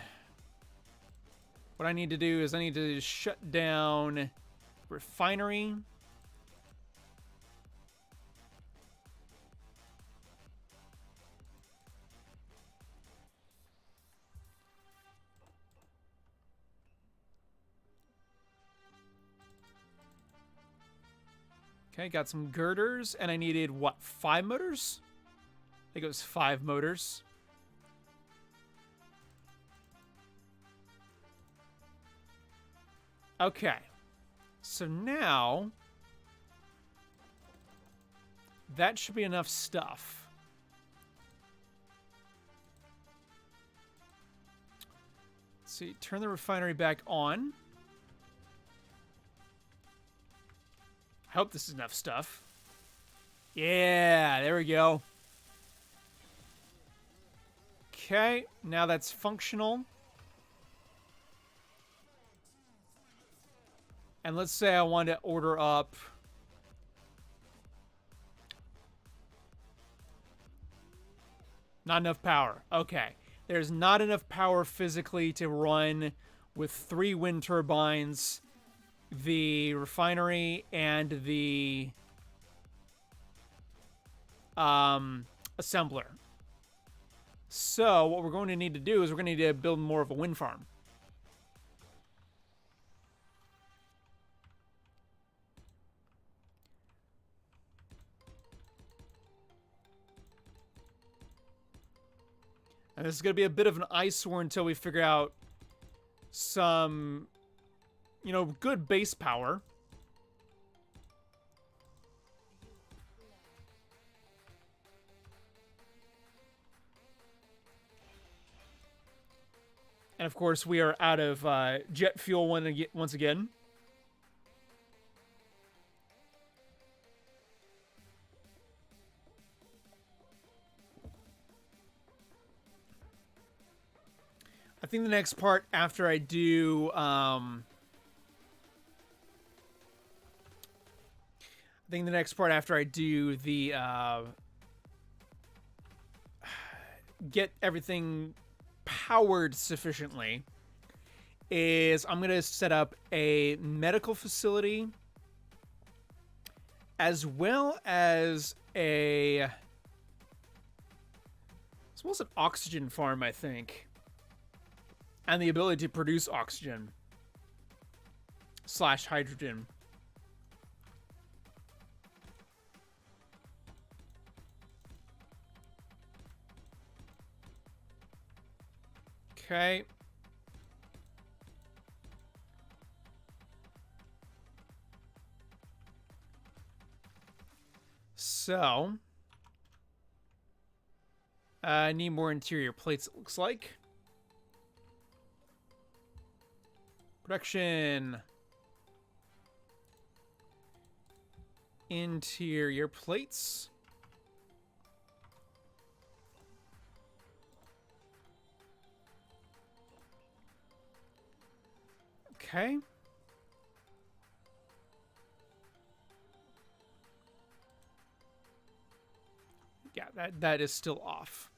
What I need to do is I need to shut down refinery. Okay, got some girders, and I needed, what, 5 motors? I think it was 5 motors. Okay. So now, that should be enough stuff. Let's see, turn the refinery back on. I hope this is enough stuff. Yeah, there we go. Okay, now that's functional. And let's say I want to order up... Not enough power. Okay. There's not enough power physically to run with 3 wind turbines, the refinery, and the assembler. So what we're going to need to do is we're going to need to build more of a wind farm. And this is going to be a bit of an eyesore until we figure out some, you know, good base power. And of course, we are out of jet fuel once again. I think the next part after I do, the, get everything powered sufficiently, is I'm going to set up a medical facility as well as an oxygen farm, I think. And the ability to produce oxygen / hydrogen. Okay. So, I need more interior plates, it looks like. Production. Interior plates. Okay. Yeah, that is still off.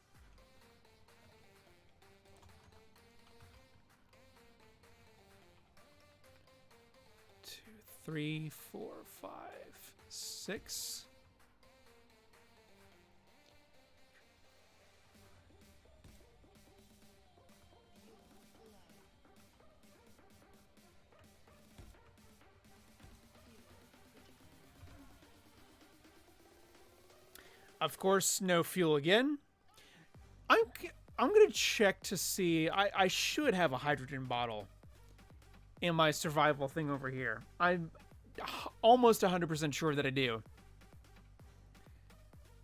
Three, 4, 5, 6. Of course, no fuel again. I'm gonna check to see. I should have a hydrogen bottle in my survival thing over here. I'm almost 100% sure that I do.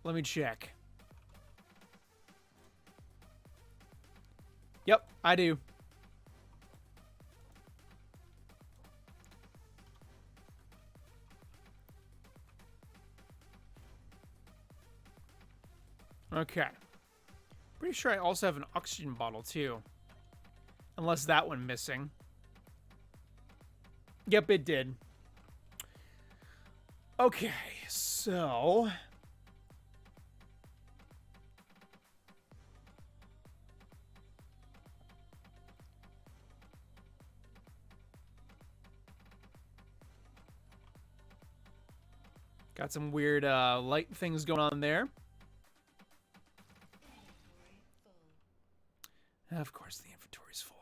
Let me check. Yep, I do. Okay. Pretty sure I also have an oxygen bottle too. Unless that one missing. Yep, it did. Okay, so got some weird light things going on there. Full. Of course, the inventory's full.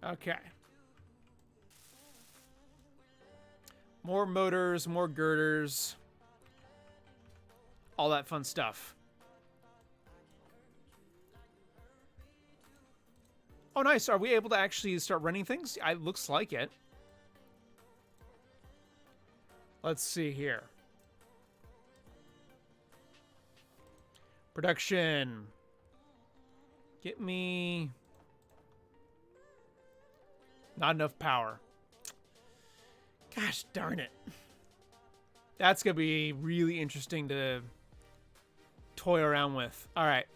Okay. More motors, more girders. All that fun stuff. Oh, nice. Are we able to actually start running things? It looks like it. Let's see here. Production. Get me... Not enough power. Gosh darn it. That's going to be really interesting to toy around with. All right.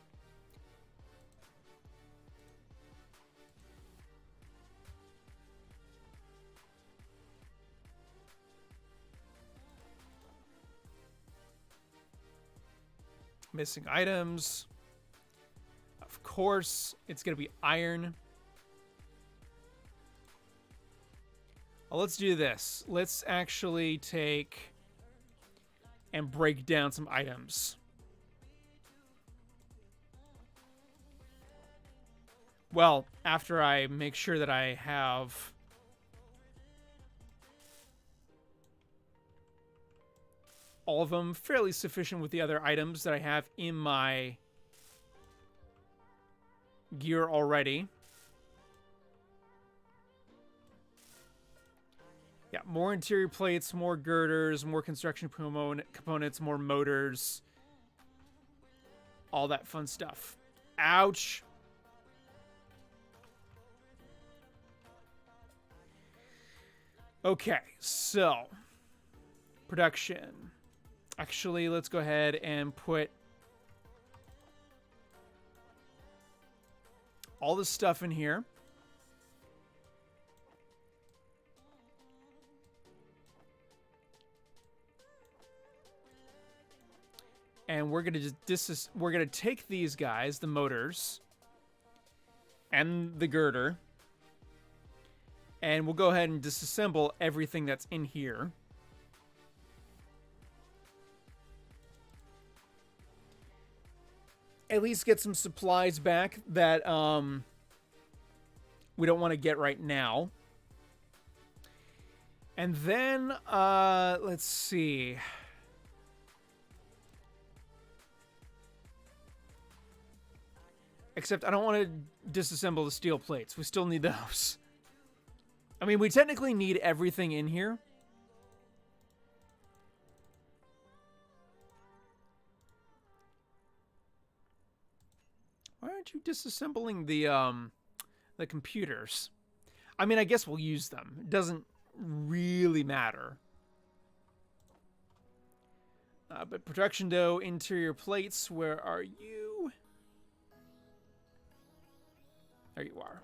Missing items. Of course, it's going to be iron. Well, let's do this. Let's actually take and break down some items. Well, after I make sure that I have all of them fairly sufficient with the other items that I have in my gear already. Yeah, more interior plates, more girders, more construction components, more motors. All that fun stuff. Ouch. Okay, so production. Actually, let's go ahead and put all this stuff in here. And we're gonna we're gonna take these guys, the motors, and the girder, and we'll go ahead and disassemble everything that's in here. At least get some supplies back that we don't want to get right now. And then let's see. Except I don't want to disassemble the steel plates. We still need those. I mean, we technically need everything in here. Why aren't you disassembling the computers? I mean, I guess we'll use them. It doesn't really matter. But production dough, interior plates, where are you? There you are.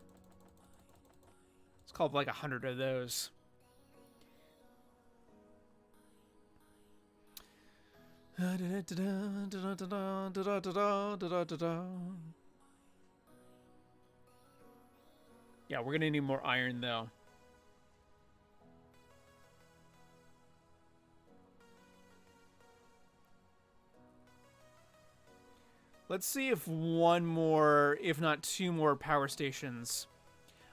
It's called like 100 of those. Yeah, we're gonna need more iron though. Let's see if one more, if not two more power stations.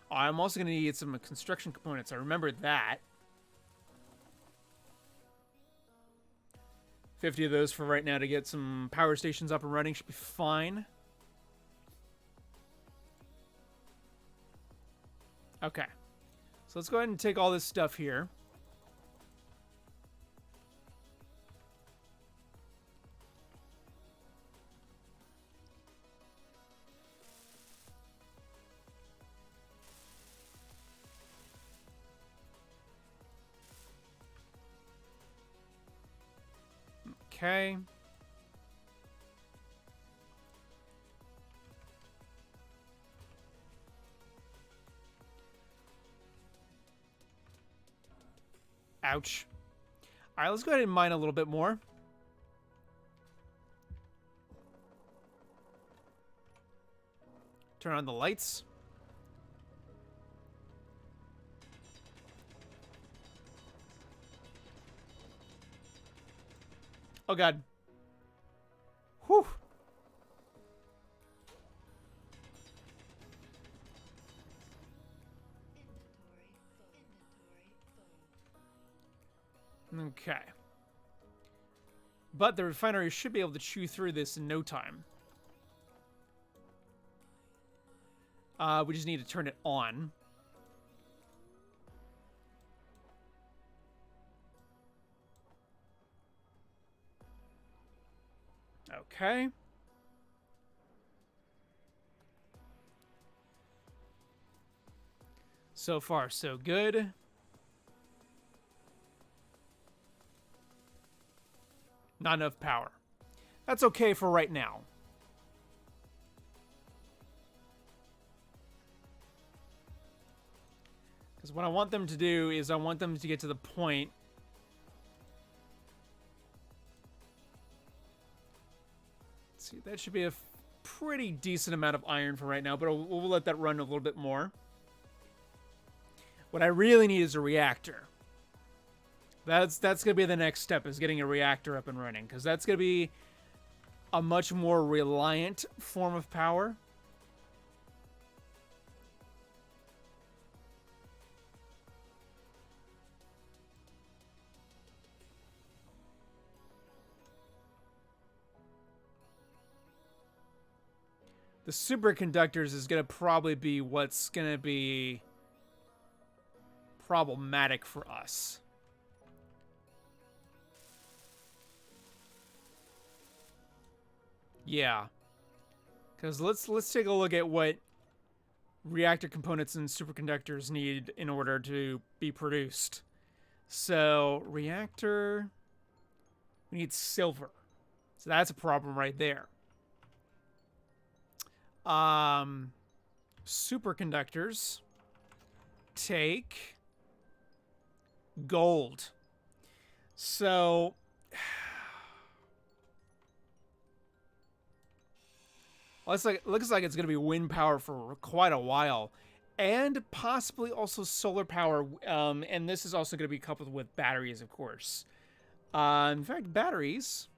Oh, I'm also going to need some construction components. I remember that. 50 of those for right now to get some power stations up and running should be fine. Okay. So let's go ahead and take all this stuff here. Okay. Ouch. All right, let's go ahead and mine a little bit more. Turn on the lights. Oh, God. Whew. Okay. But the refinery should be able to chew through this in no time. We just need to turn it on. Okay. So far, so good. Not enough power. That's okay for right now. Because what I want them to do is I want them to get to the point. Let's see, that should be a pretty decent amount of iron for right now, but we'll let that run a little bit more. What I really need is a reactor. That's going to be the next step, is getting a reactor up and running, because that's going to be a much more reliant form of power. The superconductors is going to probably be what's going to be problematic for us. Yeah. Because let's take a look at what reactor components and superconductors need in order to be produced. So, reactor, we need silver. So that's a problem right there. Superconductors take gold. So looks like it's going to be wind power for quite a while, and possibly also solar power. And this is also going to be coupled with batteries, of course. In fact, batteries.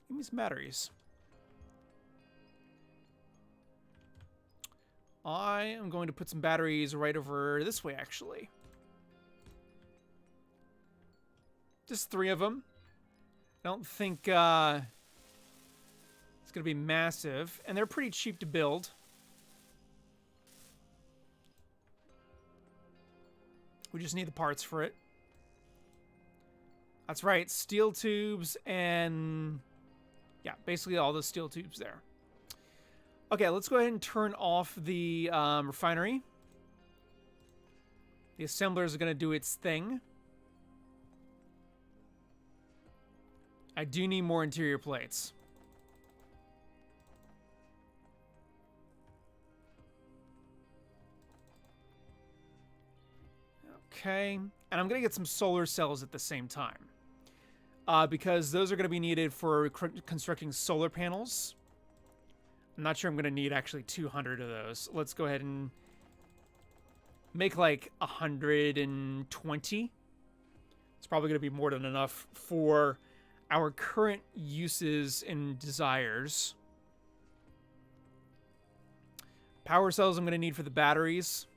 Give me some batteries. I am going to put some batteries right over this way, actually. Just 3 of them. I don't think it's going to be massive. And they're pretty cheap to build. We just need the parts for it. That's right. Steel tubes and... yeah, basically all the steel tubes there. Okay, let's go ahead and turn off the refinery. The assemblers are going to do its thing. I do need more interior plates. Okay, and I'm going to get some solar cells at the same time. Because those are going to be needed for constructing solar panels. I'm not sure I'm going to need actually 200 of those. Let's go ahead and make like 120. It's probably going to be more than enough for our current uses and desires. Power cells I'm going to need for the batteries.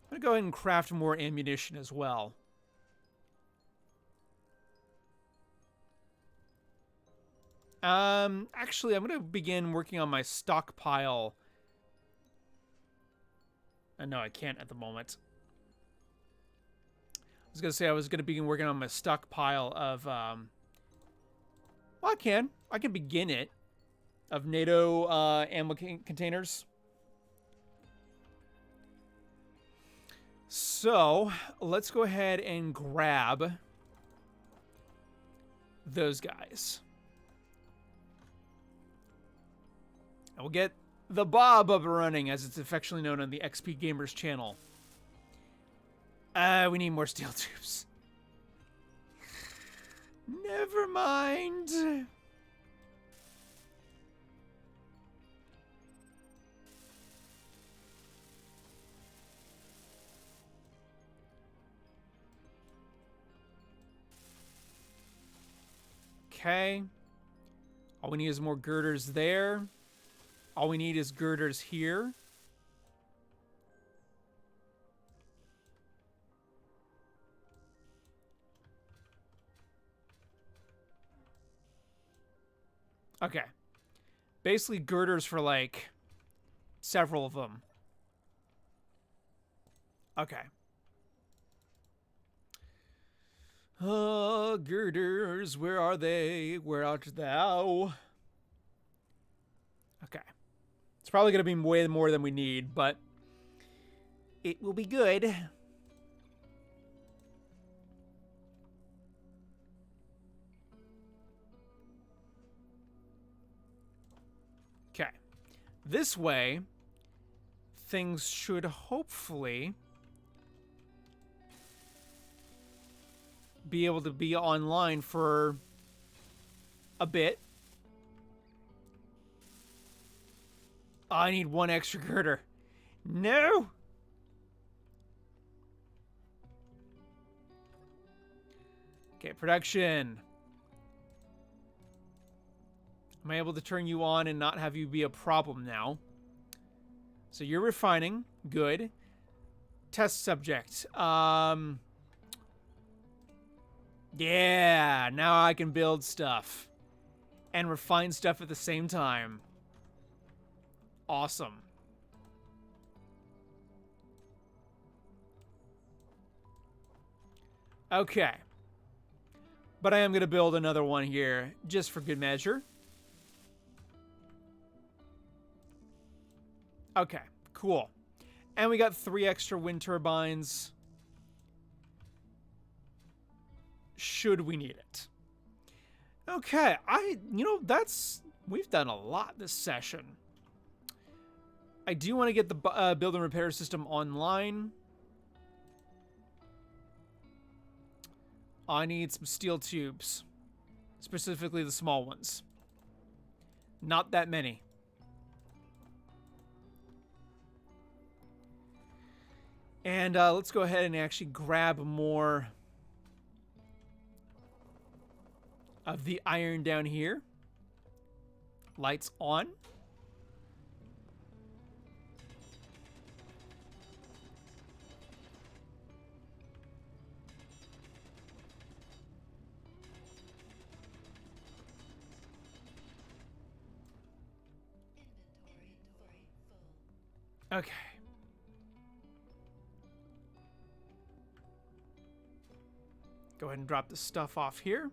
I'm going to go ahead and craft more ammunition as well. Actually, I'm going to begin working on my stockpile. No, I can't at the moment. I was going to say I was going to begin working on my stockpile of, well, I can begin it. Of NATO, ammo containers. So let's go ahead and grab those guys. And we'll get the Bob up and running, as it's affectionately known on the XP Gamers channel. We need more steel tubes. Never mind. Okay. All we need is more girders there. All we need is girders here. Okay. Basically girders for, like, several of them. Okay. Girders, where are they? Where art thou? Okay. It's probably going to be way more than we need, but it will be good. Okay. This way, things should hopefully be able to be online for a bit. Oh, I need one extra girder. No! Okay, production. Am I able to turn you on and not have you be a problem now? So you're refining. Good. Test subject. Yeah, now I can build stuff and refine stuff at the same time. Awesome. Okay. But I am going to build another one here just for good measure. Okay, cool. And we got 3 extra wind turbines. Should we need it. Okay, we've done a lot this session. I do want to get the build and repair system online. I need some steel tubes. Specifically the small ones. Not that many. And let's go ahead and actually grab more of the iron down here. Lights on. Inventory full. Okay. Go ahead and drop the stuff off here.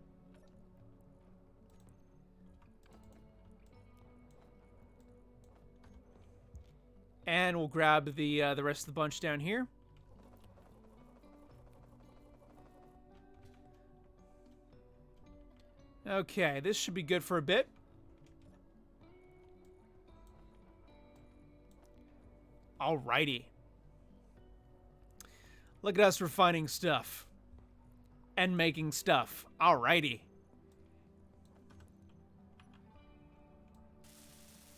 And we'll grab the rest of the bunch down here. Okay, this should be good for a bit. Alrighty. Look at us refining stuff. And making stuff. Alrighty.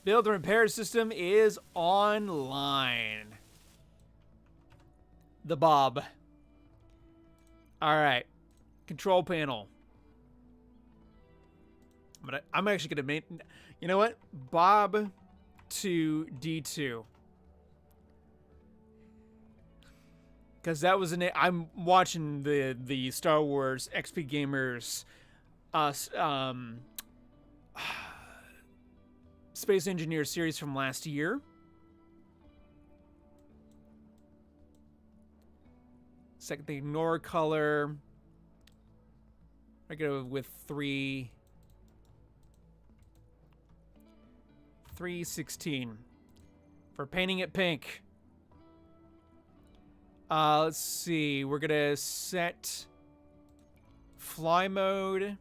Build and repair system is online. The Bob. Alright. Control panel. I'm actually going to make... You know what? Bob to D2. Because that was I'm watching the Star Wars XP Gamers Space Engineer series from last year. Second thing, ignore color. I go with 316 for painting it pink. Let's see. We're gonna set fly mode,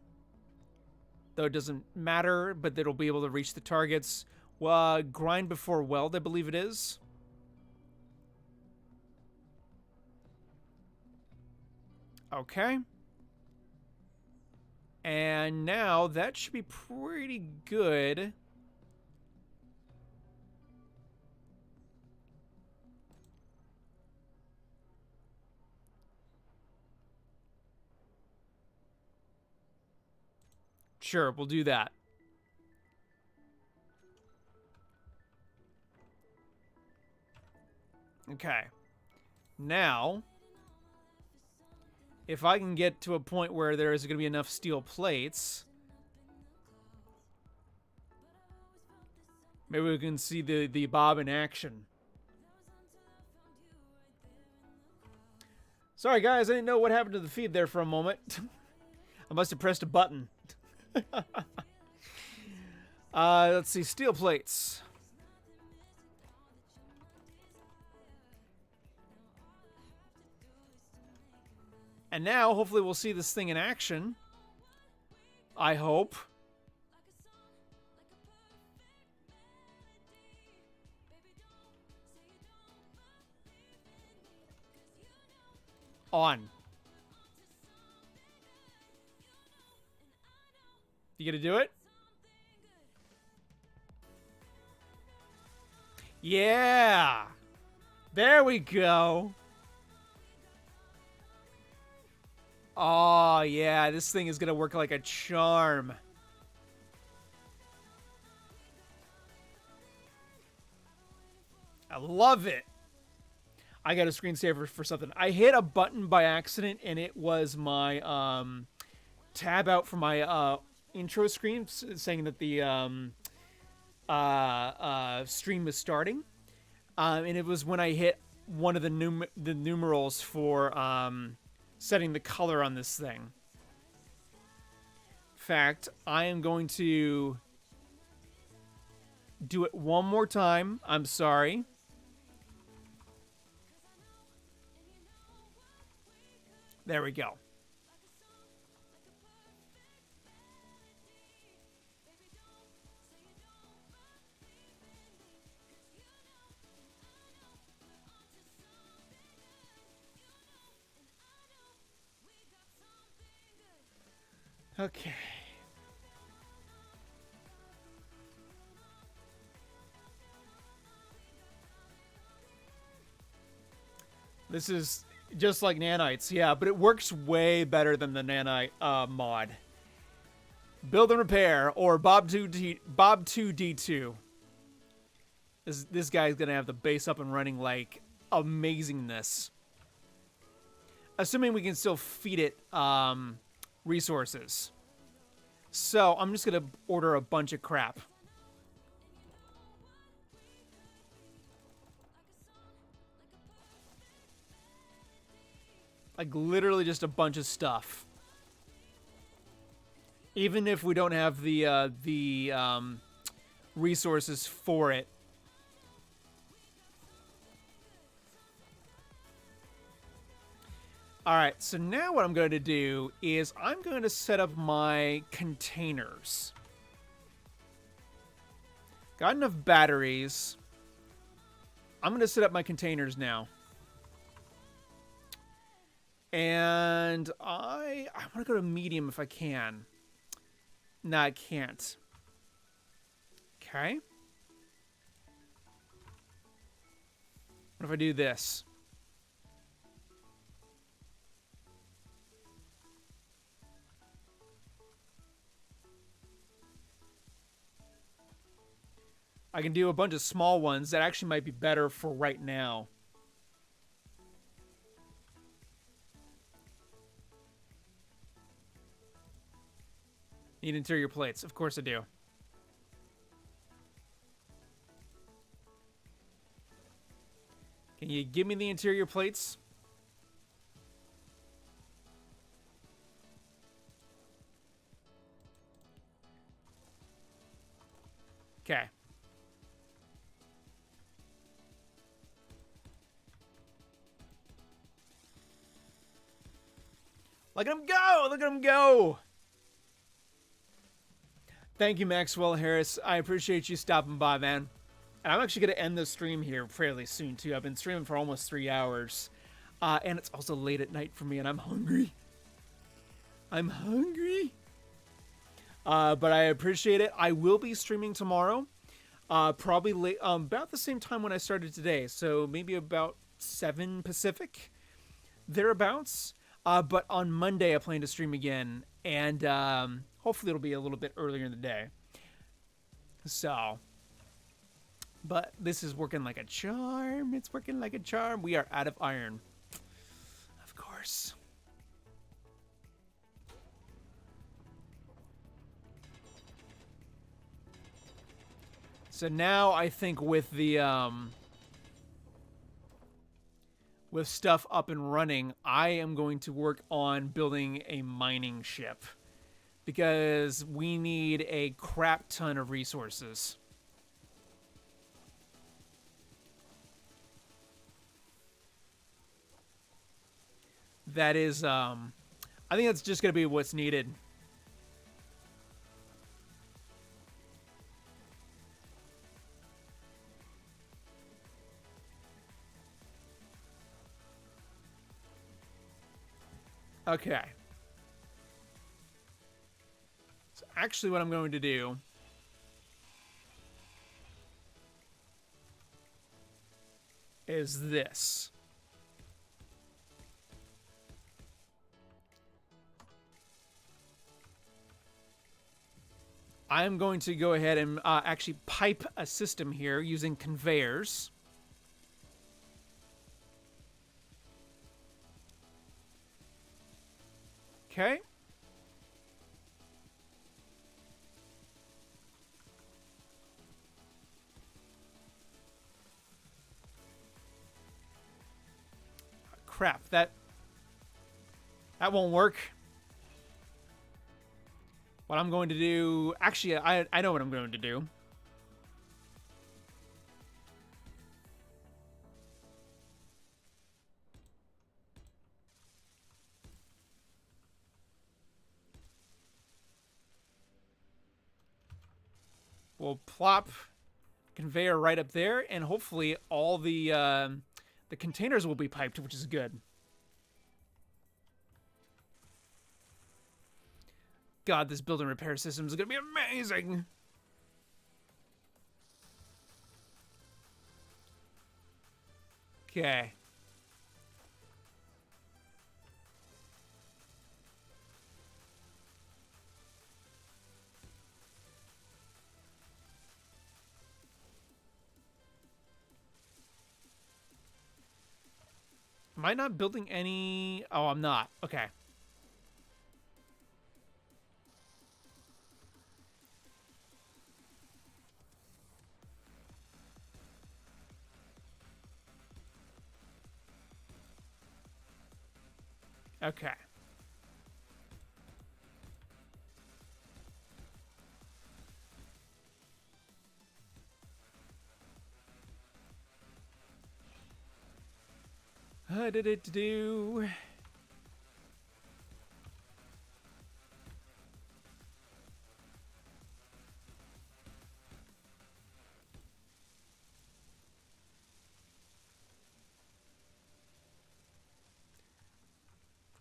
though it doesn't matter, but it'll be able to reach the targets. Grind before weld, I believe it is. Okay. And now that should be pretty good. Sure, we'll do that. Okay. Now, if I can get to a point where there is going to be enough steel plates, maybe we can see the Bob in action. Sorry, guys, I didn't know what happened to the feed there for a moment. I must have pressed a button. Let's see, steel plates. And now, hopefully, we'll see this thing in action. I hope. On. You gonna do it? Yeah! There we go. Oh, yeah, this thing is gonna work like a charm. I love it. I got a screensaver for something. I hit a button by accident, and it was my tab out for my intro screen saying that the stream was starting. And it was when I hit one of the numerals for setting the color on this thing. In fact, I am going to do it one more time. I'm sorry. There we go. Okay. This is just like nanites, yeah, but it works way better than the nanite mod. Build and repair, or Bob2D2. This guy's gonna have the base up and running like amazingness. Assuming we can still feed it resources. So I'm just gonna order a bunch of crap. Like literally just a bunch of stuff. Even if we don't have the resources for it. Alright, so now what I'm going to do is I'm going to set up my containers. Got enough batteries. I'm going to set up my containers now. And I want to go to medium if I can. No, I can't. Okay. What if I do this? I can do a bunch of small ones that actually might be better for right now. Need interior plates. Of course I do. Can you give me the interior plates? Okay. Look at him go! Look at him go! Thank you, Maxwell Harris. I appreciate you stopping by, man. And I'm actually going to end the stream here fairly soon, too. I've been streaming for almost 3 hours. And it's also late at night for me, and I'm hungry. I'm hungry. But I appreciate it. I will be streaming tomorrow. Probably late, about the same time when I started today. So maybe about 7 Pacific. Thereabouts. But on Monday, I plan to stream again. And hopefully it'll be a little bit earlier in the day. So... But this is working like a charm. It's working like a charm. We are out of iron. Of course. So now I think with the with stuff up and running, I am going to work on building a mining ship because we need a crap ton of resources. That is, I think that's just going to be what's needed. Okay. So actually what I'm going to do is this. I'm going to go ahead and actually pipe a system here using conveyors. Okay. Crap, that won't work. What I'm going to do... Actually, I know what I'm going to do. We'll plop conveyor right up there, and hopefully all the containers will be piped, which is good. God, this building repair system is going to be amazing. Okay. Am I not building any? Oh, I'm not. Okay. Okay. How did it do?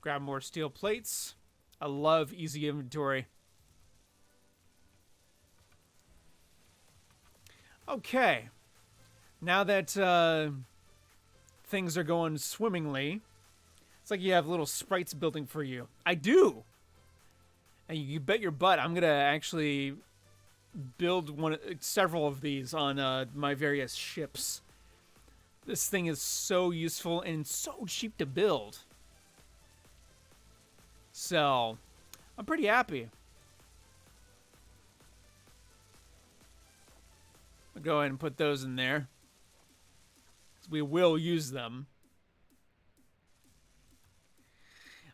Grab more steel plates. I love easy inventory. Okay. Now that things are going swimmingly, it's like you have little sprites building for you. I do. And you bet your butt I'm gonna actually build several of these on my various ships. This thing is so useful and so cheap to build. So, I'm pretty happy. I'll go ahead and put those in there. We will use them.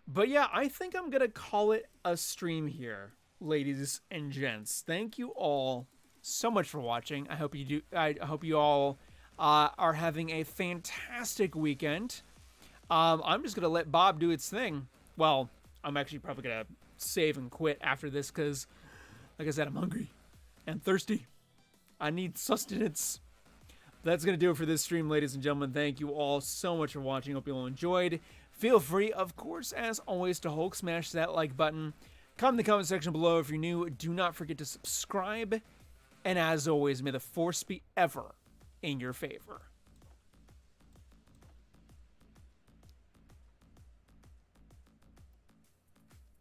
But yeah, I think I'm going to call it a stream here, ladies and gents. Thank you all so much for watching. I hope you all are having a fantastic weekend. I'm just going to let Bob do its thing. Well, I'm actually probably gonna save and quit after this because, like I said, I'm hungry and thirsty. I need sustenance. That's going to do it for this stream, ladies and gentlemen. Thank you all so much for watching. Hope you all enjoyed. Feel free, of course, as always, to Hulk smash that like button. Comment in the comment section below if you're new. Do not forget to subscribe. And as always, may the force be ever in your favor.